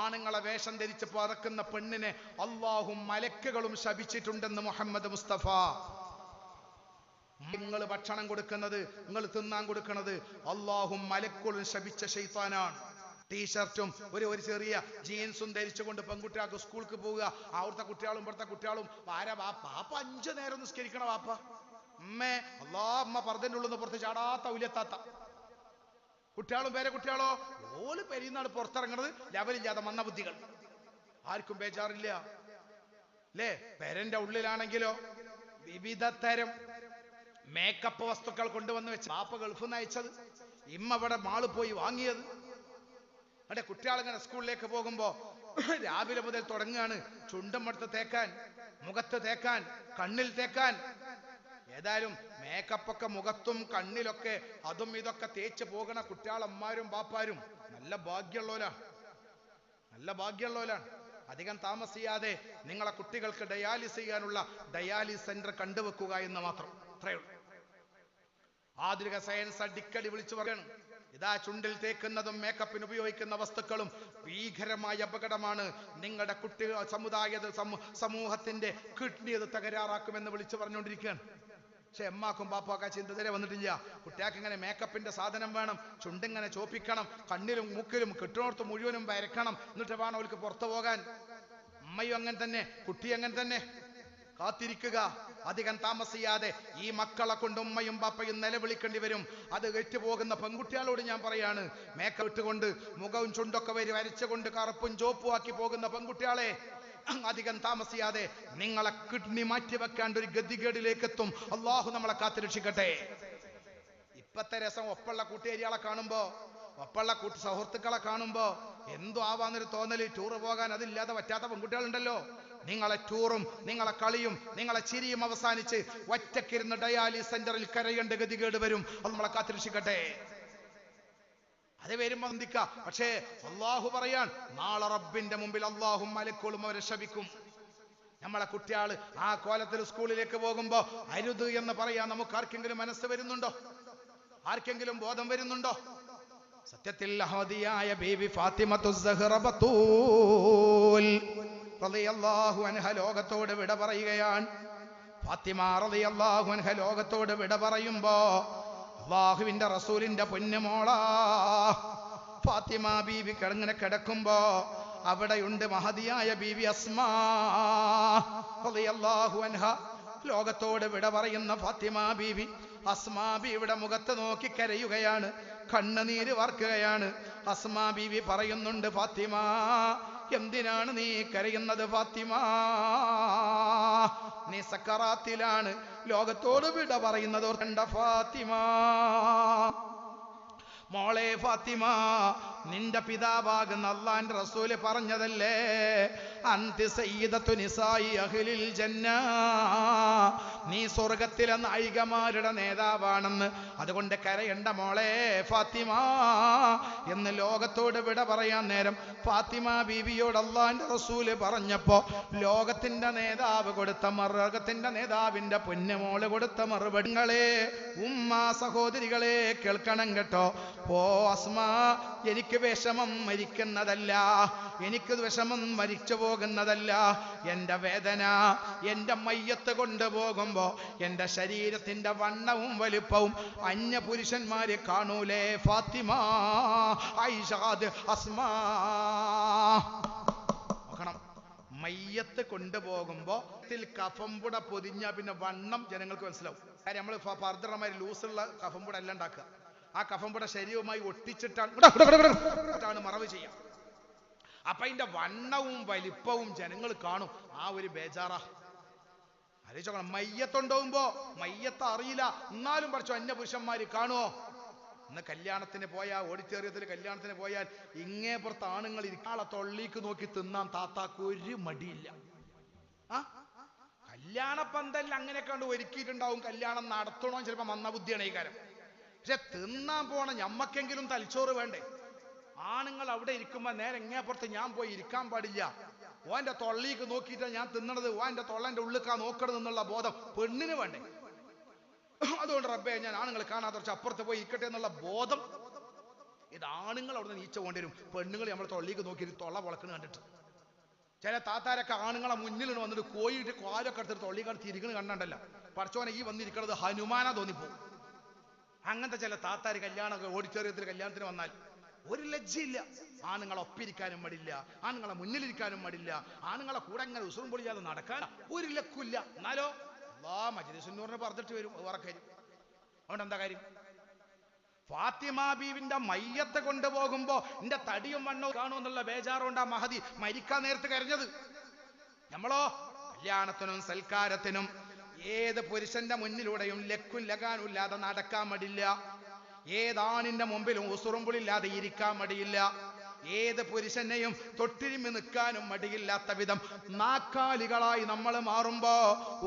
ആണുങ്ങളെ വേഷം ധരിച്ച് പറക്കുന്ന പെണ്ണിനെ അള്ളാഹും മലക്കുകളും ശപിച്ചിട്ടുണ്ടെന്ന് മുഹമ്മദ് മുസ്തഫ. നിങ്ങൾ ഭക്ഷണം കൊടുക്കുന്നത്, നിങ്ങൾ തിന്നാൻ കൊടുക്കുന്നത് അള്ളാഹും മലക്കുകളും ശപിച്ച ശൈത്താനാണ്. ടീഷർട്ടും ഒരു ചെറിയ ജീൻസും ധരിച്ചുകൊണ്ട് പെൺകുട്ടികൾക്ക് സ്കൂൾക്ക് പോവുക. അവിടുത്തെ കുട്ടികളും ഇവിടുത്തെ കുട്ടികളും വാപ്പ 5 നേരം നിസ്കരിക്കണ വാപ്പ. അമ്മ പർദ്ദന്റെ ഉള്ളിൽ നിന്ന് പുറത്ത് ചാടാത്ത ഉയർത്താത്ത കുട്ടികളും കുട്ടികളോ ഓല് പെരീന്നാണ് പുറത്തിറങ്ങണത്. ലെവലില്ലാതെ മന്ദബുദ്ധികൾ. ആർക്കും ബേജാറില്ല അല്ലേ? പെരന്റെ ഉള്ളിലാണെങ്കിലോ വിവിധ തരം മേക്കപ്പ് വസ്തുക്കൾ കൊണ്ടുവന്ന് വെച്ച് പാപ്പ ഗൾഫിൽ നിന്ന് അയച്ചത്, ഇമ്മ ഇവിടെ മാള് പോയി വാങ്ങിയത്. അവിടെ കുട്ടികളിങ്ങനെ സ്കൂളിലേക്ക് പോകുമ്പോ രാവിലെ മുതൽ തുടങ്ങുകയാണ് ചുണ്ടും അടുത്ത് തേക്കാൻ, മുഖത്ത് തേക്കാൻ, കണ്ണിൽ തേക്കാൻ. ഏതായാലും മേക്കപ്പൊക്കെ മുഖത്തും കണ്ണിലൊക്കെ അതും ഇതൊക്കെ തേച്ച് പോകുന്ന കുട്ടികളമ്മമാരും ബാപ്പാരും നല്ല ഭാഗ്യമുള്ളവരാണ്. അധികം താമസിയാതെ നിങ്ങളെ കുട്ടികൾക്ക് ഡയാലിസ് ചെയ്യാനുള്ള ഡയാലിസ് സെന്റർ കണ്ടുവെക്കുക എന്ന് മാത്രം. അത്രയേ ഉള്ളൂ. ആധുനിക സയൻസ് അടിക്കടി വിളിച്ചു പറയണം, ഇതാ ചുണ്ടിൽ തേക്കുന്നതും മേക്കപ്പിന് ഉപയോഗിക്കുന്ന വസ്തുക്കളും ഭീകരമായ അപകടമാണ്. നിങ്ങളുടെ കുട്ടികൾ സമൂഹത്തിന്റെ കിഡ്നി അത് തകരാറാക്കുമെന്ന് വിളിച്ചു പറഞ്ഞുകൊണ്ടിരിക്കുകയാണ്. പക്ഷെ എമ്മാക്കും പാപ്പാക്കും ആ ചിന്തതരെ വന്നിട്ടില്ല. കുട്ടിയാൾക്ക് ഇങ്ങനെ മേക്കപ്പിന്റെ സാധനം വേണം, ചുണ്ടിങ്ങനെ ചോപ്പിക്കണം, കണ്ണിലും മൂക്കിലും കിട്ടുന്നോർത്ത് മുഴുവനും വരക്കണം, എന്നിട്ട് വേണം അവർക്ക് പുറത്തു പോകാൻ. അമ്മയും അങ്ങനെ തന്നെ, കുട്ടി അങ്ങനെ തന്നെ. കാത്തിരിക്കുക, അധികം താമസിയാതെ ഈ മക്കളെ കൊണ്ട് ഉമ്മയും പാപ്പയും നിലവിളിക്കേണ്ടി വരും. അത് വെറ്റുപോകുന്ന പെൺകുട്ടികളോട് ഞാൻ പറയാണ്, മേക്കപ്പ് ഇട്ടുകൊണ്ട് മുഖവും ചുണ്ടൊക്കെ വരച്ചുകൊണ്ട് കറുപ്പും ചോപ്പും ആക്കി പോകുന്ന പെൺകുട്ടികളെ, അധികം താമസിയാതെ നിങ്ങളെ കിഡ്നി മാറ്റിവെക്കാണ്ട് ഒരു ഗതികേടിലേക്ക് എത്തും. അള്ളാഹു നമ്മളെ കാത്തുരക്ഷിക്കട്ടെ. ഇപ്പത്തെ രസം ഒപ്പുള്ള കൂട്ടുകാരികളെ കാണുമ്പോ, ഒപ്പുള്ള സുഹൃത്തുക്കളെ കാണുമ്പോ എന്തോ ആവാന്നൊരു തോന്നല്. ടൂറ് പോകാൻ അതില്ലാതെ പറ്റാത്ത പെൺകുട്ടികളുണ്ടല്ലോ. നിങ്ങളെ ടൂറും നിങ്ങളെ കളിയും നിങ്ങളെ ചിരിയും അവസാനിച്ച് ഒറ്റക്കിരുന്ന് ഡയാലിസിസ് സെന്ററിൽ കരയേണ്ട ഗതികേട് വരും. അത് നമ്മളെ കാത്തുരക്ഷിക്കട്ടെ. അത് വരുമ്പോ ചിന്തിക്ക. പക്ഷേ അള്ളാഹു പറയാൻ, നാളെ റബ്ബിന്റെ മുമ്പിൽ അള്ളാഹും മലക്കുകളും അവരെ ശപിക്കും. നമ്മളെ കുട്ടികൾ ആ കോലത്തിൽ സ്കൂളിലേക്ക് പോകുമ്പോ അരുത് എന്ന് പറയാൻ നമുക്ക് ആർക്കെങ്കിലും മനസ്സ് വരുന്നുണ്ടോ? ആർക്കെങ്കിലും ബോധം വരുന്നുണ്ടോ? സത്യത്തിൽ അഹദിയായ ബീവി ഫാത്തിമത്തു സഹ്റ ബത്തൂൽ റളിയല്ലാഹു അൻഹ ലോകത്തോട് വിട പറയുകയാണ്. ഫാത്തിമ റളിയല്ലാഹു അൻഹ ലോകത്തോട് വിട പറയുമ്പോ അല്ലാഹുവിന്റെ റസൂലിന്റെ പൊന്നുമോളാ ഫാത്തിമ ബീവി കിടങ്ങനെ കിടക്കുമ്പോ അവിടെയുണ്ട് മഹദിയായ ബീവി അസ്മാ റളിയല്ലാഹു അൻഹ. ലോകത്തോട് വിട പറയുന്ന ഫാത്തിമ ബീവി അസ്മാ ബീവിയുടെ മുഖത്ത് നോക്കി കരയുകയാണ്, കണ്ണുനീര് വാർക്കുകയാണ്. അസ്മാ ബീവി പറയുന്നുണ്ട്, ഫാത്തിമ എന്തിനാണ് നീ കരയുന്നത്? ഫാത്തിമ നീ സക്കറാത്തിലാണ്, ലോകത്തോട് വിട പറയുന്നത് ഓർക്കണ്ട ഫാത്തിമ. മോളെ ഫാത്തിമ, നിന്റെ പിതാവാകുന്ന അല്ലാഹുവിന്റെ റസൂല് പറഞ്ഞതല്ലേ, അന്തി സയ്യിദത്തു നിസായി അഹ്ലിൽ ജന്ന, നീ സ്വർഗത്തിലെ നായികമാരുടെ നേതാവാണെന്ന്. അതുകൊണ്ട് കരയണ്ട മോളെ ഫാത്തിമ എന്ന് ലോകത്തോട് വിട പറയാൻ നേരം ഫാത്തിമ ബീവിയോട് അല്ലാഹുവിന്റെ റസൂല് പറഞ്ഞപ്പോ ലോകത്തിന്റെ നേതാവ് കൊടുത്ത ലോകത്തിന്റെ നേതാവിന്റെ പൊന്നുമോള് കൊടുത്ത മറുപടികളെ ഉമ്മ സഹോദരികളെ കേൾക്കണം കേട്ടോ. ഓ അസ്മാ, എനിക്ക് വിഷമം മരിക്കുന്നതല്ല, എനിക്ക് വിഷമം മരിച്ചു പോകുന്നതല്ല. എൻ്റെ വേദന എൻ്റെ മയ്യത്ത് കൊണ്ടുപോകുമ്പോ എൻ്റെ ശരീരത്തിന്റെ വണ്ണവും വലുപ്പവും അന്യ പുരുഷന്മാര് കാണൂലേ ഫാത്തിമ, ഐഷാദ്, അസ്മാ. നോക്കണം, മയ്യത്ത് കൊണ്ടുപോകുമ്പോ കഫംപുട പൊതിഞ്ഞ പിന്നെ വണ്ണം ജനങ്ങൾക്ക് മനസ്സിലാവും. കാര്യം നമ്മൾ ഫർദർമാര് ലൂസുള്ള കഫംപുട എല്ലാം ഉണ്ടാക്കുക. ആ കഫംപുട ശരീരവുമായി ഒട്ടിച്ചിട്ടാണ് മറവ് ചെയ്യാം. അപ്പൊ അതിന്റെ വണ്ണവും വലിപ്പവും ജനങ്ങൾ കാണും. ആ ഒരു ബേജാറാ. ആലോചിച്ചോക്കണം, മയ്യത്തുണ്ടാവുമ്പോ മയ്യത്ത് അറിയില്ല, എന്നാലും പഠിച്ചോ അന്യ പുരുഷന്മാര് കാണുമോ? ഇന്ന് കല്യാണത്തിന് പോയാൽ, ഓഡിറ്റോറിയത്തിൽ കല്യാണത്തിന് പോയാൽ ഇങ്ങേ പുറത്ത് ആണുങ്ങൾ ഇരിക്കാളെ തൊള്ളിക്ക് നോക്കി തിന്നാൻ താത്താക്ക് ഒരു മടിയില്ല. കല്യാണ പന്തലിൽ അങ്ങനെയൊക്കെ കൊണ്ട് ഒരുക്കിയിട്ടുണ്ടാവും. കല്യാണം നടത്തണോ ചിലപ്പോ മന്ദബുദ്ധിയാണ് ഈ കാര്യം. പക്ഷെ തിന്നാൻ പോണ ഞമ്മക്കെങ്കിലും തലച്ചോറ് വേണ്ടേ? ആണുങ്ങൾ അവിടെ ഇരിക്കുമ്പോ നേരെ എങ്ങേപ്പുറത്ത് ഞാൻ പോയി ഇരിക്കാൻ പാടില്ല, ഓന്റെ തൊള്ളിക്ക് നോക്കിയിട്ടാണ് ഞാൻ തിന്നണത്, ഓന്റെ തൊള്ളന്റെ ഉള്ളിക്കാ നോക്കണത് എന്നുള്ള ബോധം പെണ്ണിന് വേണ്ടേ? അതുകൊണ്ട് റബ്ബേ ഞാൻ ആണുങ്ങൾ കാണാതെ കുറച്ച് അപ്പുറത്ത് പോയി ഇരിക്കട്ടെ എന്നുള്ള ബോധം ഇത് ആണുങ്ങൾ അവിടെ നിന്ന് നീച്ച കൊണ്ടുവരും. പെണ്ണുങ്ങൾ നമ്മൾ തൊള്ളിക്ക് നോക്കിയിട്ട് തൊള്ള പൊളക്കണ് കണ്ടിട്ട്. ചില താത്താരൊക്കെ ആണുങ്ങളെ മുന്നിൽ വന്നിട്ട് കോയിട്ട് കാലൊക്കെ എടുത്തിട്ട് തൊള്ളിക്കാട് തിരികണ് കണ്ടല്ല, പഠിച്ചോനെ ഈ വന്നിരിക്കണത് ഹനുമാനാ തോന്നിപ്പോകും. അങ്ങനത്തെ ചില താത്താര് ഓഡിറ്റോറിയത്തിൽ കല്യാണത്തിന് വന്നാൽ ഒരു ലജ്ജയില്ല. ആണുങ്ങളെ ഒപ്പിരിക്കാനും പാടില്ല, ആണുങ്ങളെ മുന്നിലിരിക്കാനും പാടില്ല, ആണുങ്ങളെ കൂടെ അങ്ങനെ ഉസുറും പൊളിയാതെ നടക്കാൻ ഒരു ലക്കില്ല. എന്നാലോ മജ്‌ലിസുന്നൂറിനെ പറഞ്ഞിട്ട് വരും, അത് വേറെ കാര്യം. അതുകൊണ്ട് എന്താ കാര്യം? ഫാത്തിമ ബീവിന്റെ മയ്യത്ത് കൊണ്ടുപോകുമ്പോ എന്റെ തടിയും വണ്ണവും കാണുമെന്നുള്ള ബേജാറുണ്ടാ മഹദി മരിക്കാൻ നേരത്ത് കരഞ്ഞത്. നമ്മളോ കല്യാണത്തിനും സൽക്കാരത്തിനും ഏത് പുരുഷന്റെ മുന്നിലൂടെയും ലക്കും ലഗാനും ഇല്ലാതെ നടക്കാൻ മടിയില്ല. ഏതാണിന്റെ മുമ്പിലും ഉസുറുമ്പുളില്ലാതെ ഇരിക്കാൻ മടിയില്ല. ഏത് പുരുഷനെയും തൊട്ടിരിമി നിൽക്കാനും മടിയില്ലാത്ത വിധം നാക്കാലികളായി നമ്മൾ മാറുമ്പോ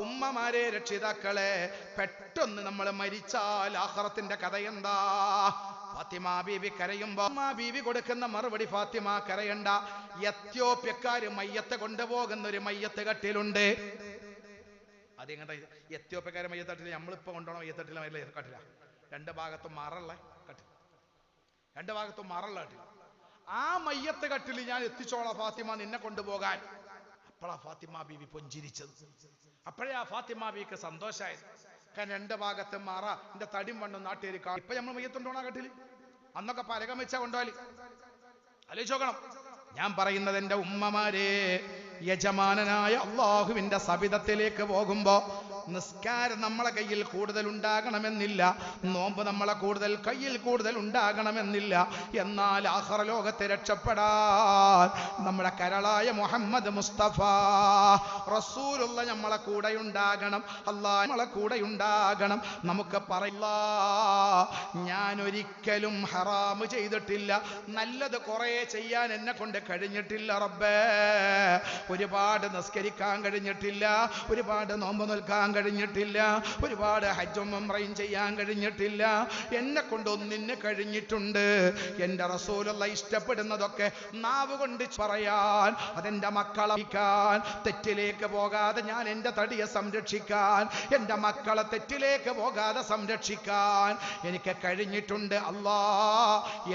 ഉമ്മമാരെ, രക്ഷിതാക്കളെ, പെട്ടെന്ന് നമ്മൾ മരിച്ചാൽ ആഖിറത്തിന്റെ കഥ എന്താ? ഫാത്തിമ ബീവി കരയുമ്പോ ബീവി കൊടുക്കുന്ന മറുപടി, ഫാത്തിമ കരയണ്ട, എത്യോപ്യക്കാര് മയ്യത്ത് കൊണ്ടുപോകുന്ന ഒരു മയ്യത്ത് കട്ടിലുണ്ട്, അത് എങ്ങനെ എത്യോപ്യക്കാരെ മയ്യത്തട്ടില്ല, നമ്മളിപ്പോൾ കൊണ്ടുപോകണം മയ്യത്തട്ടില്ല കട്ടില്ല, രണ്ട് ഭാഗത്തും മാറുള്ള കട്ടിൽ, രണ്ട് ഭാഗത്തും മാറുള്ള കട്ടിൽ. ആ മയ്യത്ത് കട്ടിൽ ഞാൻ എത്തിച്ചോളാം ഫാത്തിമ നിന്നെ കൊണ്ടുപോകാൻ. അപ്പോഴാ ഫാത്തിമ ബീവി പുഞ്ചിരിച്ചത്. അപ്പോഴേ ആ ഫാത്തിമ ബീവിക്ക് സന്തോഷമായത്. കാരണം രണ്ട് ഭാഗത്തും മാറ എന്റെ തടിയും വണ്ണും നാട്ടുകാർ കാണും. ഇപ്പൊ നമ്മൾ മയ്യത്തുണ്ടോണ കട്ടിൽ, അന്നൊക്കെ പലകം വെച്ചാ കൊണ്ടുപോയി. ആലോചിച്ചോക്കണം. ഞാൻ പറയുന്നത് എന്റെ ഉമ്മമാരെ, യജമാനനായ അള്ളാഹുവിന്റെ സബിതത്തിലേക്ക് പോകുമ്പോ നിസ്കാരം നമ്മളെ കയ്യിൽ കൂടുതൽ ഉണ്ടാകണമെന്നില്ല, നോമ്പ് നമ്മളെ കയ്യിൽ കൂടുതൽ ഉണ്ടാകണമെന്നില്ല. എന്നാൽ ആഖിറ ലോകത്തെ രക്ഷപ്പെടാൻ നമ്മുടെ കരളായ മുഹമ്മദ് മുസ്തഫ റസൂലുള്ള നമ്മളെ കൂടെ ഉണ്ടാകണം, അല്ലാഹ് നമ്മളെ കൂടെ ഉണ്ടാകണം. നമുക്ക് പറയില്ല, ഞാൻ ഒരിക്കലും ഹറാമ് ചെയ്തിട്ടില്ല, നല്ലത് കുറെ ചെയ്യാൻ എന്നെ കൊണ്ട് കഴിഞ്ഞിട്ടില്ല റബ്ബേ. ഒരുപാട് നിസ്കരിക്കാൻ കഴിഞ്ഞിട്ടില്ല, ഒരുപാട് നോമ്പ് നിൽക്കാൻ കഴിഞ്ഞിട്ടില്ല, ഒരുപാട് ഹജ്ജും ഉംറയും ചെയ്യാൻ കഴിഞ്ഞിട്ടില്ല. എന്നെ കൊണ്ട് ഒന്നിന് കഴിഞ്ഞിട്ടുണ്ട്. എൻ്റെ റസൂലുള്ള ഇഷ്ടപ്പെടുന്നതൊക്കെ നാവ് കൊണ്ട് പറയാൻ, അതെൻ്റെ മക്കളെ തെറ്റിലേക്ക് പോകാതെ ഞാൻ എൻ്റെ തടിയെ സംരക്ഷിക്കാൻ, എൻ്റെ മക്കളെ തെറ്റിലേക്ക് പോകാതെ സംരക്ഷിക്കാൻ എനിക്ക് കഴിഞ്ഞിട്ടുണ്ട്. അല്ലാ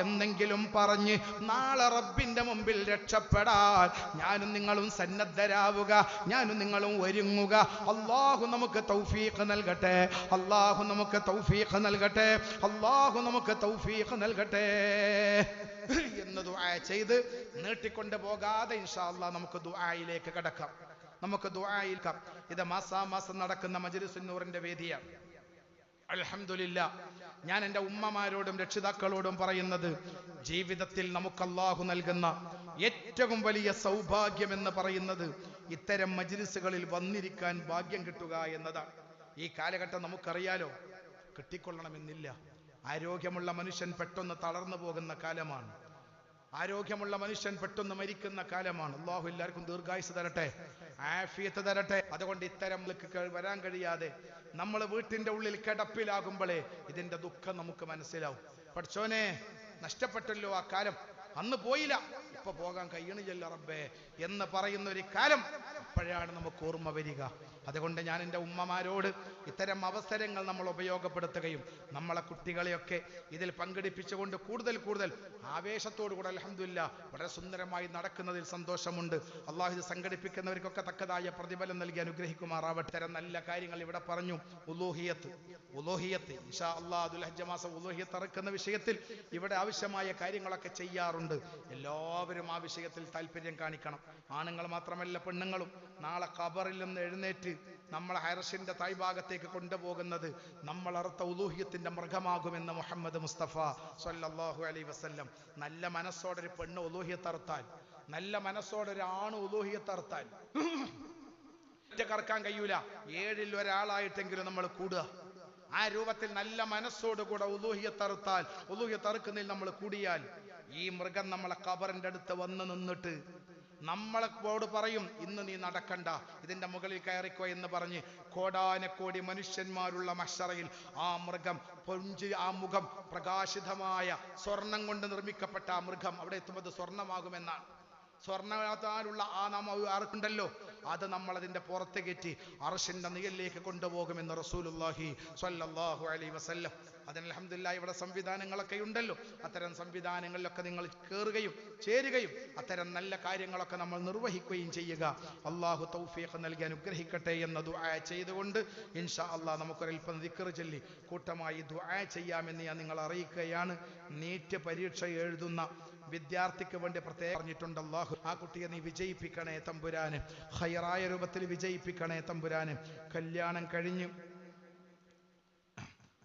എന്നെങ്കിലും പറഞ്ഞ് നാളെ റബ്ബിന്റെ മുമ്പിൽ രക്ഷപ്പെടാൻ ഞാനും നിങ്ങളും സന്നദ്ധരാവുക, ഞാനും നിങ്ങളും ഒരുങ്ങുക. അല്ലാഹു നമുക്ക് തൗഫീഖ് നൽകട്ടെ, അല്ലാഹു നമുക്ക് തൗഫീഖ് നൽകട്ടെ, അല്ലാഹു നമുക്ക് തൗഫീഖ് നൽകട്ടെ എന്ന് ദുആ ചെയ്ത് നീട്ടിക്കൊണ്ട് പോകാതെ ഇൻഷാ അല്ലാഹ് നമുക്ക് ദുആയിലേക്ക് കടക്കാം. നമുക്ക് ദുആയിൽക്കാം. ഇത് മാസാമാസം നടക്കുന്ന മജ്‌ലിസുൻ നൂറിന്റെ വേദിയാണ്. അൽഹംദുലില്ലാ, ഞാൻ എൻ്റെ ഉമ്മമാരോടും രക്ഷിതാക്കളോടും പറയുന്നത്, ജീവിതത്തിൽ നമുക്ക് അല്ലാഹു നൽകുന്ന ഏറ്റവും വലിയ സൗഭാഗ്യം എന്ന് പറയുന്നത് ഇത്തരം മജ്‌ലിസുകളിൽ വന്നിരിക്കാൻ ഭാഗ്യം കിട്ടുക എന്നതാണ്. ഈ കാലഘട്ടം നമുക്കറിയാലോ, കിട്ടിക്കൊള്ളണമെന്നില്ല. ആരോഗ്യമുള്ള മനുഷ്യൻ പെട്ടെന്ന് തളർന്നു പോകുന്ന കാലമാണ്, ആരോഗ്യമുള്ള മനുഷ്യൻ പെട്ടെന്ന് മരിക്കുന്ന കാലമാണ്. അല്ലാഹു എല്ലാവർക്കും ദീർഘായുസ് തരട്ടെ, ആഫിയത്ത് തരട്ടെ. അതുകൊണ്ട് ഇത്തരം വരാൻ കഴിയാതെ നമ്മൾ വീട്ടിന്റെ ഉള്ളിൽ കിടപ്പിലാകുമ്പോഴേ ഇതിന്റെ ദുഃഖം നമുക്ക് മനസ്സിലാവും. പഠിച്ചോനെ, നഷ്ടപ്പെട്ടല്ലോ ആ കാലം, അന്ന് പോയില്ല, ഇപ്പൊ പോകാൻ കഴിയണില്ല റബ്ബേ എന്ന് പറയുന്ന ഒരു കാലം അപ്പോഴാണ് നമുക്ക് ഓർമ്മ വരിക. അതുകൊണ്ട് ഞാൻ എൻ്റെ ഉമ്മമാരോട് ഇത്തരം അവസരങ്ങൾ നമ്മൾ ഉപയോഗപ്പെടുത്തുകയും നമ്മളെ കുട്ടികളെയൊക്കെ ഇതിൽ പങ്കെടുപ്പിച്ചുകൊണ്ട് കൂടുതൽ ആവേശത്തോടു കൂടെ അൽഹംദുലില്ലാ വളരെ സുന്ദരമായി നടക്കുന്നതിൽ സന്തോഷമുണ്ട്. അള്ളാഹു ഇത് സംഘടിപ്പിക്കുന്നവർക്കൊക്കെ തക്കതായ പ്രതിഫലം നൽകി അനുഗ്രഹിക്കുമാറാവട്ടെ. ഇത്തരം നല്ല കാര്യങ്ങൾ ഇവിടെ പറഞ്ഞു. ഉലൂഹിയത്ത് ഇൻഷാ അല്ലാഹ് ദുൽഹജ്ജ് മാസം ഉലൂഹിയത്ത് ഇറക്കുന്ന വിഷയത്തിൽ ഇവിടെ ആവശ്യമായ കാര്യങ്ങളൊക്കെ ചെയ്യാറുണ്ട്. എല്ലാവരും ആ വിഷയത്തിൽ താല്പര്യം കാണിക്കണം. ആണുങ്ങൾ മാത്രമല്ല, പെണ്ണുങ്ങളും. നാളെ ഖബറിൽ നിന്ന് എഴുന്നേറ്റ് നമ്മളെ അർശിന്റെ താഴ്ഭാഗത്തേക്ക് കൊണ്ടുപോകുന്നത് നമ്മൾ അറുത്ത ഉലൂഹിയത്തിന്റെ മൃഗമാകുമെന്ന് മുഹമ്മദ് മുസ്തഫ സ്വല്ലല്ലാഹു അലൈഹി വസല്ലം. നല്ല മനസ്സോടെ ഒരു പെണ്ണ് ഉലൂഹിയത്ത് അറുത്താൽ, നല്ല മനസ്സോടെ ഒരു ആണ് ഉലൂഹിയത്ത് അറുത്താൽ കറക്കാൻ കഴിയൂല, 7ൽ ഒരാളായിട്ടെങ്കിലും നമ്മൾ കൂടുക. ആ രൂപത്തിൽ നല്ല മനസ്സോടുകൂടെ ഉലൂഹിയത്ത് അറുത്താൽ, ഉലൂഹിയത്ത് അറുക്കുന്നതിൽ നമ്മൾ കൂടിയാൽ ഈ മൃഗം നമ്മളെ ഖബറിന്റെ അടുത്ത് വന്ന് നിന്നിട്ട് നമ്മളോട് പറയും, ഇന്ന് നീ നടക്കണ്ട, ഇതിന്റെ മുകളിൽ കയറിക്കോ എന്ന് പറഞ്ഞ് കോടാനക്കോടി മനുഷ്യന്മാരുള്ള മഹ്ശറയിൽ ആ മൃഗം ആ മുഖം പ്രകാശിതമായ സ്വർണം കൊണ്ട് നിർമ്മിക്കപ്പെട്ട ആ മൃഗം അവിടെ എത്തുമ്പോൾ സ്വർണമാകുമെന്നാണ്. സ്വർണ്ണത്താലുള്ള ആ നാമ ആർക്കുണ്ടല്ലോ, അത് നമ്മൾ അതിന്റെ പുറത്ത് കയറ്റി അർശിന്റെ നിഴലിലേക്ക് കൊണ്ടുപോകുമെന്ന് റസൂലുള്ളാഹി സ്വല്ലല്ലാഹു അലൈഹി വസല്ലം. അതിന് അൽഹംദുലില്ലാഹ് ഇവിടെ സംവിധാനങ്ങളൊക്കെ ഉണ്ടല്ലോ. അത്തരം സംവിധാനങ്ങളിലൊക്കെ നിങ്ങൾ കയറുകയും ചേരുകയും അത്തരം നല്ല കാര്യങ്ങളൊക്കെ നമ്മൾ നിർവഹിക്കുകയും ചെയ്യുക. അള്ളാഹു തൗഫീഖ് നൽകി അനുഗ്രഹിക്കട്ടെ എന്ന ദുആ ചെയ്തുകൊണ്ട് ഇൻഷാ അല്ലാഹ് നമുക്കൊരൽപ്പം ദിക്ർ ചൊല്ലി കൂട്ടമായി ദുആ ചെയ്യാമെന്ന് ഞാൻ നിങ്ങളെ അറിയിക്കുകയാണ്. നീറ്റ് പരീക്ഷ എഴുതുന്ന വിദ്യാർത്ഥിക്ക് വേണ്ടി പ്രത്യേകം പറഞ്ഞിട്ടുണ്ട്. അല്ലാഹു ആ കുട്ടിയെ നീ വിജയിപ്പിക്കണേ തമ്പുരാന്, ഖൈറായ രൂപത്തിൽ വിജയിപ്പിക്കണേ തമ്പുരാന്. കല്യാണം കഴിഞ്ഞ്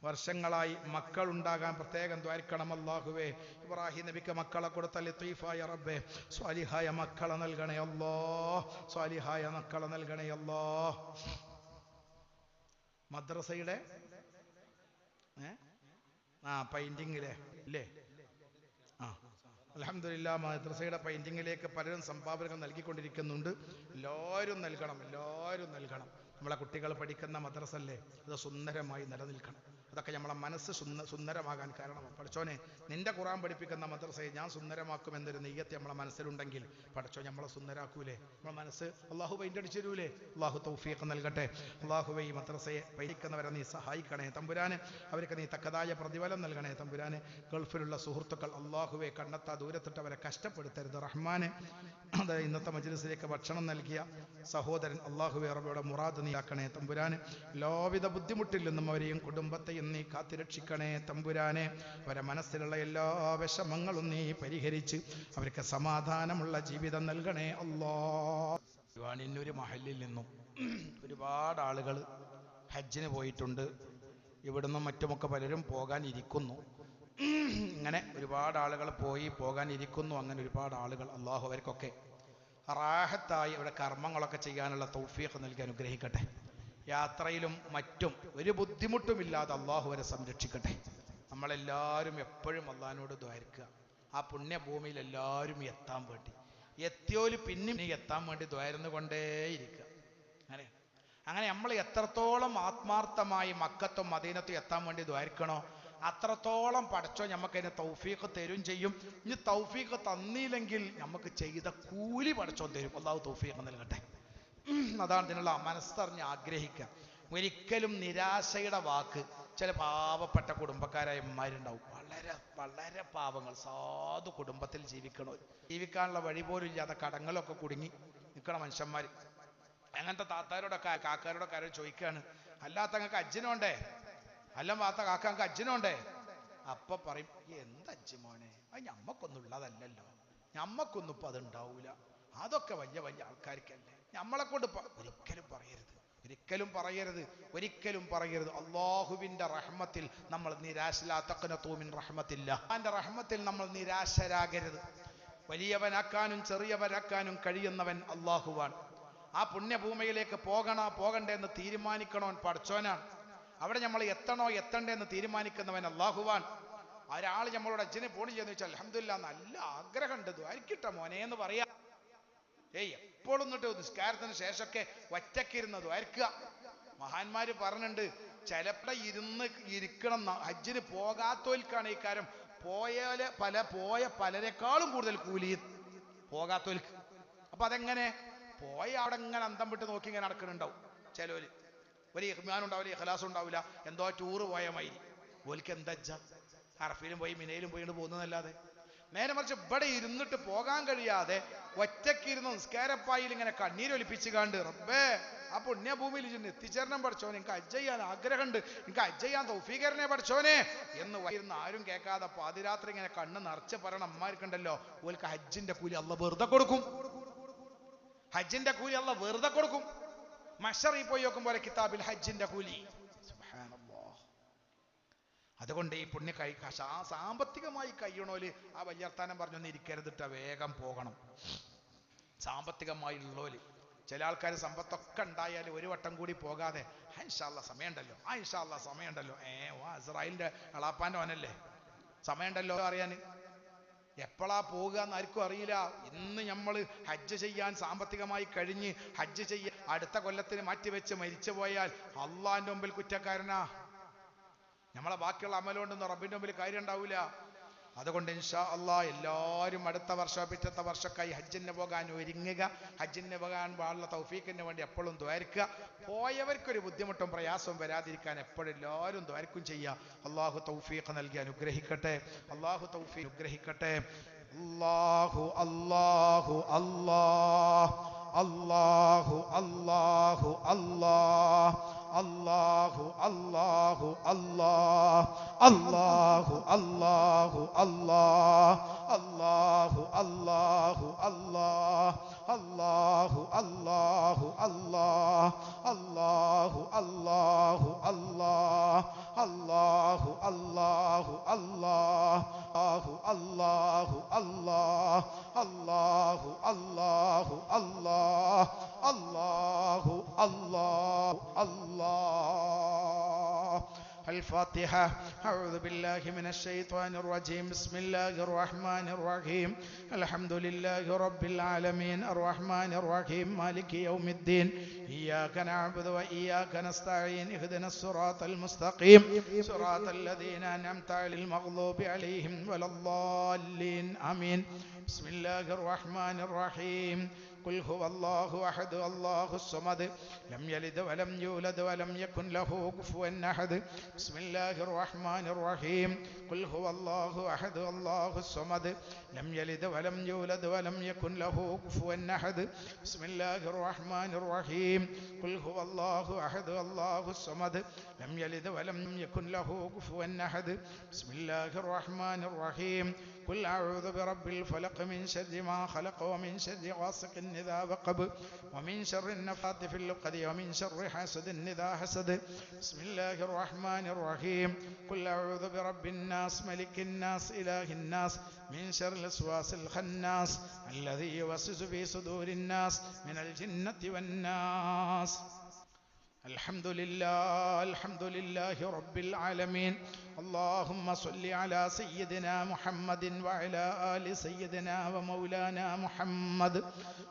വർഷങ്ങളായി മക്കളുണ്ടാകാൻ പ്രത്യേകം ദ്വാരിക്കണം അല്ലാഹുവേ. ഇബ്രാഹിം നബിക്ക് മക്കളെ കൊടുത്ത ലത്തീഫായ റബ്ബേ, സ്വാലിഹായ മക്കളെ നൽകണേ അല്ലാ, സ്വാലിഹായ മക്കളെ നൽകണേ അല്ലാ. മദ്രസയുടെ പെയിന്റിങ്ങിലെ ഇല്ലേ? അൽഹംദുലില്ലാഹ് മദ്രസയുടെ പെയിന്റിങ്ങിലേക്ക് പലരും സംഭാവനകൾ നൽകിക്കൊണ്ടിരിക്കുന്നുണ്ട്. എല്ലാവരും നൽകണം, എല്ലാവരും നൽകണം. നമ്മളെ കുട്ടികൾ പഠിക്കുന്ന മദ്രസ അല്ലേ, അത് സുന്ദരമായി നിലനിൽക്കണം. അതൊക്കെ നമ്മളെ മനസ്സ് സുന്ദരമാകാൻ കാരണമാണ്. പഠിച്ചോനെ, നിന്റെ ഖുർആൻ പഠിപ്പിക്കുന്ന മദ്രസയെ ഞാൻ സുന്ദരമാക്കും എന്നൊരു നെയ്യത്ത് നമ്മളെ മനസ്സിലുണ്ടെങ്കിൽ പഠിച്ചോ നമ്മളെ സുന്ദരാക്കൂലേ? നമ്മളെ മനസ്സ് അള്ളാഹു പെയിന്റ് അടിച്ചു തരൂലേ? അള്ളാഹു തൗഫീഖ് നൽകട്ടെ. അള്ളാഹുവേ, ഈ മദ്രസയെ പഠിക്കുന്നവരെ നീ സഹായിക്കണേ തമ്പുരാനെ. അവർക്ക് നീ തക്കതായ പ്രതിഫലം നൽകണേ തമ്പുരാനെ. ഗൾഫിലുള്ള സുഹൃത്തുക്കൾ അള്ളാഹുവെ കണ്ണെത്താ ദൂരത്തിട്ട് അവരെ കഷ്ടപ്പെടുത്തരുത് റഹ്മാനെ. അത് ഇന്നത്തെ മജ്‌ലിസിലേക്ക് ഭക്ഷണം നൽകിയ സഹോദരൻ അള്ളാഹുവെ റബ്ബിയുടെ മുറാദ് നീയാക്കണേ തമ്പുരാനെ. എല്ലാവിധ ബുദ്ധിമുട്ടിൽ നിന്നും അവരെയും കുടുംബത്തെയും നീ കാത്തിരക്ഷിക്കണേ തമ്പുരാനെ. അവരെ മനസ്സിലുള്ള എല്ലാ വിഷമങ്ങളും നീ പരിഹരിച്ച് അവർക്ക് സമാധാനമുള്ള ജീവിതം നൽകണേ അല്ലാഹ്. ഇന്നൊരു മഹല്ലിൽ നിന്നും ഒരുപാട് ആളുകൾ ഹജ്ജിന് പോയിട്ടുണ്ട്. ഇവിടുന്ന് മറ്റുമൊക്കെ പലരും പോകാനിരിക്കുന്നു. ഇങ്ങനെ ഒരുപാട് ആളുകൾ പോകാനിരിക്കുന്നു. അങ്ങനെ ഒരുപാട് ആളുകൾ അള്ളാഹു അവർക്കൊക്കെ റാഹത്തായി അവിടെ കർമ്മങ്ങളൊക്കെ ചെയ്യാനുള്ള തൗഫീഖ് നൽകി അനുഗ്രഹിക്കട്ടെ. യാത്രയിലും മറ്റും ഒരു ബുദ്ധിമുട്ടുമില്ലാതെ അള്ളാഹു വരെ സംരക്ഷിക്കട്ടെ. നമ്മളെല്ലാവരും എപ്പോഴും അള്ളാഹിനോട് ദ്വാരിക്കുക. ആ പുണ്യഭൂമിയിൽ എല്ലാവരും എത്താൻ വേണ്ടി, എത്തിയോല് പിന്നെയും എത്താൻ വേണ്ടി ദ്വാരുന്നു കൊണ്ടേയിരിക്കുക. അങ്ങനെ നമ്മൾ എത്രത്തോളം ആത്മാർത്ഥമായി മക്കത്തും മദീനത്തും എത്താൻ വേണ്ടി ദ്വാരിക്കണോ അത്രത്തോളം പടച്ചോ നമുക്കതിന് തൗഫീഖ് തരും ചെയ്യും. ഇനി തൗഫീഖ് തന്നില്ലെങ്കിൽ നമുക്ക് ചെയ്ത കൂലി പടച്ചോ തരും. അള്ളാഹു തൗഫീഖ് നൽകട്ടെ. അതാണ് ഇതിനുള്ള മനസ്സറിഞ്ഞ് ആഗ്രഹിക്കുക. ഒരിക്കലും നിരാശയുടെ വാക്ക് ചില പാവപ്പെട്ട കുടുംബക്കാരായ അമ്മമാരുണ്ടാവും. വളരെ വളരെ പാവങ്ങൾ, സാധു കുടുംബത്തിൽ ജീവിക്കാനുള്ള വഴി പോലും ഇല്ലാതെ കടങ്ങളൊക്കെ കുടുങ്ങി നിൽക്കണ മനുഷ്യന്മാർ. അങ്ങനത്തെ താത്താരോടൊക്കെ കാക്കാരോടൊക്കെ ആരും ചോദിക്കുകയാണ്, അല്ലാത്ത നിങ്ങൾക്ക് അജ്ജിനുണ്ടേ? അല്ല വാത്ത കാക്കാക്ക് അജ്ജിനുണ്ടേ? അപ്പൊ പറയും, എന്ത് അജ്ജി മോനെ, അത് ഞമ്മക്കൊന്നും ഉള്ളതല്ലല്ലോ, ഞമ്മക്കൊന്നും ഇപ്പൊ അതുണ്ടാവൂല, അതൊക്കെ വലിയ വലിയ ആൾക്കാർക്കല്ലേ, നമ്മളെ കൊണ്ട് ഒരിക്കലും പറയരുത്, ഒരിക്കലും പറയരുത്, ഒരിക്കലും പറയരുത്. അള്ളാഹുവിന്റെ റഹ്മത്തിൽ നമ്മൾ റഹ്മത്തില്ല, അവന്റെ റഹ്മത്തിൽ നമ്മൾ നിരാശരാകരുത്. വലിയവനാക്കാനും ചെറിയവനാക്കാനും കഴിയുന്നവൻ അള്ളാഹുവാൻ. ആ പുണ്യഭൂമിയിലേക്ക് പോകണ്ടേന്ന് തീരുമാനിക്കണോൻ പഠിച്ചോനാണ്. അവിടെ നമ്മൾ എത്തണോ എത്തണ്ടേന്ന് തീരുമാനിക്കുന്നവൻ അള്ളാഹുവാൻ. ഒരാൾ നമ്മളോട് അജ്ജിന് പോണില്ലെന്ന് വെച്ചാൽ അൽഹംദുലില്ലാ നല്ല ആഗ്രഹമുണ്ട്, ദ്വാരിക്കട്ടെ മോനെ എന്ന് പറയാ. എപ്പോഴും നിസ്കാരത്തിന് ശേഷമൊക്കെ ഒറ്റക്കിരുന്ന് ദ്വാരിക്കുക. മഹാന്മാര് പറഞ്ഞിട്ടുണ്ട്, ചിലപ്പോ ഇരിക്കണം. ഹജ്ജിന് പോകാത്തോൽക്കാണ് ഈ കാര്യം. പോയ പലരെക്കാളും കൂടുതൽ കൂലി പോകാത്തോൽക്ക്. അപ്പൊ അതെങ്ങനെ? പോയ അവിടെ ഇങ്ങനെ അന്തം വിട്ട് നോക്കി ഇങ്ങനെ നടക്കുന്നുണ്ടാവും. ചിലവര് ഒരു ഇഹ്മാനും ഉണ്ടാവില്ല, ഇഖ്ലാസും ഉണ്ടാവില്ല, എന്തോ ടൂറ് പോയ മാതിരി. ഓൽക്ക് എന്താ അറഫയിലും പോയി മിനയിലും പോയി പോകുന്നതല്ലാതെ. നേരെ മറിച്ച് ഇവിടെ ഇരുന്നിട്ട് പോകാൻ കഴിയാതെ ഒറ്റക്കിരുന്ന് നിസ്കാരപ്പായിൽ ഇങ്ങനെ കണ്ണീരൊലിപ്പിച്ച് കണ്ട്, റബ്ബേ ആ പുണ്യഭൂമിയിൽ ചെന്ന് എത്തിച്ചേരണം പഠിച്ചോനെ, എനിക്ക് ഹജ്ജ് ചെയ്യാൻ ആഗ്രഹമുണ്ട്, എനിക്ക് ഹജ്ജ് ചെയ്യാൻ തൗഫീഖ് പഠിച്ചോനെ എന്ന് ഇരുന്ന് ആരും കേൾക്കാതെ പാതിരാത്രി ഇങ്ങനെ കണ്ണ് നിറച്ച് പറയണം അമ്മമാർക്കുണ്ടല്ലോ, ഓൽക്ക് ഹജ്ജിന്റെ കൂലി അള്ളാഹ് വെറുതെ കൊടുക്കും. ഹജ്ജിന്റെ കൂലി അള്ളാഹ് വെറുതെ കൊടുക്കും. മഹ്ശറിൽ പോയി നോക്കുമ്പോൾ കിതാബിൽ ഹജ്ജിന്റെ കൂലി. സുബ്ഹാനല്ലാഹ്. അതുകൊണ്ട് ഈ പുണ്യ സാമ്പത്തികമായി കഴിയണോല് ആ വല്യർത്താനം പറഞ്ഞൊന്നും ഇരിക്കരുതിട്ട, വേഗം പോകണം. സാമ്പത്തികമായി ഉള്ളോല്, ചില ആൾക്കാർ സമ്പത്തൊക്കെ ഉണ്ടായാൽ ഒരു വട്ടം കൂടി പോകാതെ ഇൻഷാ അല്ലാഹ് സമയമുണ്ടല്ലോ, ഇൻഷാ അല്ലാഹ് സമയമുണ്ടല്ലോ, ഇസ്രായേലിന്റെ അളാപ്പാന്റെ ഓനല്ലേ, സമയമുണ്ടല്ലോ അറിയാൻ. എപ്പോഴാ പോകുക എന്ന് ആർക്കും അറിയില്ല. ഇന്ന് നമ്മൾ ഹജ്ജ് ചെയ്യാൻ സാമ്പത്തികമായി കഴിഞ്ഞ് ഹജ്ജ് ചെയ്യാൻ അടുത്ത കൊല്ലത്തിന് മാറ്റിവെച്ച് മരിച്ചു പോയാൽ അള്ളാന്റെ മുമ്പിൽ കുറ്റക്കാരനാ. നമ്മളെ ബാക്കിയുള്ള അമലുകൊണ്ടൊന്നും റബ്ബിന്റെ മുമ്പിൽ കാര്യം ഉണ്ടാവില്ല. അതുകൊണ്ട് ഇൻഷാ അല്ലാഹ് എല്ലാവരും അടുത്ത വർഷം പിറ്റത്തെ വർഷക്കായി ഹജ്ജിന് പോകാൻ ഒരുങ്ങുക. ഹജ്ജിന് പോകാൻ പാടുള്ള തൗഫീഖിന് വേണ്ടി എപ്പോഴും ദ്വാരിക്കുക. പോയവർക്കൊരു ബുദ്ധിമുട്ടും പ്രയാസവും വരാതിരിക്കാൻ എപ്പോഴും എല്ലാവരും ദ്വാരിക്കും ചെയ്യുക. അള്ളാഹു തൗഫീഖ് നൽകി അനുഗ്രഹിക്കട്ടെ. അള്ളാഹു തൗഫീഖ് അനുഗ്രഹിക്കട്ടെ. അല്ലാഹു അല്ലാഹു അല്ലാഹ് അല്ലാഹു അല്ലാഹു അല്ലാഹ് അല്ലാഹു അല്ലാഹു അല്ലാഹ് അല്ലാഹു അല്ലാഹു അല്ലാഹ് അല്ലാഹു അല്ലാഹു അല്ലാഹ് അല്ലാഹു അല്ലാഹു അല്ലാഹ് അല്ലാഹു അല്ലാഹു അല്ലാഹ് അല്ലാഹു അല്ലാഹു അല്ലാഹ് അല്ലാഹു അല്ലാഹ് അല്ലാഹു അല്ലാഹു അല്ലാഹ് അല്ലാഹു അല്ലാഹു അല്ലാഹ്. الفاتحة. أعوذ بالله من الشيطان الرجيم. بسم الله الرحمن الرحيم. الحمد لله رب العالمين الرحمن الرحيم مالك يوم الدين إياك نعبد وإياك نستعين اهدنا الصراط المستقيم صراط الذين أنعمت عليهم المغضوب عليهم ولا الضالين آمين بسم الله الرحمن الرحيم قل هو الله أحد الله الصمد لم يلد ولم يولد ولم يكن له كفوا أحد بسم الله الرحمن الرحيم قل هو الله أحد الله الصمد لم يلد ولم يولد ولم يكن له كفوا أحد بسم الله الرحمن الرحيم قل هو الله أحد الله الصمد لم يلد ولم يكن له كفوا أحد بسم الله الرحمن الرحيم قل أعوذ برب الفلق من شر ما خلق ومن شر غاسق إذا وقب ومن شر النفاثات في العقد ومن شر حاسد إذا حسد بسم الله الرحمن الرحيم قل أعوذ برب الناس ملك الناس إله الناس من شر الوسواس الخناس الذي يوسوس في صدور الناس من الجنة والناس الحمد لله رب العالمين اللهم صل على سيدنا محمد وعلى آل سيدنا ومولانا محمد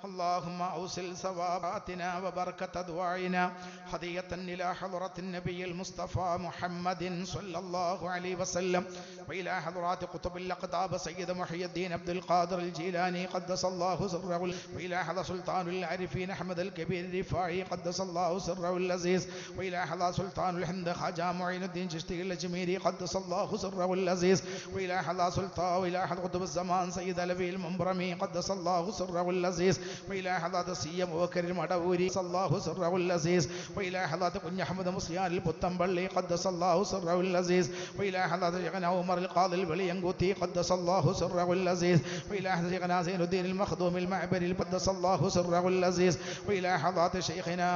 اللهم أوصل ثواباتنا وبركة دعائنا هدية إلى حضرة النبي المصطفى محمد صلى الله عليه وسلم وإلى حضرات قطب الأقطاب سيد محي الدين عبد القادر الجيلاني قدس الله سره وإلى حضرة سلطان العارفين أحمد الكبير الرفاعي قدس الله سره العزيز وإلى حضرة سلطان الهند خواجة معين الدين چشتی الأجمیری قدس الله سره العزيز وإلى حضرة سلطان وإلى حضرة قطب الزمان سيد علوي المنبرمي قدس الله سره العزيز وإلى حضرة سي بكر المدوري قدس الله سره العزيز وإلى حضرة كنج أحمد مسيان البطنبلي قدس الله سره العزيز وإلى حضرة شيخنا عمر القاضي البلينغوتي قدس الله سره العزيز وإلى حضرة شيخنا زين الدين المخدوم المعبري قدس الله سره العزيز وإلى حضرة شيخنا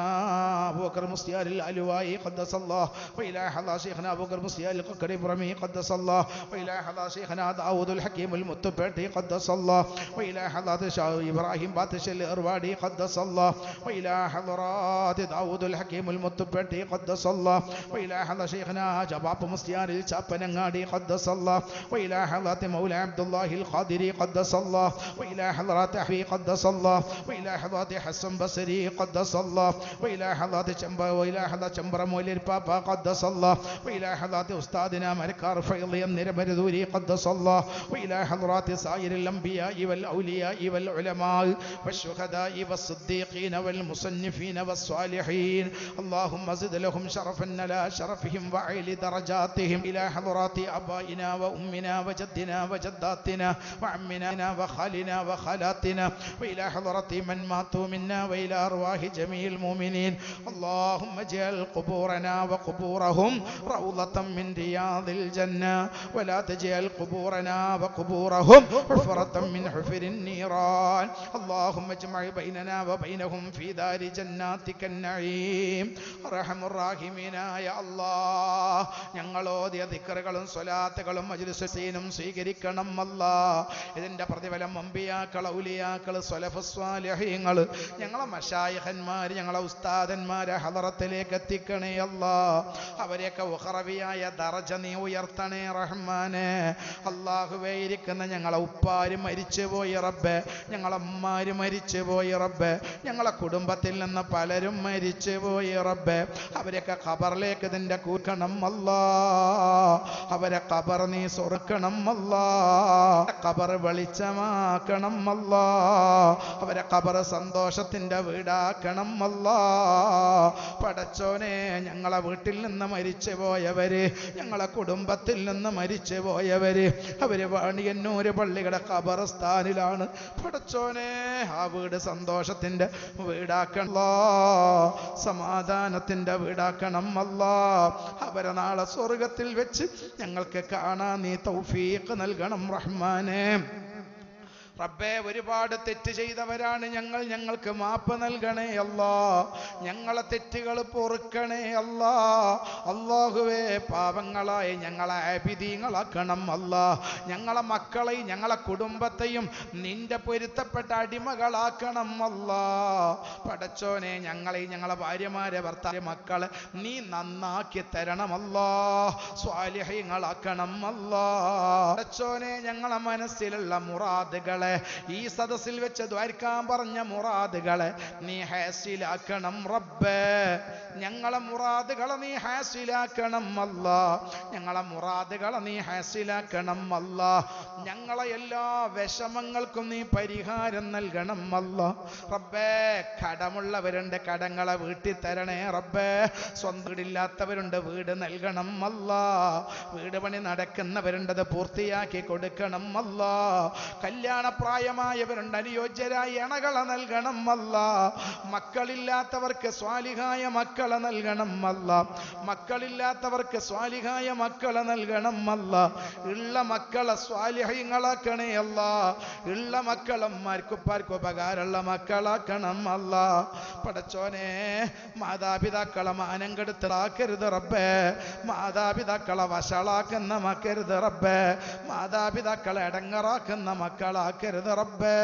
أبو بكر مسيان الألوائي قدس الله وإلى حضرة شيخنا أبو بكر مسيان القريب رمي قدس الله وإلى حضرة شيخنا داود الحكيم المتبرتي قدس الله وإلى حضرة إبراهيم باتش الإروادي قدس الله وإلى حضرات داود الحكيم المتبرتي قدس الله وإلى حضرة شيخنا جباب مسيان الشابنغادي قدس الله وإلى حضرة مولى عبد الله القادري قدس الله وإلى حضرة أحوي قدس الله وإلى حضرة حسن بصري قدس الله وإلى حضرة چمبر مولير بابا قدس الله وإلى حضرة أستاذنا مركار فيضي النرمردوري قدس الله وإلى حضرات سائر الأنبياء والأولياء والعلماء والشهداء والصديقين والمصنفين والصالحين اللهم زد لهم شرفا على شرفهم وعلي درجاتهم إلى حضرات أبائنا وأمنا وجدنا وجداتنا وعمنا وخالنا وخالاتنا وإلى حضرة من ماتوا منا وإلى أرواح جميع المؤمنين اللهم اجعل قبورنا وقبورهم روضة من رياض الجنة ولا تجعل قبورنا وقبورهم حفرة من حفر النيران اللهم اجمع بيننا وبينهم في دار جناتك النعيم أرحم الراحمين يا الله ഞങ്ങളോദിയ ദിക്റുകളും സ്വലാത്തുകളും മജ്ലിസും സ്വീകരിക്കണം അല്ലാഹ് ഇതിന്റെ പ്രതിഫലം അമ്പിയാക്കൾ ഔലിയാക്കൾ സലഫ് സ്വാലിഹീങ്ങൾ ഞങ്ങളെ മശായിഖന്മാർ ഞങ്ങളെ ഉസ്താദന്മാരെ ഹദറത്തിലേക്ക് എത്തിക്കണേ അല്ലാഹ് അവരെയൊക്കെ ഉഖറവിയായ ദറജ നീ ഉയർത്തണേ റഹ്മാനെ അല്ലാഹുവേ ഇരിക്കുന്ന ഞങ്ങളെ ഉപ്പാര് മരിച്ചുപോയി റബ്ബേ ഞങ്ങളെ അമ്മമാര് മരിച്ചുപോയി റബ്ബേ ഞങ്ങളെ കുടുംബത്തിൽ നിന്ന് പലരും മരിച്ചുപോയി റബ്ബേ അവരെയൊക്കെ ഖബറിലേക്ക് നിന്റെ കൂട്ടണം അല്ലാഹ് അവരെ ഖബർ നീ സ്വർക്കണം അല്ലാഹ് ഖബർ വെളിച്ചമാക്കണം അല്ലാഹ് അവരെ ഖബർ സന്തോഷത്തിന്റെ വീടാക്കണം അല്ലാഹ് പടച്ചോനെ ഞങ്ങളെ വീട്ടിൽ നിന്ന് മരിച്ചു പോയവര് ഞങ്ങളെ കുടുംബത്തിൽ നിന്ന് മരിച്ചു പോയവര് അവര് വാണിയന്നൂര് പള്ളിയുടെ ഖബർസ്ഥാനിലാണ് പടച്ചോനെ ആ വീട് സന്തോഷത്തിന്റെ വീടാക്കണം സമാധാനത്തിന്റെ വീടാക്കണം അല്ലാഹ് അവരെ നാളെ സ്വർഗത്തിൽ വെച്ച് ഞങ്ങൾക്ക് കാണാൻ നീ തൗഫീഖ് നൽകണം റഹ്മാനെ റബ്ബേ ഒരുപാട് തെറ്റ് ചെയ്തവരാണ് ഞങ്ങൾ ഞങ്ങൾക്ക് മാപ്പ് നൽകണേ അല്ലാഹ് ഞങ്ങളെ തെറ്റുകൾ പൊറുക്കണേ അല്ലാഹ് അല്ലാഹുവേ പാപങ്ങളായി ഞങ്ങളെ ആബിദീങ്ങളാക്കണം അല്ലാഹ് ഞങ്ങളെ മക്കളെയും ഞങ്ങളെ കുടുംബത്തെയും നിന്റെ പൊരുത്തപ്പെട്ട അടിമകളാക്കണം അല്ലാഹ് പടച്ചോനെ ഞങ്ങളെയും ഞങ്ങളെ ഭാര്യമാരെ ഭർത്താവ് മക്കളെ നീ നന്നാക്കി തരണം അല്ലാഹ് സ്വാലിഹീങ്ങളാക്കണം അല്ലാഹ് പടച്ചോനെ ഞങ്ങളെ മനസ്സിലുള്ള മുറാദുകളെ മുറാദുകളെ ഈ സദസ്സിൽ വെച്ച് ദ്വാരക്കാൻ പറഞ്ഞ മുറാദുകളെ നീ ഹാസിലാക്കണം റബ്ബേ. ഞങ്ങളെ മുറാദുകളെ നീ ഹാസിലാക്കണം അല്ലാ. ഞങ്ങളെ മുറാദുകളെ നീ ഹാസിലാക്കണം അല്ലാ. ഞങ്ങളെ എല്ലാ വിഷമങ്ങൾക്കും നീ പരിഹാരം നൽകണം അല്ലാ. റബ്ബേ, കടമുള്ളവരുണ്ട്, കടങ്ങളെ വീട്ടി തരണേ റബ്ബേ. സ്വന്തം വീടില്ലാത്തവരുണ്ട്, വീട് നൽകണം അല്ലാ. വീട് പണി നടക്കുന്നവരുണ്ട്, അത് പൂർത്തിയാക്കി കൊടുക്കണം അല്ലാ. കല്യാണപ്രായമായവരുണ്ട്, അനുയോജ്യരായ ഇണകളെ നൽകണം അല്ലാ. മക്കളില്ലാത്തവർക്ക് സ്വാലിഹായ മക്കളെ നൽകണം അല്ലാ. മക്കളില്ലാത്തവർക്ക് സ്വാലിഹായ മക്കളെ നൽകണം അല്ലാ. ഉള്ള മക്കളെ സ്വാലിഹ്യങ്ങളാക്കണേ അല്ലാ. ഉള്ള മക്കളന്മാർക്കുപ്പാർക്ക് ഉപകാരമുള്ള മക്കളാക്കണം അല്ലാ. പടച്ചോനെ, മാതാപിതാക്കളെ മാനം കെടുത്തതാക്കരുത് റബ്ബേ. മാതാപിതാക്കളെ വഷളാക്കുന്ന മക്കരുത് റബ്ബേ. മാതാപിതാക്കളെ ഇടങ്ങറാക്കുന്ന മക്കളാക്കരുത് റബ്ബേ.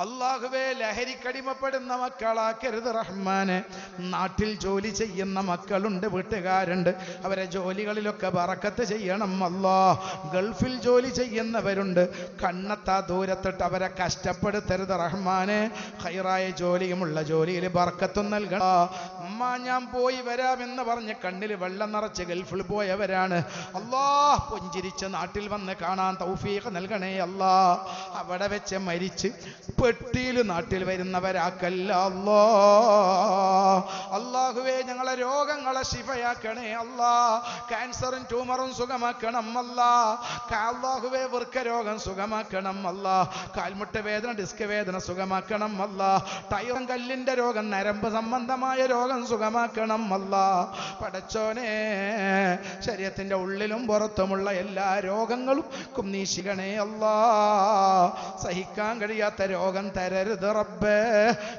അല്ലാഹുവേ, ലഹരിക്കടിമപ്പെടുന്ന മക്കളാക്കരുത് റഹ്മാനെ. നാട്ടിൽ ജോലി ചെയ്യുന്ന മക്കളുണ്ട്, വീട്ടുകാരുണ്ട്, അവരെ ജോലികളിലൊക്കെ ബറക്കത്ത് ചെയ്യണം അല്ലാ. ഗൾഫിൽ ജോലി ചെയ്യുന്നവരുണ്ട്, കണ്ണത്താ ദൂരത്തിട്ട് അവരെ കഷ്ടപ്പെടുത്തരുത് റഹ്മാനെ. ഖൈറായ ജോലിയുമുള്ള ജോലിയിൽ ബറക്കത്തും നൽകണം. അമ്മ, ഞാൻ പോയി വരാമെന്ന് പറഞ്ഞ് കണ്ണിൽ വെള്ളം നിറച്ച് ഗൾഫിൽ പോയവരാണ്. അല്ലാ, പുഞ്ചിരിച്ച് നാട്ടിൽ വന്ന് കാണാൻ തൗഫീഖ് നൽകണേ അല്ലാ. അവിടെ വെച്ച് മരിച്ച് പെട്ടിയിൽ നാട്ടിൽ വരുന്നവരാക്കല്ല അല്ലാ. അല്ലാഹുവേ, ഞങ്ങളെ രോഗങ്ങളെ ശിഫയാക്കണേ അല്ലാ. ക്യാൻസറും ട്യൂമറും സുഖമാക്കണം അല്ലാ. അല്ലാഹുവേ, വൃക്ക രോഗം സുഖമാക്കണം അല്ലാ. കാൽമുട്ട് വേദന, ഡിസ്ക് വേദന സുഖമാക്കണം അല്ലാ. ടയറും കല്ലിന്റെ രോഗം, നരമ്പ് സംബന്ധമായ രോഗം സുഖമാക്കണം അല്ലാ. പടച്ചോനെ, ശരീരത്തിന്റെ ഉള്ളിലും പുറത്തുമുള്ള എല്ലാ രോഗങ്ങളും കുന്നീശിക്കണേ അല്ലാ. സഹിക്കാൻ കഴിയാത്ത രോഗം തരരുത് റബ്ബേ.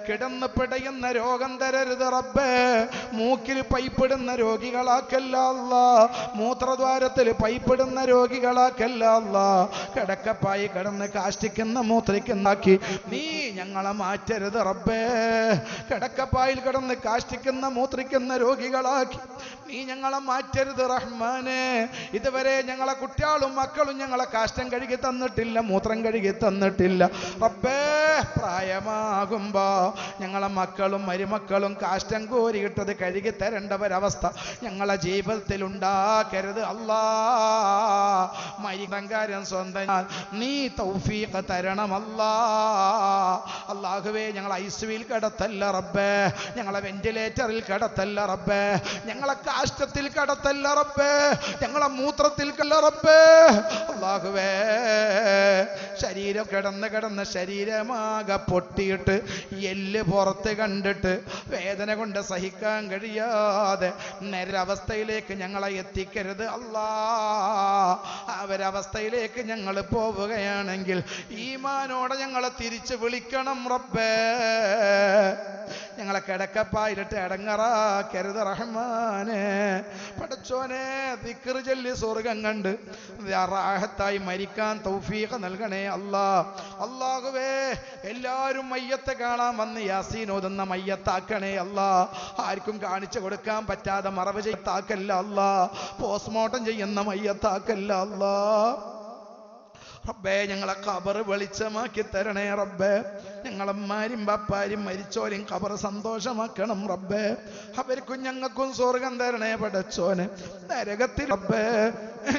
കിടന്ന് പിടയുന്ന രോഗം തരരുത് റബ്ബേ. മൂക്കിൽ പൈപ്പിടുന്ന രോഗികളാക്കല്ല അല്ലാ. മൂത്രദ്വാരത്തിൽ പൈപ്പിടുന്ന രോഗികളാക്കല്ല അല്ലാ. കിടക്കപ്പായി കിടന്ന് കാഷ്ടിക്കുന്ന മൂത്രിക്കുന്നാക്കി നീ ഞങ്ങളെ മാറ്റരുത് റബ്ബേ. കിടക്കപ്പായിൽ കിടന്ന് കാഷ്ടിക്കുന്ന മൂത്രിക്കുന്ന രോഗികളാക്കി നീ ഞങ്ങളെ മാറ്റരുത് റഹ്മാനെ. ഇതുവരെ ഞങ്ങളെ കുട്ടികളും മക്കളും ഞങ്ങളെ കാഷ്ടം കഴുകി തന്നിട്ടില്ല, മൂത്രം കഴുകി തന്നിട്ടില്ല റബ്ബേ. പ്രായമാകുമ്പോ ഞങ്ങളെ മക്കളും മരുമക്കളും കാഷ്ടം കോരിയിട്ടത് കഴുകി തരേണ്ടവരവസ്ഥ ഞങ്ങളെ ജീവിതത്തിൽ ഉണ്ടാക്കരുത് അല്ലാ. മരിക്കാരൻ സ്വന്തം നീ തൗഫീഖ് തരണമല്ലാ. അല്ലാഹുവേ, ഞങ്ങളെ ഐസിയുവിൽ കിടത്തല്ല റബ്ബേ. ഞങ്ങളെ വെന്റിലേറ്ററിൽ കിടത്തല്ല റബ്ബേ. ഞങ്ങളെ കാഷ്ടത്തിൽ കിടത്തല്ല റബ്ബേ. ഞങ്ങളെ മൂത്രത്തിൽ കല്ല റബ്ബേ. അല്ലാഹുവേ, ശരീരം കിടന്ന് ശരീരമാകെ പൊട്ടിയിട്ട് എല്ല് പുറത്ത് കണ്ടിട്ട് വേദന കൊണ്ട് സഹിക്കാൻ കഴിയാതെ നേരവസ്ഥയിലേക്ക് ഞങ്ങളെ എത്തിക്കരുത് അല്ലാ. അവരവസ്ഥയിലേക്ക് ഞങ്ങൾ പോവുകയാണെങ്കിൽ ഈമാനോടെ ഞങ്ങളെ തിരിച്ച് വിളിക്കണം റബ്ബേ. ഞങ്ങളെ കിടക്കപ്പായിലിട്ട് ഇടങ്ങറാക്കരുത് റഹ്മാനെ. പടച്ചോനെ, ദിക്ർ ചൊല്ലി സ്വർഗം കണ്ട് റാഹത്തായി മരിക്കാൻ തൗഫീഖ് നൽകണേ അല്ലാ. അല്ലാഹുവേ, എല്ലാവരും മയ്യത്ത് കാണാൻ വന്ന് യാസീൻ ഓതുന്ന മയ്യത്താക്കണേ അല്ലാ. ആർക്കും കാണിച്ചു കൊടുക്കാൻ പറ്റാതെ മറവ് ചെയ്യത്താക്കല്ല അല്ലാ. പോസ്റ്റ്മോർട്ടം ചെയ്യുന്ന മയ്യത്താക്കല്ല അല്ലാ. റബ്ബേ, ഞങ്ങളെ ഖബർ വെളിച്ചമാക്കി തരണേ റബ്ബേ. ഞങ്ങളമ്മാരും ബാപ്പാരും മരിച്ചോരും ഖബർ സന്തോഷമാക്കണം റബ്ബേ. അവർക്കും ഞങ്ങൾക്കും സ്വർഗം തരണേ പടച്ചോനെ. നരകത്തിൽ റബ്ബേ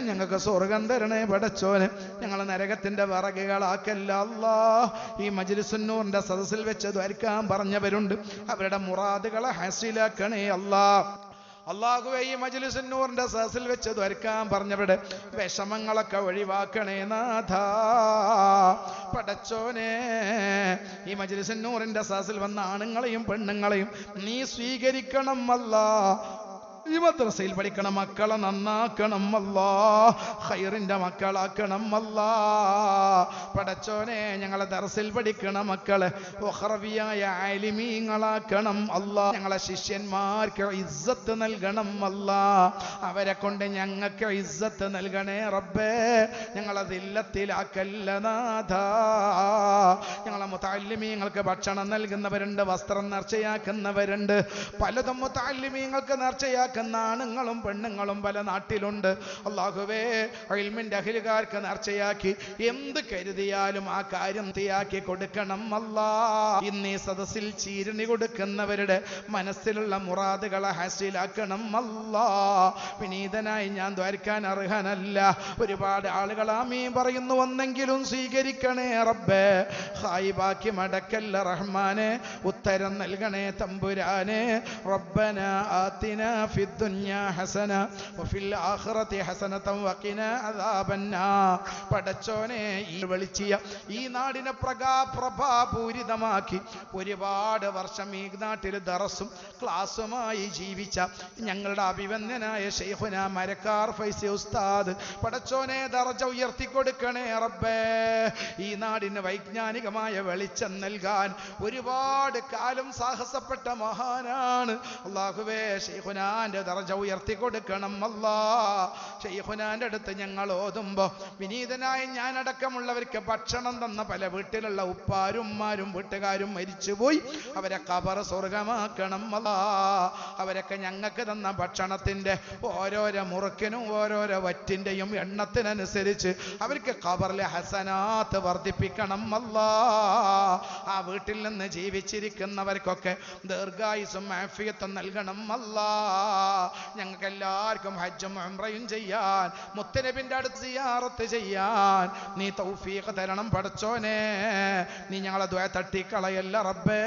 ഞങ്ങൾക്ക് സ്വർഗം തരണേ പടച്ചോനെ. ഞങ്ങളെ നരകത്തിന്റെ വിറകുകളാക്കല്ല അല്ലാ. ഈ മജ്ലിസുൻ നൂറിന്റെ സദസ്സിൽ വെച്ച് ദ്വാരക്കാൻ പറഞ്ഞവരുണ്ട്, അവരുടെ മുറാദുകളെ ഹാസിലാക്കണേ അല്ലാ. അല്ലാഹുവേ, ഈ മജ്ലിസുൻ നൂറിന്റെ സദസ്സിൽ വെച്ച് ദ്വാരക്കാൻ പറഞ്ഞവരുടെ വിഷമങ്ങളൊക്കെ ഒഴിവാക്കണേ നാഥാ. പടച്ചോനെ, ഈ മജ്ലിസുൻ നൂറിന്റെ സദസ്സിൽ വന്ന ആണുങ്ങളെയും പെണ്ണുങ്ങളെയും നീ സ്വീകരിക്കണം അല്ലാ. ഈ മദ്രസയിൽ പഠിക്കണ മക്കളെ നന്നാക്കണം അല്ലാ. ഖൈറിന്റെ മക്കളാക്കണം അല്ലാ. പടച്ചോനെ, ഞങ്ങളെ ദർസിൽ പഠിക്കണ മക്കളെ ഉഖറവിയായ ആലിമീങ്ങളാക്കണം അല്ലാ. ഞങ്ങളെ ശിഷ്യന്മാർക്ക് ഇസ്സത്ത് നൽകണം അല്ലാ. അവരെ കൊണ്ട് ഞങ്ങൾക്ക് ഇസ്സത്ത് നൽകണേ റബ്ബേ. ഞങ്ങളെ ദില്ലത്തിലാക്കല്ല നാഥാ. ഞങ്ങളെ മുതഅല്ലിമീങ്ങൾക്ക് ഭക്ഷണം നൽകുന്നവരുണ്ട്, വസ്ത്രം നേർച്ചയാക്കുന്നവരുണ്ട്, പലതും മുതഅല്ലിമീങ്ങൾക്ക് നേർച്ചയാക്കുന്ന നേർച്ചയാക്കുന്ന ആണുങ്ങളും പെണ്ണുങ്ങളും പല നാട്ടിലുണ്ട്. അല്ലാഹുവേ ഇൽമിന്റെ അഹ്ലുകാർക്ക് നേർച്ചയാക്കി എന്ത് കരുതിയാലും ആ കാര്യം തീയാക്കി കൊടുക്കണം അല്ലാ. ഇന്ന് ഈ സദസ്സിൽ ചീരണി കൊടുക്കുന്നവരുടെ മനസ്സിലുള്ള മുറാദുകളെ ഹാസിലാക്കണം അല്ലാ. വിനീതനായി ഞാൻ ദ്വാരക്കാൻ അർഹനല്ല. ഒരുപാട് ആളുകൾ ആമീൻ പറയുന്നു, വന്നെങ്കിലും സ്വീകരിക്കണേ റബ്ബേ. ഹായിബാക്കി മടക്കല്ല റഹ്മാനെ, ഉത്തരം നൽകണേ തമ്പുരാനെ. റബ്ബന ആതിന ഫിദ്ദുനിയാ ഹസന വഫിൽ ആഖിറതി ഹസനതൻ വഖിനാ അദാബന്നാർ. പടച്ചോനെ, ഈ വെളിച്ചിയ ഈ നാടിനെ പ്രഭാപൂരിതമാക്കി ഒരുപാട് വർഷം ഈ നാട്ടിൽ ദറസും ക്ലാസുമായി ജീവിച്ച ഞങ്ങളുടെ അഭിവന്ദനായ ശൈഖുന മരക്കാർ ഫൈസി ഉസ്താദ്, പടച്ചോനെ ദർജ ഉയർത്തിക്കൊടുക്കണേ റബ്ബേ. ഈ നാടിന് വൈജ്ഞാനികമായ വെളിച്ചം നൽകാൻ ഒരുപാട് കാലം സാഹസപ്പെട്ട മഹാനാണ്. അല്ലാഹുവേ ശൈഖുനാന്റെ ദർജ ഉയർത്തിക്കൊടുക്കണം അല്ലാ. ശൈഖുനാന്റെ അടുത്ത് ഞങ്ങൾ ഓതുമ്പോ വിനീതനായ ഞാനടക്കമുള്ളവർക്ക് ഭക്ഷണം തന്ന പല വീട്ടിലുള്ള ഉപ്പാരും ഉമ്മാരും വീട്ടുകാരും മരിച്ചുപോയി. അവരെ ഖബർ സ്വർഗമാക്കണം അല്ലാ. അവരൊക്കെ ഞങ്ങൾക്ക് തന്ന ഭക്ഷണത്തിന്റെ ഓരോരോ മുറുക്കിനും ഓരോരോ വറ്റിന്റെയും എണ്ണത്തിനനുസരിച്ച് അവർക്ക് ഖബറിലെ ഹസനാത്ത് വർദ്ധിപ്പിക്കണം അല്ലാ. ആ വീട്ടിൽ നിന്ന് ജീവിച്ചിരിക്കുന്നവർക്കൊക്കെ ദീർഘായുസ്സും ആഫിയത്തും നൽകണം അല്ലാ. ഞങ്ങൾക്ക് എല്ലാവർക്കും ഹജ്ജും ഉംറയും ചെയ്യാൻ, മുത്തനബിന്റെ അടുത്ത് സിയാറത്ത് ചെയ്യാൻ നീ തൗഫീഖ് തരണം പടച്ചോനെ. നീ ഞങ്ങളെ ദുആ തട്ടിക്കളയല്ല റബ്ബേ.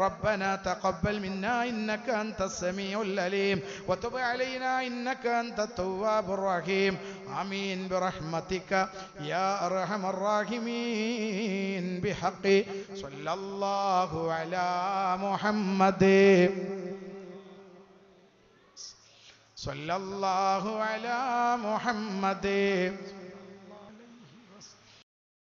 റബ്ബന തഖബ്ബൽ മിന്നാ ഇന്നക അൻതസ് സമീഉൽ അലീം വതുബ് അലൈനാ ഇന്നക അൻതത് തവ്വാബുർ റഹീം. ആമീൻ ബിറഹ്മതിക യാ അർഹമർ റഹീമീൻ ബിഹഖി സ്വല്ലല്ലാഹു അലാ മുഹമ്മദ് സ്വല്ലല്ലാഹു അലാ മുഹമ്മദ്